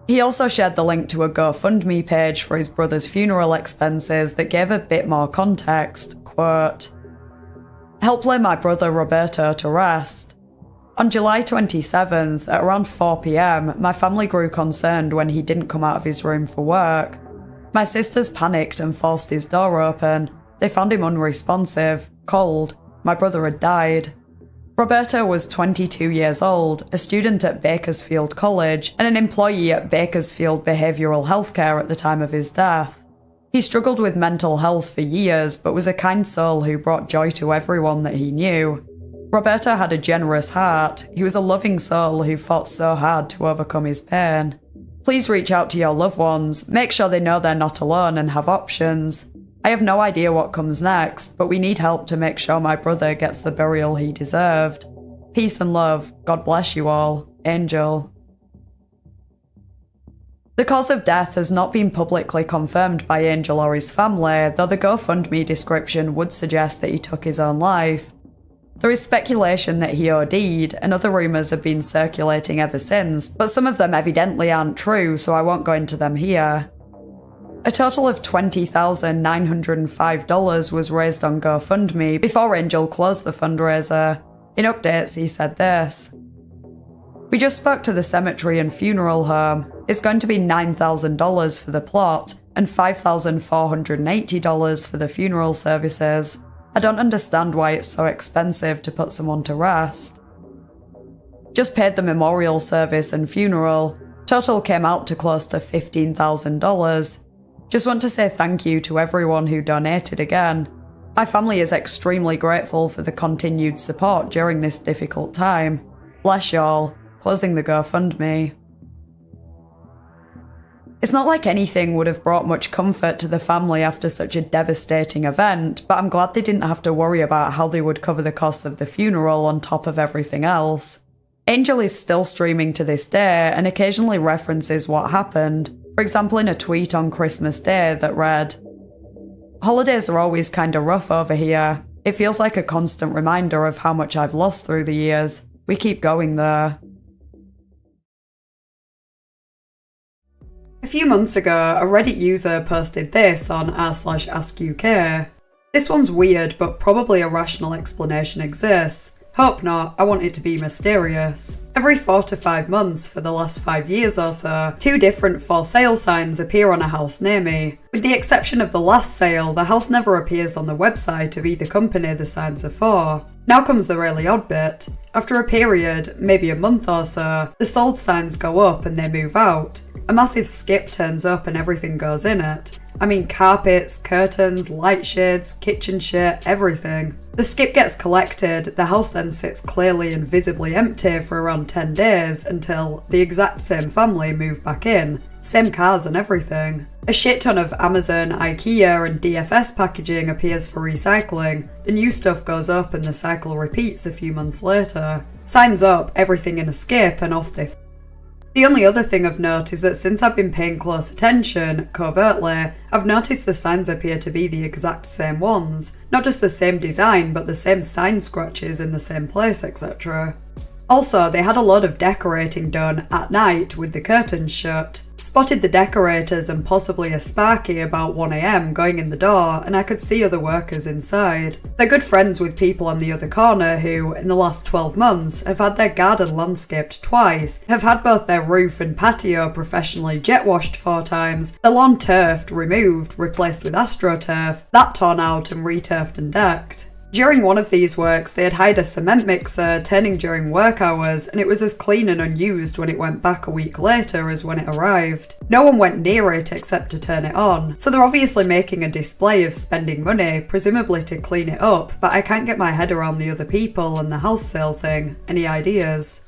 He also shared the link to a GoFundMe page for his brother's funeral expenses that gave a bit more context. Quote, "Help lay my brother Roberto to rest. On July 27th, at around 4 PM, my family grew concerned when he didn't come out of his room for work. My sisters panicked and forced his door open. They found him unresponsive, cold. My brother had died. Roberto was 22 years old, a student at Bakersfield College, and an employee at Bakersfield Behavioural Healthcare at the time of his death. He struggled with mental health for years, but was a kind soul who brought joy to everyone that he knew. Roberto had a generous heart. He was a loving soul who fought so hard to overcome his pain. Please reach out to your loved ones, make sure they know they're not alone and have options. I have no idea what comes next, but we need help to make sure my brother gets the burial he deserved. Peace and love. God bless you all. Angel." The cause of death has not been publicly confirmed by Angel or his family, though the GoFundMe description would suggest that he took his own life. There is speculation that he OD'd, and other rumours have been circulating ever since, but some of them evidently aren't true, so I won't go into them here. A total of $20,905 was raised on GoFundMe before Angel closed the fundraiser. In updates, he said this: "We just spoke to the cemetery and funeral home. It's going to be $9,000 for the plot, and $5,480 for the funeral services. I don't understand why it's so expensive to put someone to rest. Just paid the memorial service and funeral. Total came out to close to $15,000. Just want to say thank you to everyone who donated again. My family is extremely grateful for the continued support during this difficult time. Bless y'all. Closing the GoFundMe. It's not like anything would have brought much comfort to the family after such a devastating event, but I'm glad they didn't have to worry about how they would cover the costs of the funeral on top of everything else. Angel is still streaming to this day and occasionally references what happened, for example in a tweet on Christmas Day that read, "Holidays are always kinda rough over here. It feels like a constant reminder of how much I've lost through the years. We keep going though." A few months ago, a Reddit user posted this on r/AskUK. This one's weird, but probably a rational explanation exists. Hope not, I want it to be mysterious. Every 4 to 5 months for the last 5 years or so, 2 different for sale signs appear on a house near me. With the exception of the last sale, the house never appears on the website of either company the signs are for. Now comes the really odd bit. After a period, maybe a month or so, the sold signs go up and they move out. A massive skip turns up and everything goes in it. I mean carpets, curtains, light shades, kitchen shit, everything. The skip gets collected, the house then sits clearly and visibly empty for around 10 days until the exact same family move back in. Same cars and everything. A shit ton of Amazon, IKEA and DFS packaging appears for recycling. The new stuff goes up and the cycle repeats a few months later. Signs up, everything in a skip and off they The only other thing of note is that since I've been paying close attention, covertly, I've noticed the signs appear to be the exact same ones. Not just the same design, but the same sign scratches in the same place, etc. Also, they had a lot of decorating done at night with the curtains shut. Spotted the decorators and possibly a Sparky about 1 AM going in the door, and I could see other workers inside. They're good friends with people on the other corner who, in the last 12 months, have had their garden landscaped twice, have had both their roof and patio professionally jet washed 4 times, the lawn turfed, removed, replaced with AstroTurf, that torn out and returfed and decked. During one of these works, they had hired a cement mixer, turning during work hours, and it was as clean and unused when it went back a week later as when it arrived. No one went near it except to turn it on, so they're obviously making a display of spending money, presumably to clean it up, but I can't get my head around the other people and the house sale thing. Any ideas?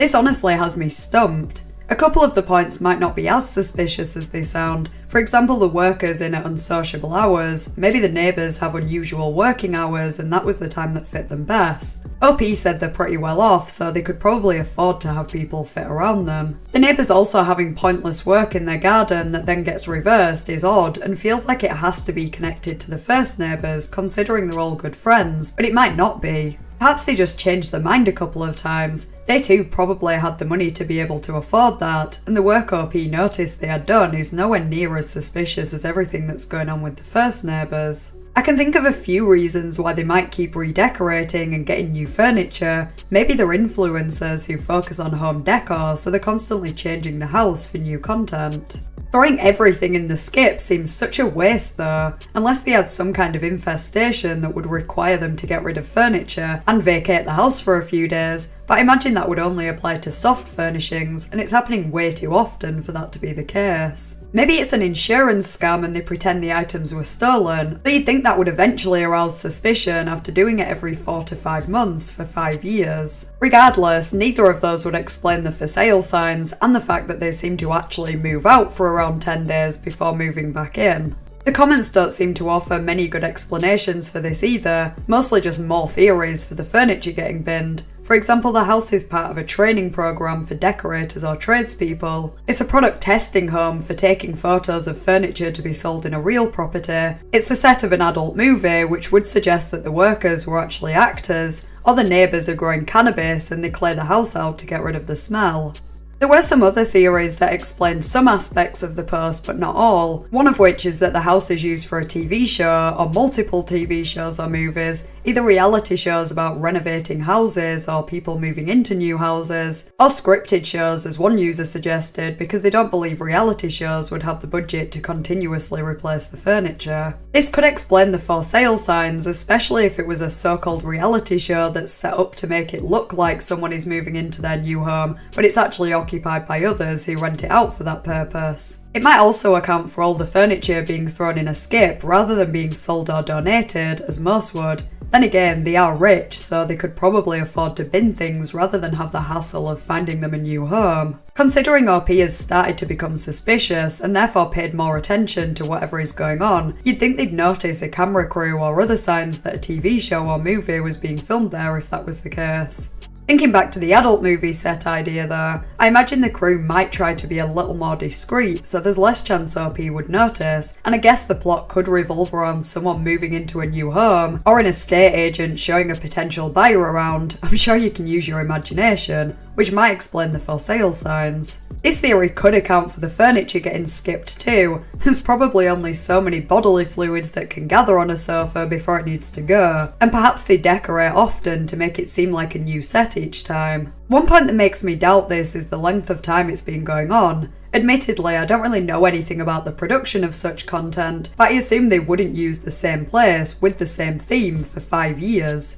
This honestly has me stumped. A couple of the points might not be as suspicious as they sound. For example, the workers in at unsociable hours. Maybe the neighbours have unusual working hours and that was the time that fit them best. OP said they're pretty well off, so they could probably afford to have people fit around them. The neighbours also having pointless work in their garden that then gets reversed is odd and feels like it has to be connected to the first neighbours, considering they're all good friends, but it might not be. Perhaps they just changed their mind a couple of times. They too probably had the money to be able to afford that, and the work OP noticed they had done is nowhere near as suspicious as everything that's going on with the first neighbours. I can think of a few reasons why they might keep redecorating and getting new furniture. Maybe they're influencers who focus on home decor, so they're constantly changing the house for new content. Throwing everything in the skip seems such a waste though, unless they had some kind of infestation that would require them to get rid of furniture and vacate the house for a few days, but I imagine that would only apply to soft furnishings, and it's happening way too often for that to be the case. Maybe it's an insurance scam and they pretend the items were stolen, but you'd think that would eventually arouse suspicion after doing it every 4 to 5 months for 5 years. Regardless, neither of those would explain the for sale signs and the fact that they seem to actually move out for around 10 days before moving back in. The comments don't seem to offer many good explanations for this either, mostly just more theories for the furniture getting binned. For example, the house is part of a training program for decorators or tradespeople. It's a product testing home for taking photos of furniture to be sold in a real property. It's the set of an adult movie, which would suggest that the workers were actually actors, or the neighbours are growing cannabis and they clear the house out to get rid of the smell. There were some other theories that explained some aspects of the post, but not all, one of which is that the house is used for a TV show, or multiple TV shows or movies. either reality shows about renovating houses or people moving into new houses, or scripted shows as one user suggested because they don't believe reality shows would have the budget to continuously replace the furniture. This could explain the for sale signs, especially if it was a so-called reality show that's set up to make it look like someone is moving into their new home, but it's actually occupied by others who rent it out for that purpose. It might also account for all the furniture being thrown in a skip rather than being sold or donated, as most would. Then again, they are rich, so they could probably afford to bin things rather than have the hassle of finding them a new home. Considering OP has started to become suspicious and therefore paid more attention to whatever is going on, you'd think they'd notice a camera crew or other signs that a TV show or movie was being filmed there if that was the case. Thinking back to the adult movie set idea though, I imagine the crew might try to be a little more discreet so there's less chance OP would notice, and I guess the plot could revolve around someone moving into a new home, or an estate agent showing a potential buyer around. I'm sure you can use your imagination, which might explain the for sale signs. This theory could account for the furniture getting skipped too. There's probably only so many bodily fluids that can gather on a sofa before it needs to go, and perhaps they decorate often to make it seem like a new set each time. One point that makes me doubt this is the length of time it's been going on. Admittedly, I don't really know anything about the production of such content, but I assume they wouldn't use the same place with the same theme for 5 years.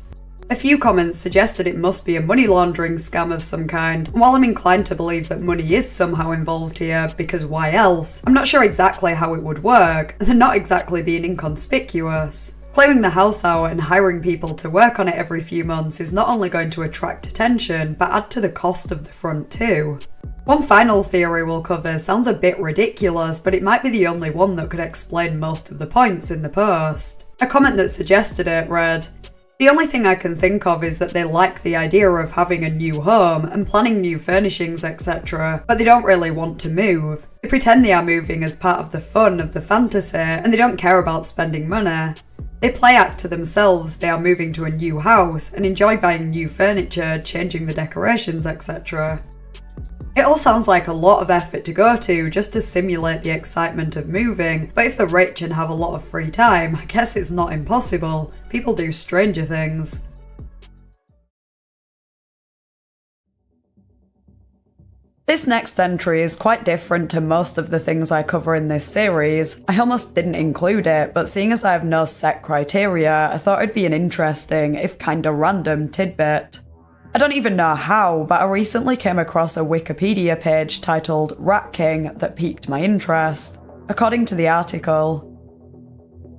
A few comments suggested it must be a money laundering scam of some kind, and while I'm inclined to believe that money is somehow involved here, because why else, I'm not sure exactly how it would work, and they're not exactly being inconspicuous. Claiming the house out and hiring people to work on it every few months is not only going to attract attention, but add to the cost of the front too. One final theory we'll cover sounds a bit ridiculous, but it might be the only one that could explain most of the points in the post. A comment that suggested it read, "The only thing I can think of is that they like the idea of having a new home and planning new furnishings, etc., but they don't really want to move. They pretend they are moving as part of the fun of the fantasy, and they don't care about spending money. They play act to themselves they are moving to a new house and enjoy buying new furniture, changing the decorations, etc. It all sounds like a lot of effort to go to just to simulate the excitement of moving, but if they're rich and have a lot of free time, I guess it's not impossible. People do stranger things. This next entry is quite different to most of the things I cover in this series. I almost didn't include it, but seeing as I have no set criteria, I thought it'd be an interesting, if kinda random, tidbit. I don't even know how, but I recently came across a Wikipedia page titled Rat King that piqued my interest. According to the article,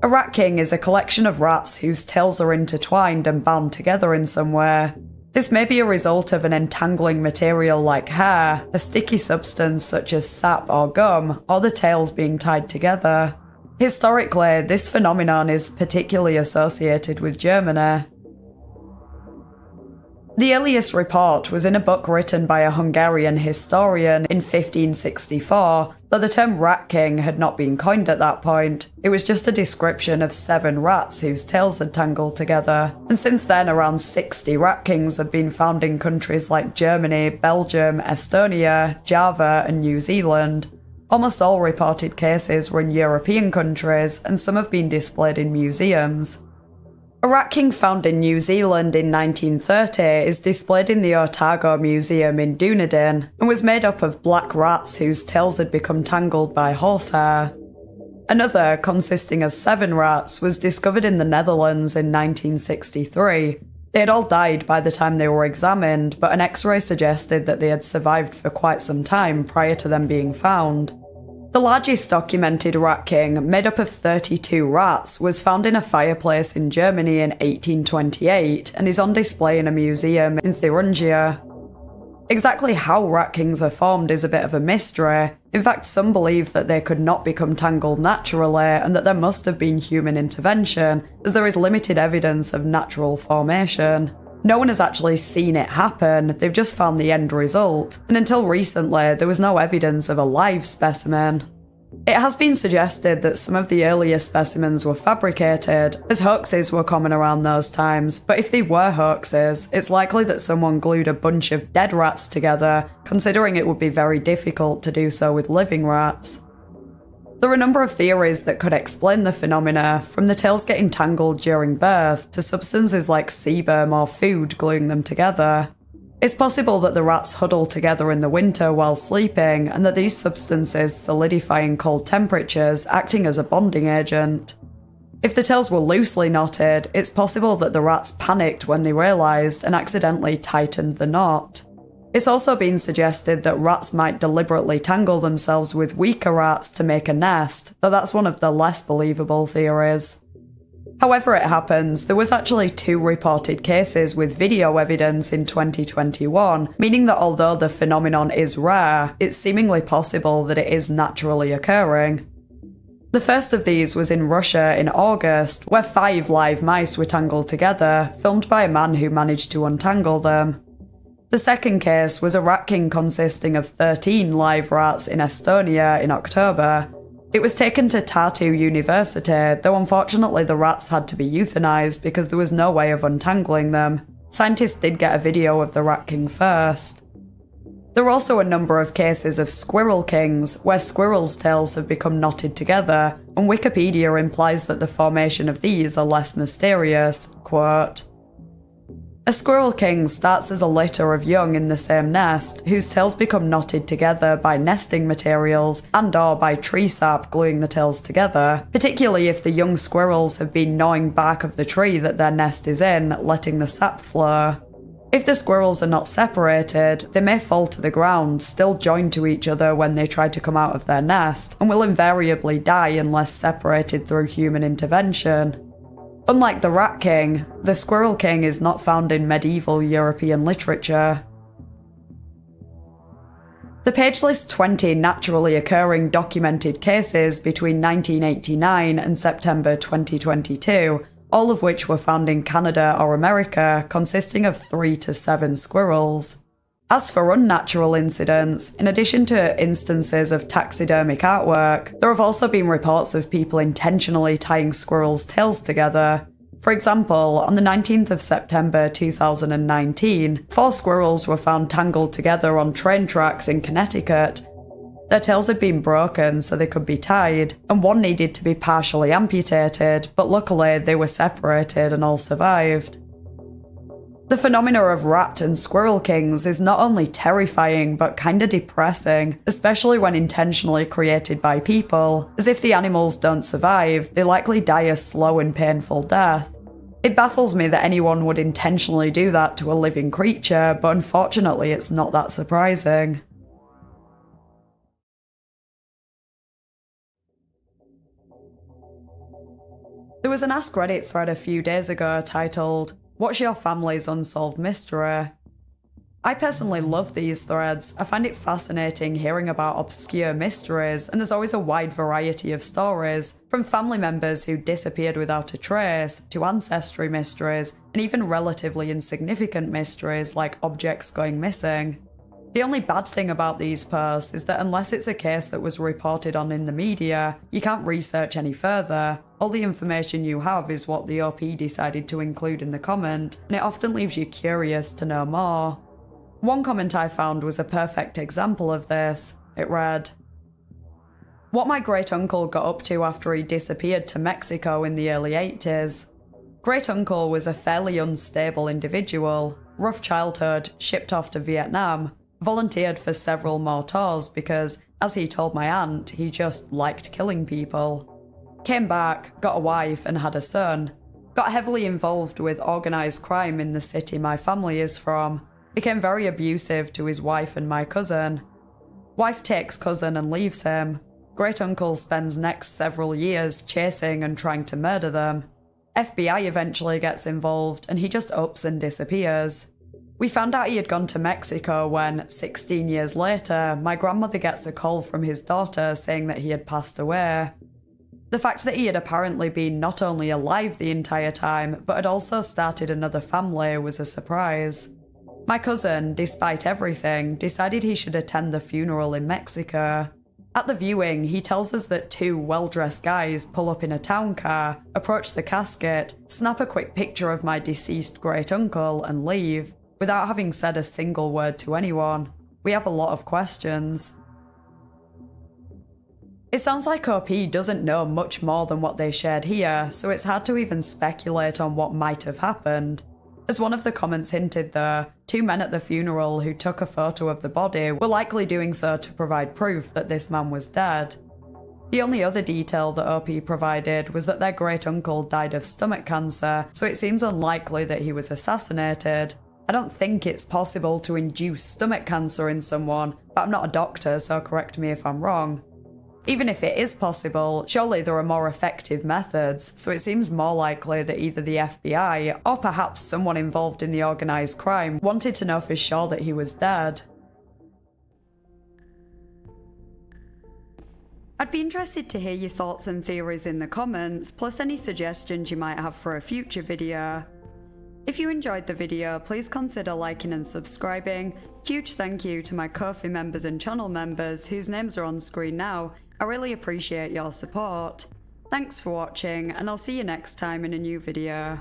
a rat king is a collection of rats whose tails are intertwined and bound together in some way. This may be a result of an entangling material like hair, a sticky substance such as sap or gum, or the tails being tied together. Historically, this phenomenon is particularly associated with Germany. The earliest report was in a book written by a Hungarian historian in 1564, though the term rat king had not been coined at that point. It was just a description of 7 rats whose tails had tangled together. And since then, around 60 rat kings have been found in countries like Germany, Belgium, Estonia, Java, and New Zealand. Almost all reported cases were in European countries, and some have been displayed in museums. A rat king found in New Zealand in 1930 is displayed in the Otago Museum in Dunedin and was made up of black rats whose tails had become tangled by horsehair. Another, consisting of 7 rats, was discovered in the Netherlands in 1963. They had all died by the time they were examined, but an X-ray suggested that they had survived for quite some time prior to them being found. The largest documented rat king, made up of 32 rats, was found in a fireplace in Germany in 1828 and is on display in a museum in Thuringia. Exactly how rat kings are formed is a bit of a mystery. In fact, some believe that they could not become tangled naturally and that there must have been human intervention, as there is limited evidence of natural formation. No one has actually seen it happen, they've just found the end result, and until recently there was no evidence of a live specimen. It has been suggested that some of the earlier specimens were fabricated, as hoaxes were common around those times, but if they were hoaxes, it's likely that someone glued a bunch of dead rats together, considering it would be very difficult to do so with living rats. There are a number of theories that could explain the phenomena, from the tails getting tangled during birth to substances like sebum or food gluing them together. It's possible that the rats huddle together in the winter while sleeping, and that these substances solidify in cold temperatures, acting as a bonding agent. If the tails were loosely knotted, it's possible that the rats panicked when they realised and accidentally tightened the knot. It's also been suggested that rats might deliberately tangle themselves with weaker rats to make a nest, though that's one of the less believable theories. However it happens, there was actually 2 reported cases with video evidence in 2021, meaning that although the phenomenon is rare, it's seemingly possible that it is naturally occurring. The first of these was in Russia in August, where 5 live mice were tangled together, filmed by a man who managed to untangle them. The second case was a rat king consisting of 13 live rats in Estonia in October. It was taken to Tartu University, though unfortunately the rats had to be euthanized because there was no way of untangling them. Scientists did get a video of the rat king first. There are also a number of cases of squirrel kings, where squirrels' tails have become knotted together, and Wikipedia implies that the formation of these are less mysterious. Quote, "A squirrel king starts as a litter of young in the same nest, whose tails become knotted together by nesting materials and/or by tree sap gluing the tails together, particularly if the young squirrels have been gnawing bark of the tree that their nest is in, letting the sap flow. If the squirrels are not separated, they may fall to the ground, still joined to each other when they try to come out of their nest, and will invariably die unless separated through human intervention." Unlike the rat king, the squirrel king is not found in medieval European literature. The page lists 20 naturally occurring documented cases between 1989 and September 2022, all of which were found in Canada or America, consisting of 3 to 7 squirrels. As for unnatural incidents, in addition to instances of taxidermic artwork, there have also been reports of people intentionally tying squirrels' tails together. For example, on the 19th of September 2019, 4 squirrels were found tangled together on train tracks in Connecticut. Their tails had been broken so they could be tied, and one needed to be partially amputated, but luckily they were separated and all survived. The phenomena of rat and squirrel kings is not only terrifying but kinda depressing, especially when intentionally created by people, as if the animals don't survive, they likely die a slow and painful death. It baffles me that anyone would intentionally do that to a living creature, but unfortunately it's not that surprising. There was an Ask Reddit thread a few days ago titled, "What's your family's unsolved mystery?" I personally love these threads. I find it fascinating hearing about obscure mysteries, and there's always a wide variety of stories, from family members who disappeared without a trace, to ancestry mysteries, and even relatively insignificant mysteries like objects going missing. The only bad thing about these posts is that unless it's a case that was reported on in the media, you can't research any further. All the information you have is what the OP decided to include in the comment, and it often leaves you curious to know more. One comment I found was a perfect example of this. It read, "What my great-uncle got up to after he disappeared to Mexico in the early 80s. Great-uncle was a fairly unstable individual, rough childhood, shipped off to Vietnam, volunteered for several more tours because, as he told my aunt, he just liked killing people. Came back, got a wife and had a son. Got heavily involved with organised crime in the city my family is from. Became very abusive to his wife and my cousin. Wife takes cousin and leaves him. Great-uncle spends next several years chasing and trying to murder them. FBI eventually gets involved and he just ups and disappears. We found out he had gone to Mexico when, 16 years later, my grandmother gets a call from his daughter saying that he had passed away. The fact that he had apparently been not only alive the entire time, but had also started another family was a surprise. My cousin, despite everything, decided he should attend the funeral in Mexico. At the viewing, he tells us that 2 well-dressed guys pull up in a town car, approach the casket, snap a quick picture of my deceased great-uncle and leave, without having said a single word to anyone. We have a lot of questions. It sounds like OP doesn't know much more than what they shared here, so it's hard to even speculate on what might have happened. As one of the comments hinted though, 2 men at the funeral who took a photo of the body were likely doing so to provide proof that this man was dead. The only other detail that OP provided was that their great uncle died of stomach cancer, so it seems unlikely that he was assassinated. I don't think it's possible to induce stomach cancer in someone, but I'm not a doctor, so correct me if I'm wrong. Even if it is possible, surely there are more effective methods, so it seems more likely that either the FBI, or perhaps someone involved in the organised crime, wanted to know for sure that he was dead. I'd be interested to hear your thoughts and theories in the comments, plus any suggestions you might have for a future video. If you enjoyed the video, please consider liking and subscribing. Huge thank you to my Ko-fi members and channel members whose names are on screen now. I really appreciate your support. Thanks for watching, and I'll see you next time in a new video.